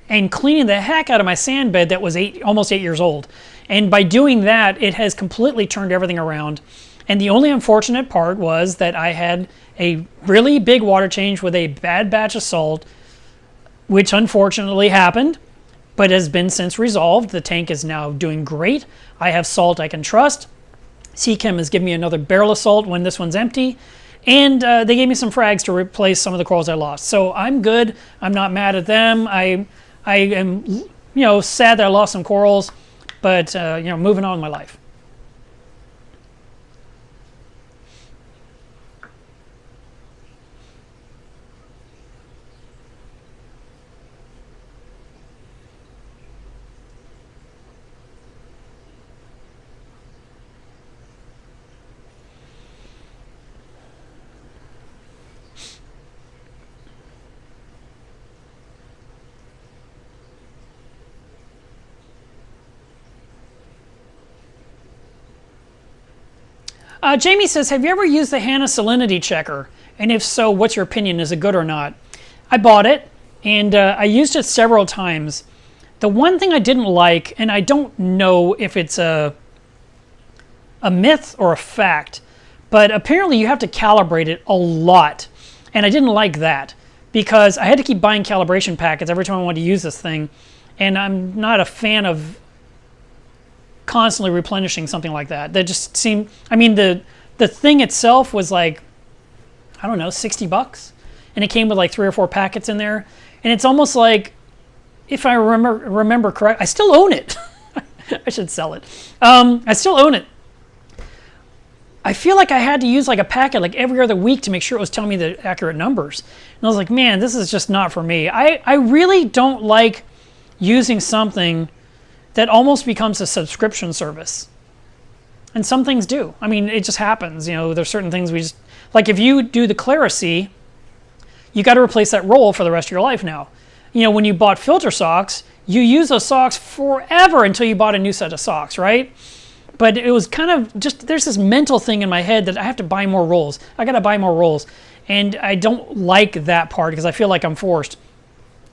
and cleaning the heck out of my sand bed that was almost 8 years old. And by doing that, it has completely turned everything around. And the only unfortunate part was that I had a really big water change with a bad batch of salt, which unfortunately happened, but has been since resolved. The tank is now doing great. I have salt I can trust. Seachem has given me another barrel of salt when this one's empty. And they gave me some frags to replace some of the corals I lost. So I'm good. I'm not mad at them. I am, sad that I lost some corals, but moving on with my life. Jamie says, have you ever used the Hanna Salinity checker? And if so, what's your opinion? Is it good or not? I bought it, and I used it several times. The one thing I didn't like, and I don't know if it's a myth or a fact, but apparently you have to calibrate it a lot. And I didn't like that because I had to keep buying calibration packets every time I wanted to use this thing. And I'm not a fan of constantly replenishing something like that. That just seemed, I mean, the thing itself was like, I don't know, $60, and it came with like 3 or 4 packets in there. And it's almost like, if I remember correct, I still own it. I should sell it. I still own it. I feel like I had to use like a packet like every other week to make sure it was telling me the accurate numbers. And I was like, man, this is just not for me. I really don't like using something that almost becomes a subscription service. And some things do. I mean, it just happens. There's certain things we just, like if you do the Clarity, you got to replace that roll for the rest of your life now. When you bought filter socks, you use those socks forever until you bought a new set of socks, right? But it was kind of just, there's this mental thing in my head that I have to buy more rolls. I got to buy more rolls. And I don't like that part because I feel like I'm forced.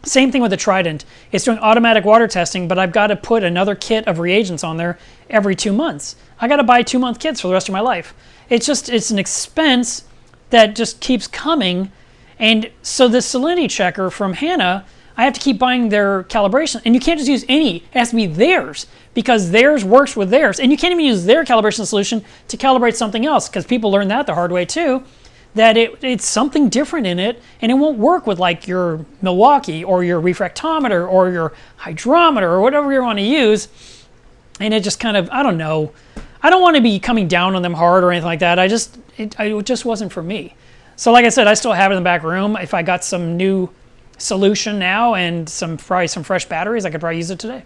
Same thing with the Trident. It's doing automatic water testing, but I've got to put another kit of reagents on there every 2 months. I got to buy 2-month kits for the rest of my life. It's an expense that just keeps coming. And so the Salinity checker from Hanna, I have to keep buying their calibration. And you can't just use any. It has to be theirs because theirs works with theirs. And you can't even use their calibration solution to calibrate something else because people learn that the hard way too. That it's something different in it, and it won't work with like your Milwaukee or your refractometer or your hydrometer or whatever you want to use. And it just kind of, I don't know. I don't want to be coming down on them hard or anything like that. It just wasn't for me. So like I said, I still have it in the back room. If I got some new solution now and probably some fresh batteries, I could probably use it today.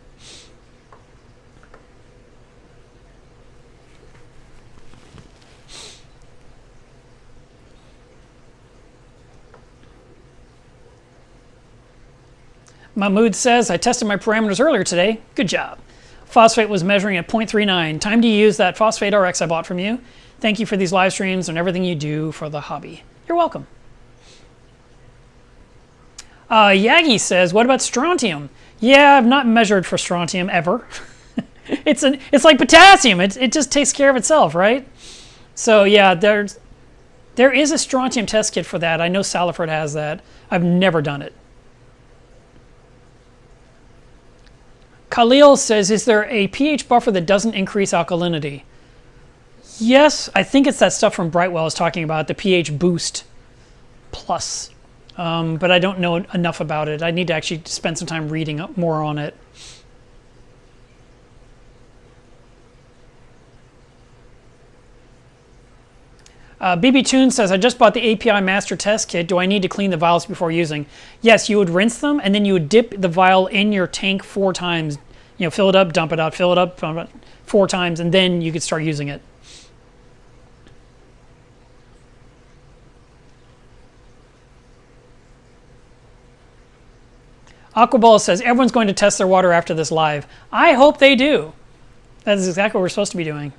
Mahmood says, I tested my parameters earlier today. Good job. Phosphate was measuring at 0.39. Time to use that Phosphate RX I bought from you. Thank you for these live streams and everything you do for the hobby. You're welcome. Yagi says, what about strontium? Yeah, I've not measured for strontium ever. It's like potassium. It just takes care of itself, right? So yeah, there is a strontium test kit for that. I know Saliford has that. I've never done it. Khalil says, is there a pH buffer that doesn't increase alkalinity? Yes, I think it's that stuff from Brightwell I was talking about, the pH boost plus. But I don't know enough about it. I need to actually spend some time reading up more on it. BB Toon says, I just bought the API master test kit. Do I need to clean the vials before using? Yes, you would rinse them and then you would dip the vial in your tank 4 times. You know, fill it up, dump it out, fill it up, dump it out 4 times, and then you could start using it. Aquaball says, everyone's going to test their water after this live. I hope they do. That is exactly what we're supposed to be doing.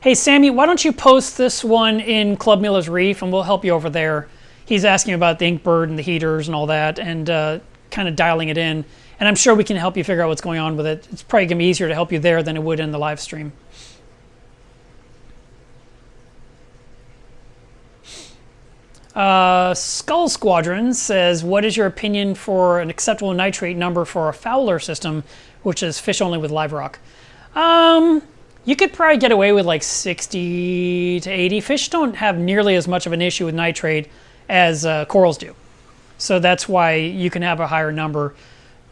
Hey, Sammy, why don't you post this one in Club Miller's Reef and we'll help you over there. He's asking about the Inkbird and the heaters and all that and kind of dialing it in. And I'm sure we can help you figure out what's going on with it. It's probably going to be easier to help you there than it would in the live stream. Skull Squadron says, what is your opinion for an acceptable nitrate number for a Fowler system, which is fish only with live rock? You could probably get away with like 60 to 80. Fish don't have nearly as much of an issue with nitrate as corals do. So that's why you can have a higher number.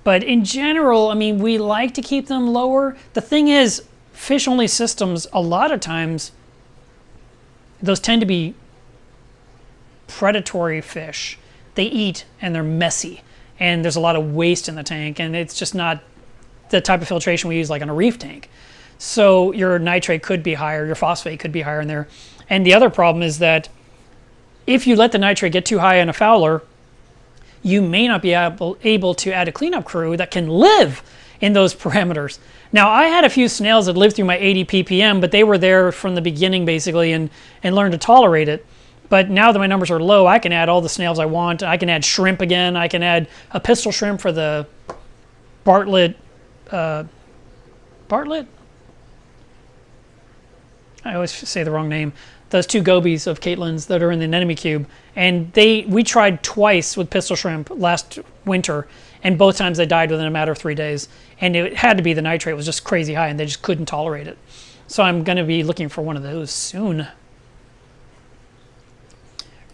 But in general, I mean, we like to keep them lower. The thing is, fish only systems, a lot of times, those tend to be predatory fish. They eat and they're messy. And there's a lot of waste in the tank. And it's just not the type of filtration we use like on a reef tank. So your nitrate could be higher, your phosphate could be higher in there. And the other problem is that if you let the nitrate get too high in a Fowler, you may not be able to add a cleanup crew that can live in those parameters. Now, I had a few snails that lived through my 80 ppm, but they were there from the beginning basically and learned to tolerate it. But now that my numbers are low, I can add all the snails I want. I can add shrimp again. I can add a pistol shrimp for the Bartlett. Bartlett? I always say the wrong name. Those 2 gobies of Caitlin's that are in the anemone cube. And we tried twice with pistol shrimp last winter, and both times they died within a matter of 3 days. And it had to be the nitrate was just crazy high, and they just couldn't tolerate it. So I'm going to be looking for one of those soon.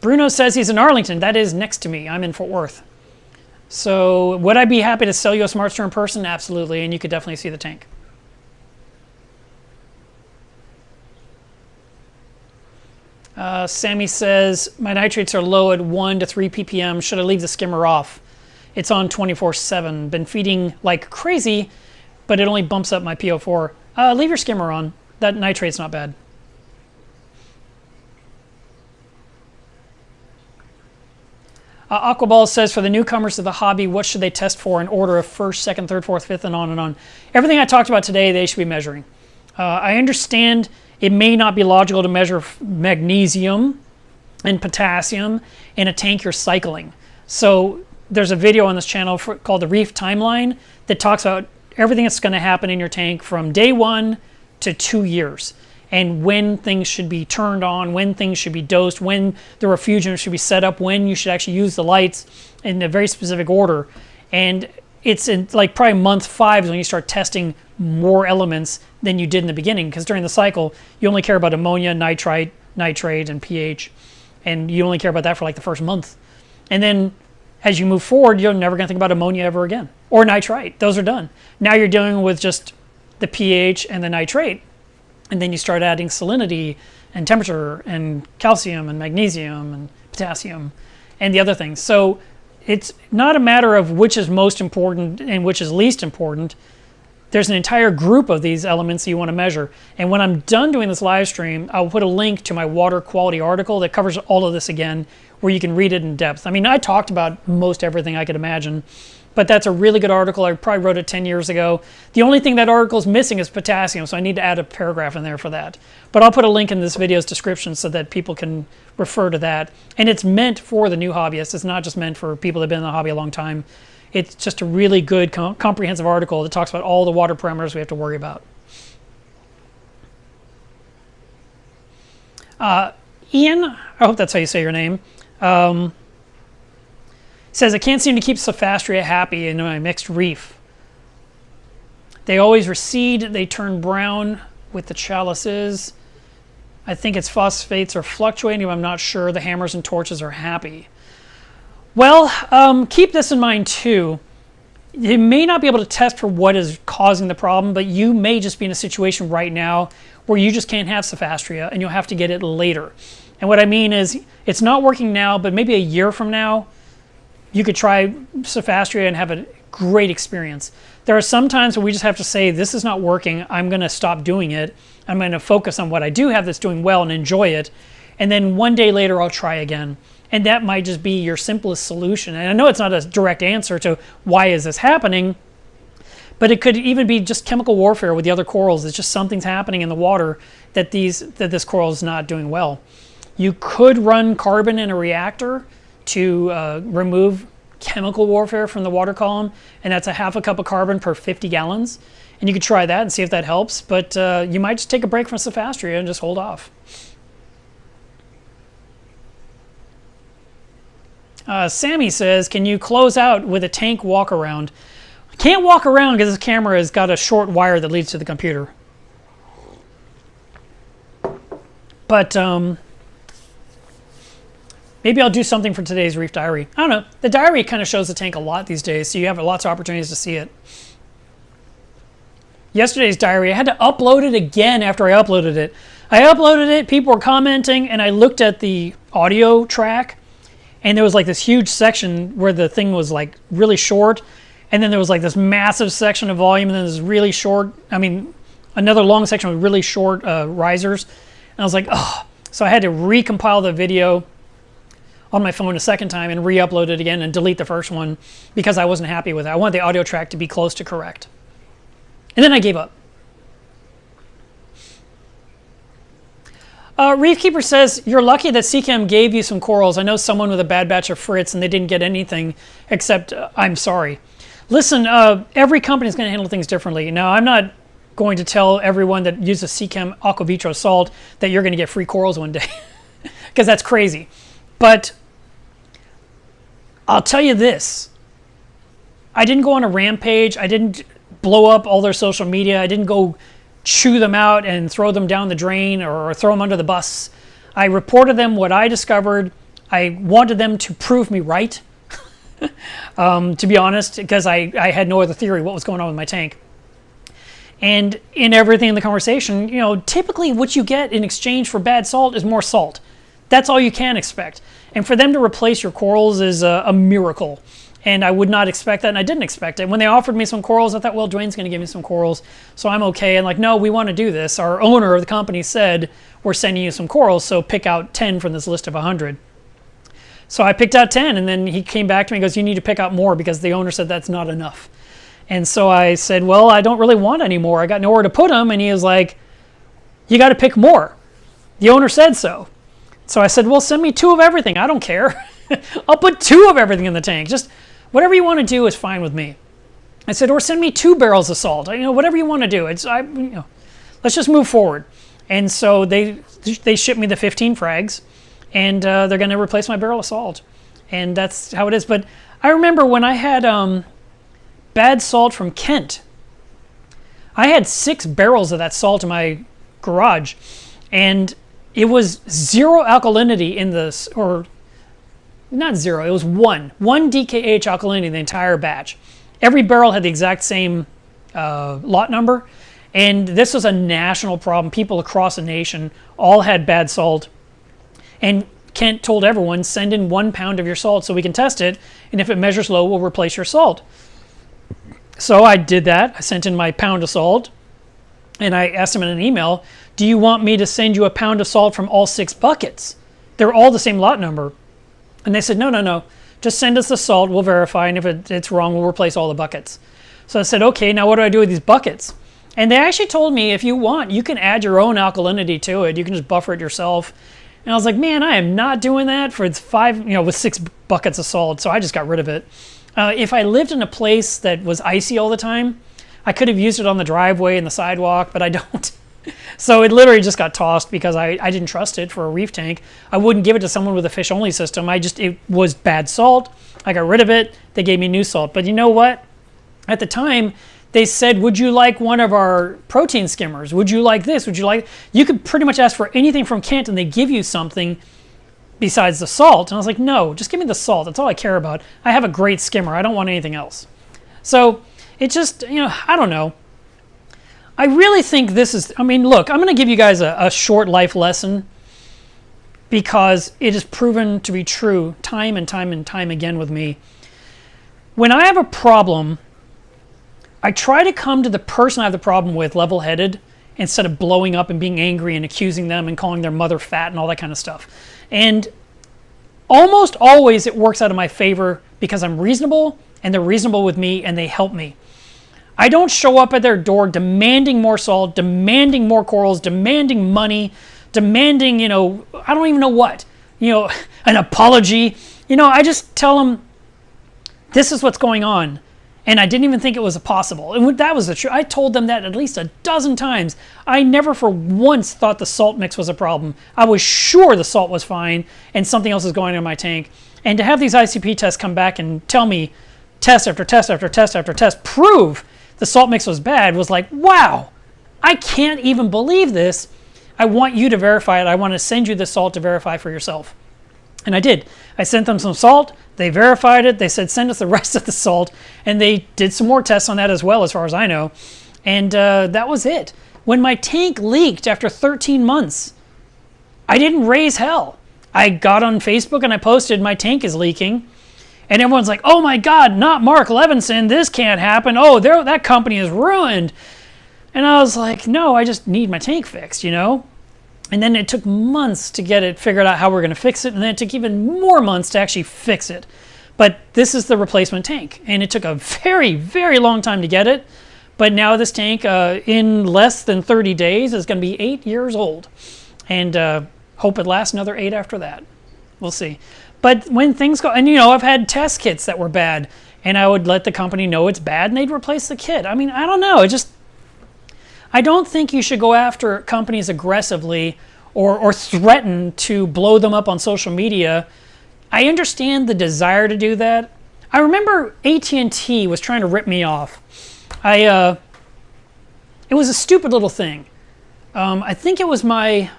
Bruno says he's in Arlington. That is next to me. I'm in Fort Worth. So would I be happy to sell you a Smartster in person? Absolutely, and you could definitely see the tank. Sammy says, my nitrates are low at 1 to 3 ppm. Should I leave the skimmer off? It's on 24/7. Been feeding like crazy, but it only bumps up my PO4. Leave your skimmer on. That nitrate's not bad. Aquaball says, for the newcomers to the hobby, what should they test for in order of 1st, 2nd, 3rd, 4th, 5th, and on and on? Everything I talked about today, they should be measuring. I understand it may not be logical to measure magnesium and potassium in a tank you're cycling. So there's a video on this channel called the Reef Timeline that talks about everything that's going to happen in your tank from day 1 to 2 years. and when things should be turned on, when things should be dosed, when the refrigerant should be set up, when you should actually use the lights in a very specific order. And it's in like probably month 5 is when you start testing more elements than you did in the beginning, because during the cycle you only care about ammonia, nitrite, nitrate, and pH, and you only care about that for like the first month. And then as you move forward, you're never going to think about ammonia ever again, or nitrite. Those are done. Now you're dealing with just the pH and the nitrate, and then you start adding salinity and temperature and calcium and magnesium and potassium and the other things. So it's not a matter of which is most important and which is least important. There's an entire group of these elements you want to measure. And when I'm done doing this live stream, I'll put a link to my water quality article that covers all of this again, where you can read it in depth. I mean, I talked about most everything I could imagine, but that's a really good article. I probably wrote it 10 years ago. The only thing that article is missing is potassium, so I need to add a paragraph in there for that. But I'll put a link in this video's description so that people can refer to that. And it's meant for the new hobbyists. It's not just meant for people that have been in the hobby a long time. It's just a really good comprehensive article that talks about all the water parameters we have to worry about. Ian, I hope that's how you say your name, says, I can't seem to keep Sophastria happy in my mixed reef. They always recede, they turn brown with the chalices. I think its phosphates are fluctuating, but I'm not sure. The hammers and torches are happy. Well, keep this in mind too. You may not be able to test for what is causing the problem, but you may just be in a situation right now where you just can't have Sophastria and you'll have to get it later. And what I mean is, it's not working now, but maybe a year from now, you could try Sophastria and have a great experience. There are some times where we just have to say, this is not working, I'm going to stop doing it. I'm going to focus on what I do have that's doing well and enjoy it. And then one day later, I'll try again. And that might just be your simplest solution. And I know it's not a direct answer to why is this happening, but it could even be just chemical warfare with the other corals. It's just something's happening in the water that this coral is not doing well. You could run carbon in a reactor to remove chemical warfare from the water column, and that's a half a cup of carbon per 50 gallons. And you could try that and see if that helps, but you might just take a break from Sophastria and just hold off. Sammy says, can you close out with a tank walk around? I can't walk around because this camera has got a short wire that leads to the computer. But maybe I'll do something for today's Reef Diary. I don't know. The diary kind of shows the tank a lot these days, so you have lots of opportunities to see it. Yesterday's diary, I had to upload it again after I uploaded it. I uploaded it, people were commenting, and I looked at the audio track, and there was like this huge section where the thing was like really short, and then there was like this massive section of volume, and then this really short, another long section with really short risers. And I was like, oh. So I had to recompile the video on my phone a second time and re-upload it again and delete the first one because I wasn't happy with it. I wanted the audio track to be close to correct. And then I gave up. Reefkeeper says, you're lucky that CChem gave you some corals. I know someone with a bad batch of Fritz and they didn't get anything except I'm sorry. Listen, every company is going to handle things differently. Now, I'm not going to tell everyone that uses CChem aqua vitro salt that you're going to get free corals one day because that's crazy. But I'll tell you this. I didn't go on a rampage. I didn't blow up all their social media. I didn't go chew them out and throw them down the drain or throw them under the bus. I reported them what I discovered. I wanted them to prove me right, to be honest, because I had no other theory what was going on with my tank. And in everything in the conversation, you know, typically what you get in exchange for bad salt is more salt. That's all you can expect. And for them to replace your corals is a miracle. And I would not expect that, and I didn't expect it. When they offered me some corals, I thought, well, Dwayne's going to give me some corals, so I'm okay. And like, no, we want to do this. Our owner of the company said, we're sending you some corals, so pick out 10 from this list of 100. So I picked out 10, and then he came back to me and goes, you need to pick out more because the owner said that's not enough. And so I said, well, I don't really want any more. I got nowhere to put them. And he was like, you got to pick more. The owner said so. So I said, well, send me 2 of everything. I don't care. I'll put 2 of everything in the tank. Just whatever you want to do is fine with me. I said, or send me 2 barrels of salt. You know, whatever you want to do. Let's just move forward. And so they shipped me the 15 frags, and they're going to replace my barrel of salt. And that's how it is. But I remember when I had bad salt from Kent, I had 6 barrels of that salt in my garage, and it was 0 alkalinity in this, or not 0, it was 1 DKH alkalinity in the entire batch. Every barrel had the exact same lot number, and this was a national problem. People across the nation all had bad salt, and Kent told everyone, send in 1 pound of your salt so we can test it, and if it measures low, we'll replace your salt. So I did that. I sent in my pound of salt, and I asked them in an email, do you want me to send you a pound of salt from all 6 buckets? They're all the same lot number. And they said, no, just send us the salt, we'll verify, and if it's wrong, we'll replace all the buckets. So I said, okay, now what do I do with these buckets? And they actually told me, if you want, you can add your own alkalinity to it. You can just buffer it yourself. And I was like, man, I am not doing that for 5, with 6 buckets of salt. So I just got rid of it. If I lived in a place that was icy all the time, I could have used it on the driveway and the sidewalk, but I don't. So it literally just got tossed because I didn't trust it for a reef tank. I wouldn't give it to someone with a fish-only system. It was bad salt. I got rid of it. They gave me new salt. But you know what? At the time, they said, would you like one of our protein skimmers? Would you like this? Would you like... You could pretty much ask for anything from Kent, and they give you something besides the salt. And I was like, no, just give me the salt. That's all I care about. I have a great skimmer. I don't want anything else. So it just, I don't know. I really think this is, look, I'm going to give you guys a short life lesson because it is proven to be true time and time and time again with me. When I have a problem, I try to come to the person I have the problem with level-headed instead of blowing up and being angry and accusing them and calling their mother fat and all that kind of stuff. And almost always it works out in my favor because I'm reasonable and they're reasonable with me and they help me. I don't show up at their door demanding more salt, demanding more corals, demanding money, demanding, I don't even know what, an apology. I just tell them, this is what's going on. And I didn't even think it was possible. And that was the truth. I told them that at least a dozen times. I never for once thought the salt mix was a problem. I was sure the salt was fine and something else is going on in my tank. And to have these ICP tests come back and tell me test after test after test after test, prove the salt mix was bad, was like, wow, I can't even believe this. I want you to verify it. I want to send you the salt to verify for yourself. And I did. I sent them some salt. They verified it. They said, send us the rest of the salt. And they did some more tests on that as well, as far as I know. And that was it. When my tank leaked after 13 months, I didn't raise hell. I got on Facebook and I posted, my tank is leaking. And everyone's like, oh my God, not Mark Levinson. This can't happen. Oh, that company is ruined. And I was like, no, I just need my tank fixed, And then it took months to get it figured out how we're going to fix it. And then it took even more months to actually fix it. But this is the replacement tank. And it took a very, very long time to get it. But now this tank, in less than 30 days, is going to be 8 years old. And hope it lasts another 8 after that. We'll see. But when things go, and I've had test kits that were bad. And I would let the company know it's bad and they'd replace the kit. I don't know. I don't think you should go after companies aggressively or threaten to blow them up on social media. I understand the desire to do that. I remember AT&T was trying to rip me off. It was a stupid little thing. I think it was my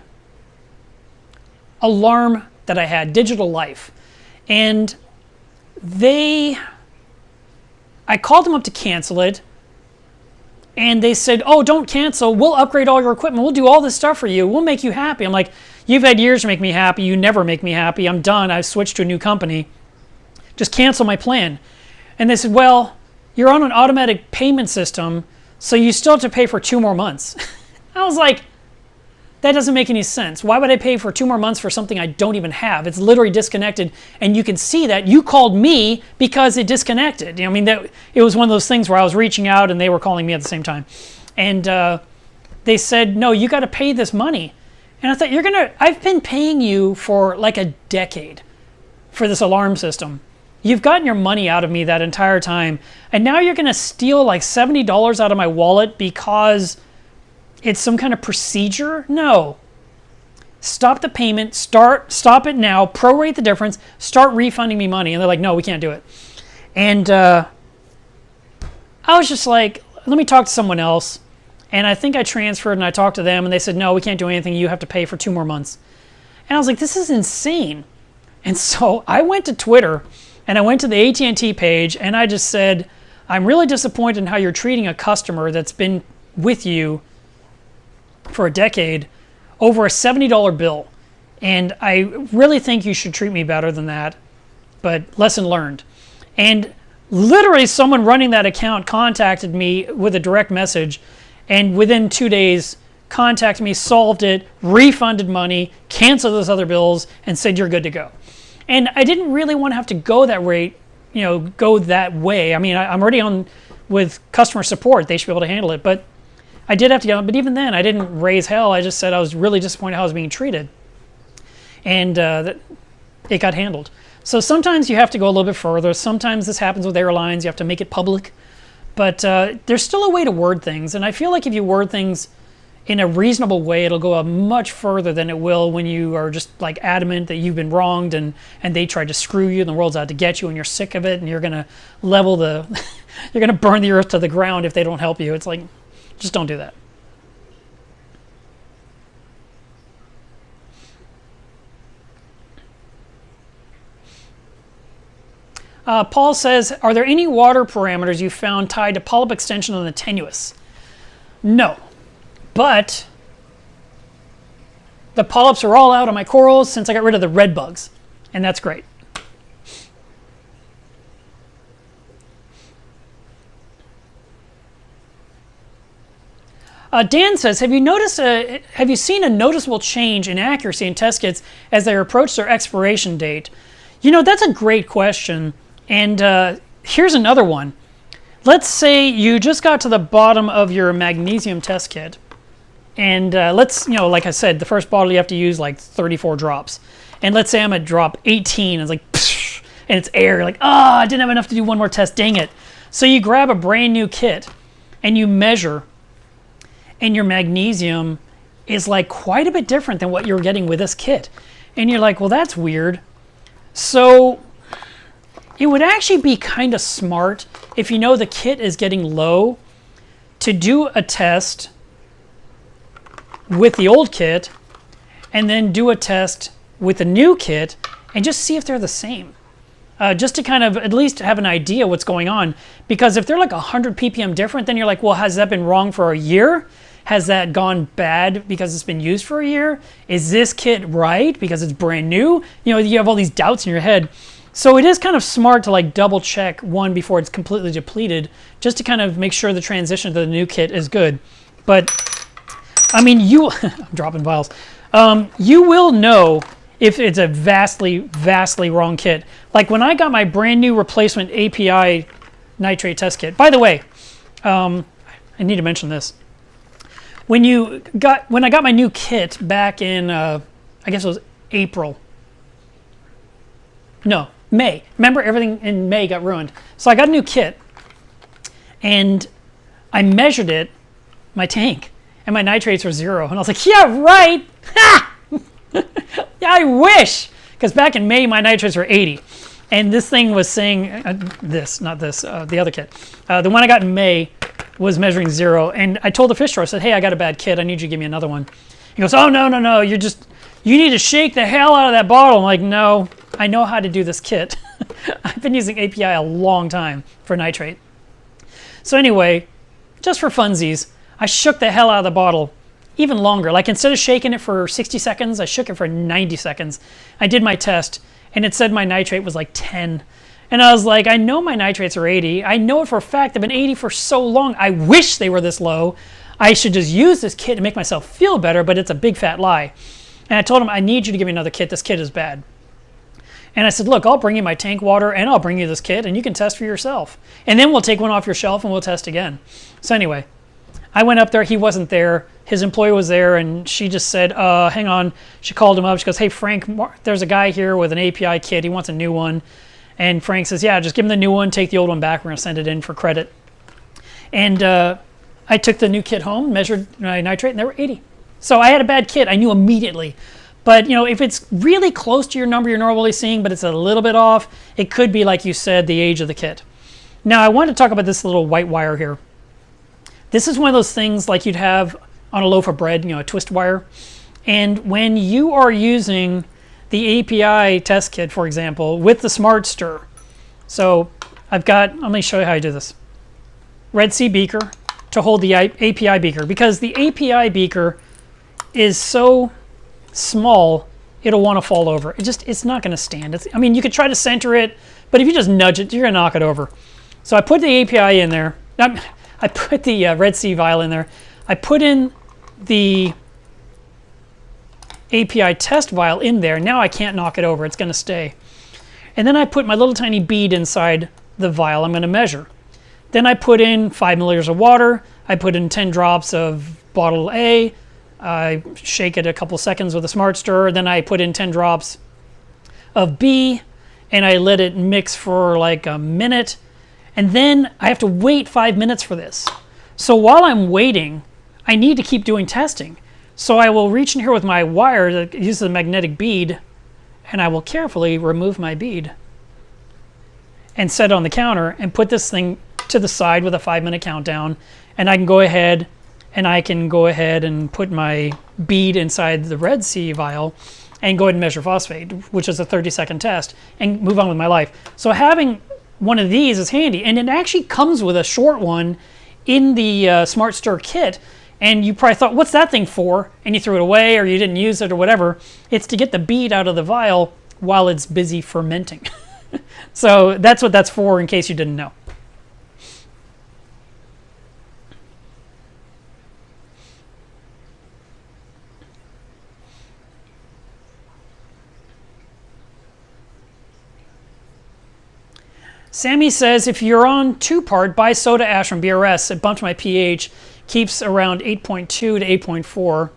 alarm that I had, Digital Life. And I called them up to cancel it. And they said, oh, don't cancel. We'll upgrade all your equipment. We'll do all this stuff for you. We'll make you happy. I'm like, you've had years to make me happy. You never make me happy. I'm done. I've switched to a new company. Just cancel my plan. And they said, well, you're on an automatic payment system, so you still have to pay for 2 more months. I was like, that doesn't make any sense. Why would I pay for 2 more months for something I don't even have? It's literally disconnected. And you can see that you called me because it disconnected. It was one of those things where I was reaching out and they were calling me at the same time. And they said, no, you got to pay this money. And I thought, I've been paying you for like a decade for this alarm system. You've gotten your money out of me that entire time. And now you're going to steal like $70 out of my wallet because it's some kind of procedure. No. Stop the payment, stop it now, prorate the difference, start refunding me money. And they're like, no, we can't do it. And I was just like, let me talk to someone else. And I think I transferred and I talked to them and they said, no, we can't do anything. You have to pay for 2 more months. And I was like, this is insane. And so I went to Twitter and I went to the AT&T page and I just said, I'm really disappointed in how you're treating a customer that's been with you for a decade over a $70 bill. And I really think you should treat me better than that, but lesson learned. And literally someone running that account contacted me with a direct message, and within 2 days contacted me, solved it, refunded money, canceled those other bills, and said you're good to go. And I didn't really want to have to go that rate, go that way. I mean, I'm already on with customer support. They should be able to handle it, but I did have to get on, but even then, I didn't raise hell. I just said I was really disappointed how I was being treated. And it got handled. So sometimes you have to go a little bit further. Sometimes this happens with airlines. You have to make it public. But there's still a way to word things. And I feel like if you word things in a reasonable way, it'll go much further than it will when you are just like adamant that you've been wronged and they tried to screw you and the world's out to get you and you're sick of it and you're going to level the, you're going to burn the earth to the ground if they don't help you. It's like, just don't do that. Paul says, are there any water parameters you found tied to polyp extension on the tenuous? No, but the polyps are all out on my corals since I got rid of the red bugs, and that's great. Dan says, have you seen a noticeable change in accuracy in test kits as they approach their expiration date? That's a great question. And here's another one. Let's say you just got to the bottom of your magnesium test kit. And like I said, the first bottle you have to use like 34 drops. And let's say I'm at drop 18. It's like, psh, and it's air. You're like, I didn't have enough to do one more test. Dang it. So you grab a brand new kit and you measure. And your magnesium is like quite a bit different than what you're getting with this kit. And you're like, well, that's weird. So it would actually be kind of smart if you know the kit is getting low to do a test with the old kit and then do a test with the new kit and just see if they're the same. Just to kind of at least have an idea what's going on. Because if they're like 100 ppm different, then you're like, well, has that been wrong for a year? Has that gone bad because it's been used for a year? Is this kit right because it's brand new? You have all these doubts in your head. So it is kind of smart to like double check one before it's completely depleted, just to kind of make sure the transition to the new kit is good. But I mean, I'm dropping vials. You will know if it's a vastly, vastly wrong kit. Like when I got my brand new replacement API nitrate test kit. By the way, I need to mention this. When I got my new kit back in, I guess it was April. No, May. Remember, everything in May got ruined. So I got a new kit, and I measured it, my tank, and my nitrates were 0. And I was like, yeah, right. Ha! Yeah, I wish. Because back in May, my nitrates were 80. And this thing was saying, the other kit. The one I got in May was measuring 0. And I told the fish store, I said, hey, I got a bad kit. I need you to give me another one. He goes, oh, no. You need to shake the hell out of that bottle. I'm like, no, I know how to do this kit. I've been using API a long time for nitrate. So anyway, just for funsies, I shook the hell out of the bottle even longer. Like instead of shaking it for 60 seconds, I shook it for 90 seconds. I did my test and it said my nitrate was like 10. And I was like, I know my nitrates are 80. I know it for a fact. They've been 80 for so long. I wish they were this low. I should just use this kit to make myself feel better, but it's a big fat lie. And I told him, I need you to give me another kit. This kit is bad. And I said, look, I'll bring you my tank water and I'll bring you this kit and you can test for yourself. And then we'll take one off your shelf and we'll test again. So anyway, I went up there. He wasn't there. His employee was there and she just said, hang on. She called him up. She goes, hey, Frank, there's a guy here with an API kit. He wants a new one. And Frank says, yeah, just give him the new one. Take the old one back. We're going to send it in for credit. And I took the new kit home, measured my nitrate, and they were 80. So I had a bad kit. I knew immediately. But if it's really close to your number you're normally seeing, but it's a little bit off, it could be, like you said, the age of the kit. Now I want to talk about this little white wire here. This is one of those things like you'd have on a loaf of bread, a twist wire. And when you are using the API test kit, for example, with the Smart Stir, so let me show you how I do this. Red Sea beaker to hold the API beaker, because the API beaker is so small, it'll want to fall over. It's not going to stand. You could try to center it, but if you just nudge it, you're going to knock it over. So I put the API in there. I put the Red Sea vial in there. I put in the API test vial in there. Now I can't knock it over. It's going to stay. And then I put my little tiny bead inside the vial I'm going to measure. Then I put in 5 milliliters of water. I put in 10 drops of bottle A. I shake it a couple seconds with a Smart Stir. Then I put in 10 drops of B, and I let it mix for like a minute. And then I have to wait 5 minutes for this. So while I'm waiting, I need to keep doing testing. So I will reach in here with my wire that uses a magnetic bead, and I will carefully remove my bead and set it on the counter and put this thing to the side with a 5-minute countdown. And I can go ahead and put my bead inside the Red Sea vial and go ahead and measure phosphate, which is a 30-second test, and move on with my life. So having one of these is handy, and it actually comes with a short one in the Smart Stir kit. And you probably thought, what's that thing for? And you threw it away, or you didn't use it, or whatever. It's to get the bead out of the vial while it's busy fermenting. So that's what that's for, in case you didn't know. Sammy says, if you're on 2-part, buy soda ash from BRS. It bumped my pH, keeps around 8.2 to 8.4,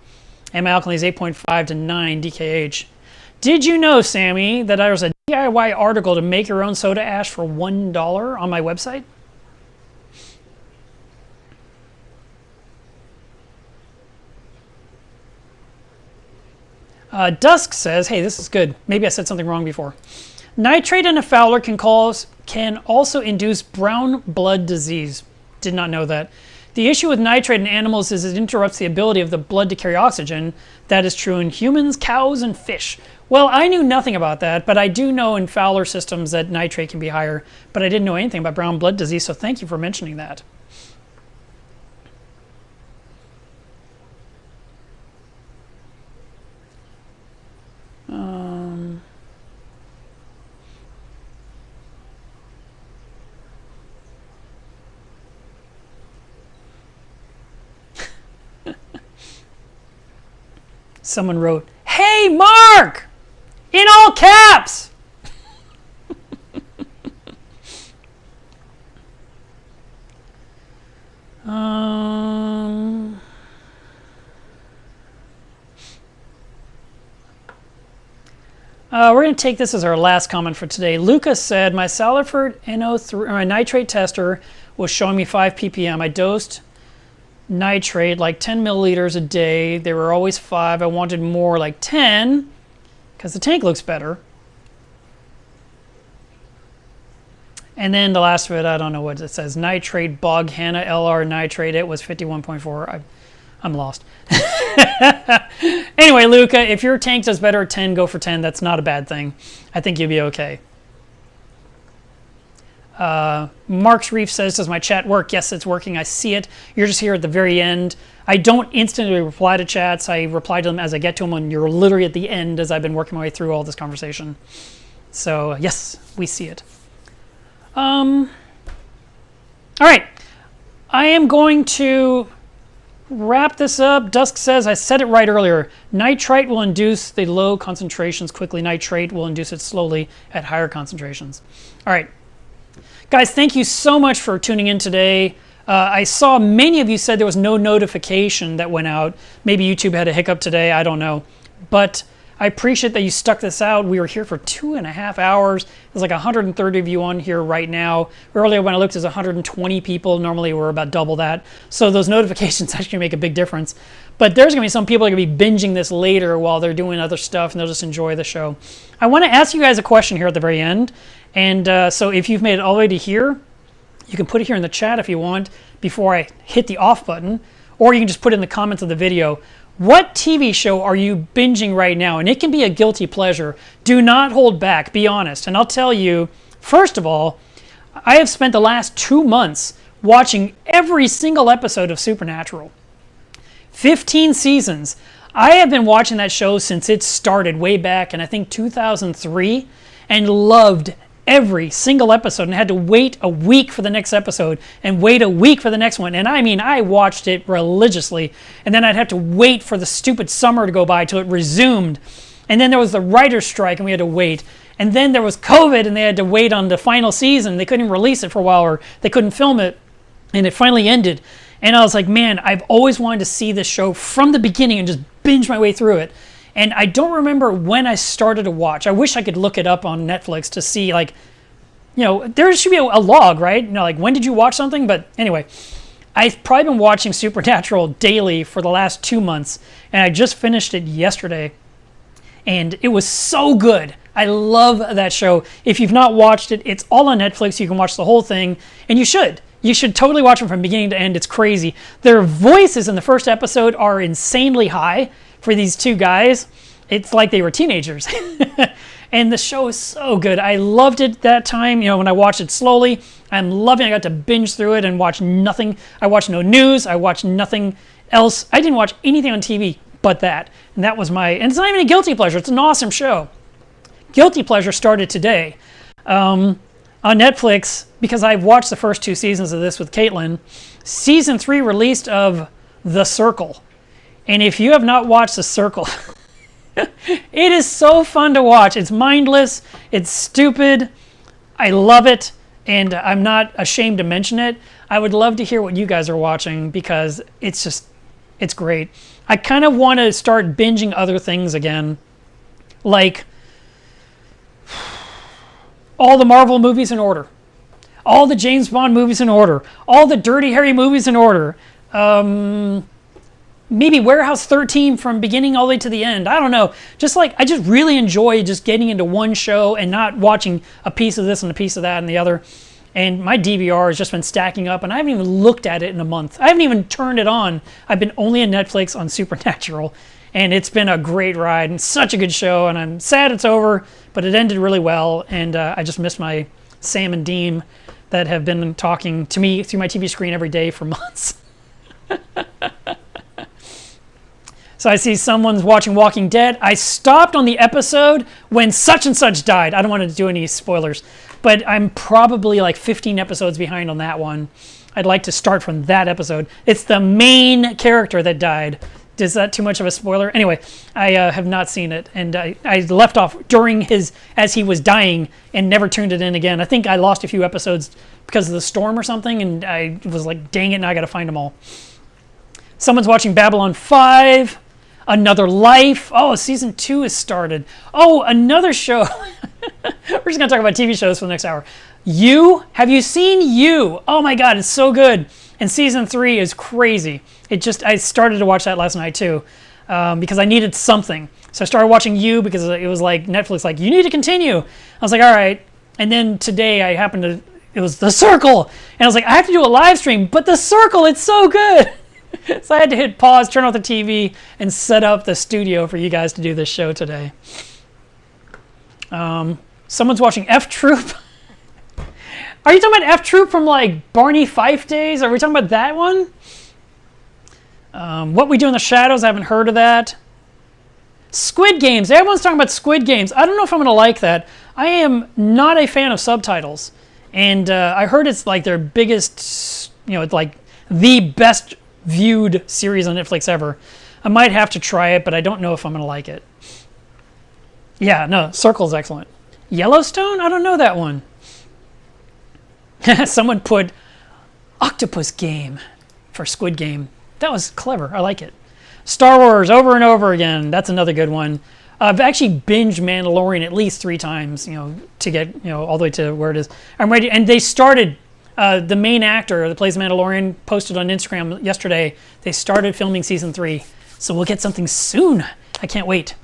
and my alkalinity is 8.5 to 9 DKH. Did you know, Sammy, that there was a DIY article to make your own soda ash for $1 on my website? Dusk says, hey, this is good. Maybe I said something wrong before. Nitrate in a fouler can also induce brown blood disease. Did not know that. The issue with nitrate in animals is it interrupts the ability of the blood to carry oxygen. That is true in humans, cows, and fish. Well, I knew nothing about that, but I do know in fouler systems that nitrate can be higher, but I didn't know anything about brown blood disease, so thank you for mentioning that. Someone wrote, "Hey, Mark!" in all caps. We're going to take this as our last comment for today. Lucas said, my Salifert NO3 or nitrate tester was showing me 5 ppm. I dosed nitrate like 10 milliliters a day. They were always 5. I wanted more, like 10, because the tank looks better. And then the last of it, I don't know what it says. Nitrate bog Hannah LR nitrate. It was 51.4. I'm lost. Anyway, Luca, if your tank does better at 10, go for 10. That's not a bad thing. I think you'll be okay. Mark's Reef says, does my chat work? Yes, it's working. I see it. You're just here at the very end. I don't instantly reply to chats. I reply to them as I get to them, and you're literally at the end as I've been working my way through all this conversation. So, yes, we see it. All right. I am going to wrap this up. Dusk says, I said it right earlier. Nitrite will induce the low concentrations quickly. Nitrate will induce it slowly at higher concentrations. All right. Guys, thank you so much for tuning in today. I saw many of you said there was no notification that went out. Maybe YouTube had a hiccup today. I don't know. But I appreciate that you stuck this out. We were here for 2.5 hours. There's like 130 of you on here right now. Earlier when I looked, there's 120 people. Normally we're about double that. So those notifications actually make a big difference. But there's going to be some people that are going to be binging this later while they're doing other stuff, and they'll just enjoy the show. I want to ask you guys a question here at the very end. And so if you've made it all the way to here, you can put it here in the chat if you want before I hit the off button, or you can just put it in the comments of the video. What TV show are you binging right now? And it can be a guilty pleasure. Do not hold back. Be honest. And I'll tell you, first of all, I have spent the last 2 months watching every single episode of Supernatural. 15 seasons. I have been watching that show since it started way back in, I think, 2003, and loved every single episode, and had to wait a week for the next episode and wait a week for the next one. And I mean, I watched it religiously, and then I'd have to wait for the stupid summer to go by till it resumed. And then there was the writer's strike and we had to wait. And then there was COVID and they had to wait on the final season. They couldn't release it for a while, or they couldn't film it, and it finally ended. And I was like, man, I've always wanted to see this show from the beginning and just binge my way through it. And I don't remember when I started to watch. I wish I could look it up on Netflix to see, like, you know, there should be a log, right? You know, like, when did you watch something? But anyway, I've probably been watching Supernatural daily for the last 2 months, and I just finished it yesterday. And it was so good. I love that show. If you've not watched it, it's all on Netflix. You can watch the whole thing, and you should. You should totally watch it from beginning to end. It's crazy. Their voices in the first episode are insanely high for these two guys. It's like they were teenagers. And the show is so good. I loved it that time, you know, when I watched it slowly. I'm loving it. I got to binge through it and watch nothing. I watched no news. I watched nothing else. I didn't watch anything on TV but that. And that was my, and it's not even a guilty pleasure. It's an awesome show. Guilty pleasure started today on Netflix, because I've watched the first 2 seasons of this with Caitlin. Season 3 released of The Circle. And if you have not watched The Circle, it is so fun to watch. It's mindless. It's stupid. I love it. And I'm not ashamed to mention it. I would love to hear what you guys are watching, because it's just, it's great. I kind of want to start binging other things again. Like all the Marvel movies in order. All the James Bond movies in order. All the Dirty Harry movies in order. Maybe Warehouse 13 from beginning all the way to the end. I don't know. Just like, I just really enjoy just getting into one show and not watching a piece of this and a piece of that and the other. And my DVR has just been stacking up, and I haven't even looked at it in a month. I haven't even turned it on. I've been only on Netflix on Supernatural, and it's been a great ride and such a good show. And I'm sad it's over, but it ended really well. And I just miss my Sam and Dean that have been talking to me through my TV screen every day for months. So I see someone's watching Walking Dead. I stopped on the episode when such and such died. I don't want to do any spoilers, but I'm probably like 15 episodes behind on that one. I'd like to start from that episode. It's the main character that died. Is that too much of a spoiler? Anyway, I have not seen it, and I left off during as he was dying and never tuned it in again. I think I lost a few episodes because of the storm or something, and I was like, dang it, now I got to find them all. Someone's watching Babylon 5. Another Life. Oh, season 2 has started. Oh, another show. We're just going to talk about TV shows for the next hour. You. Have you seen You? Oh my God, it's so good. And season 3 is crazy. I started to watch that last night too, because I needed something. So I started watching You because it was like Netflix, like, you need to continue. I was like, all right. And then today it was The Circle. And I was like, I have to do a live stream, but The Circle, it's so good. So I had to hit pause, turn off the TV, and set up the studio for you guys to do this show today. Someone's watching F Troop. Are you talking about F Troop from like Barney Fife days? Are we talking about that one? What We Do in the Shadows, I haven't heard of that. Squid Games. Everyone's talking about Squid Games. I don't know if I'm going to like that. I am not a fan of subtitles. And I heard it's like their biggest, it's like the best viewed series on Netflix ever. I might have to try it, but I don't know if I'm going to like it. Yeah, no, Circle's excellent. Yellowstone? I don't know that one. Someone put Octopus Game for Squid Game. That was clever. I like it. Star Wars over and over again. That's another good one. I've actually binged Mandalorian at least 3 times, to get, all the way to where it is. I'm ready. And they started, the main actor that plays Mandalorian posted on Instagram yesterday, they started filming season 3. So we'll get something soon. I can't wait.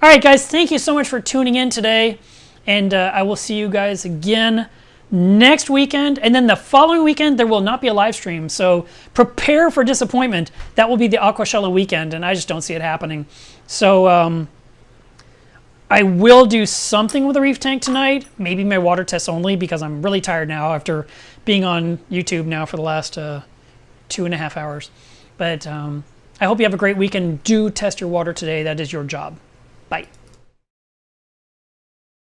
All right, guys, thank you so much for tuning in today. And I will see you guys again next weekend. And then the following weekend, there will not be a live stream. So prepare for disappointment. That will be the Aqua Shella weekend, and I just don't see it happening. So I will do something with the reef tank tonight. Maybe my water tests only, because I'm really tired now after being on YouTube now for the last 2.5 hours. But I hope you have a great weekend. Do test your water today. That is your job. Bye.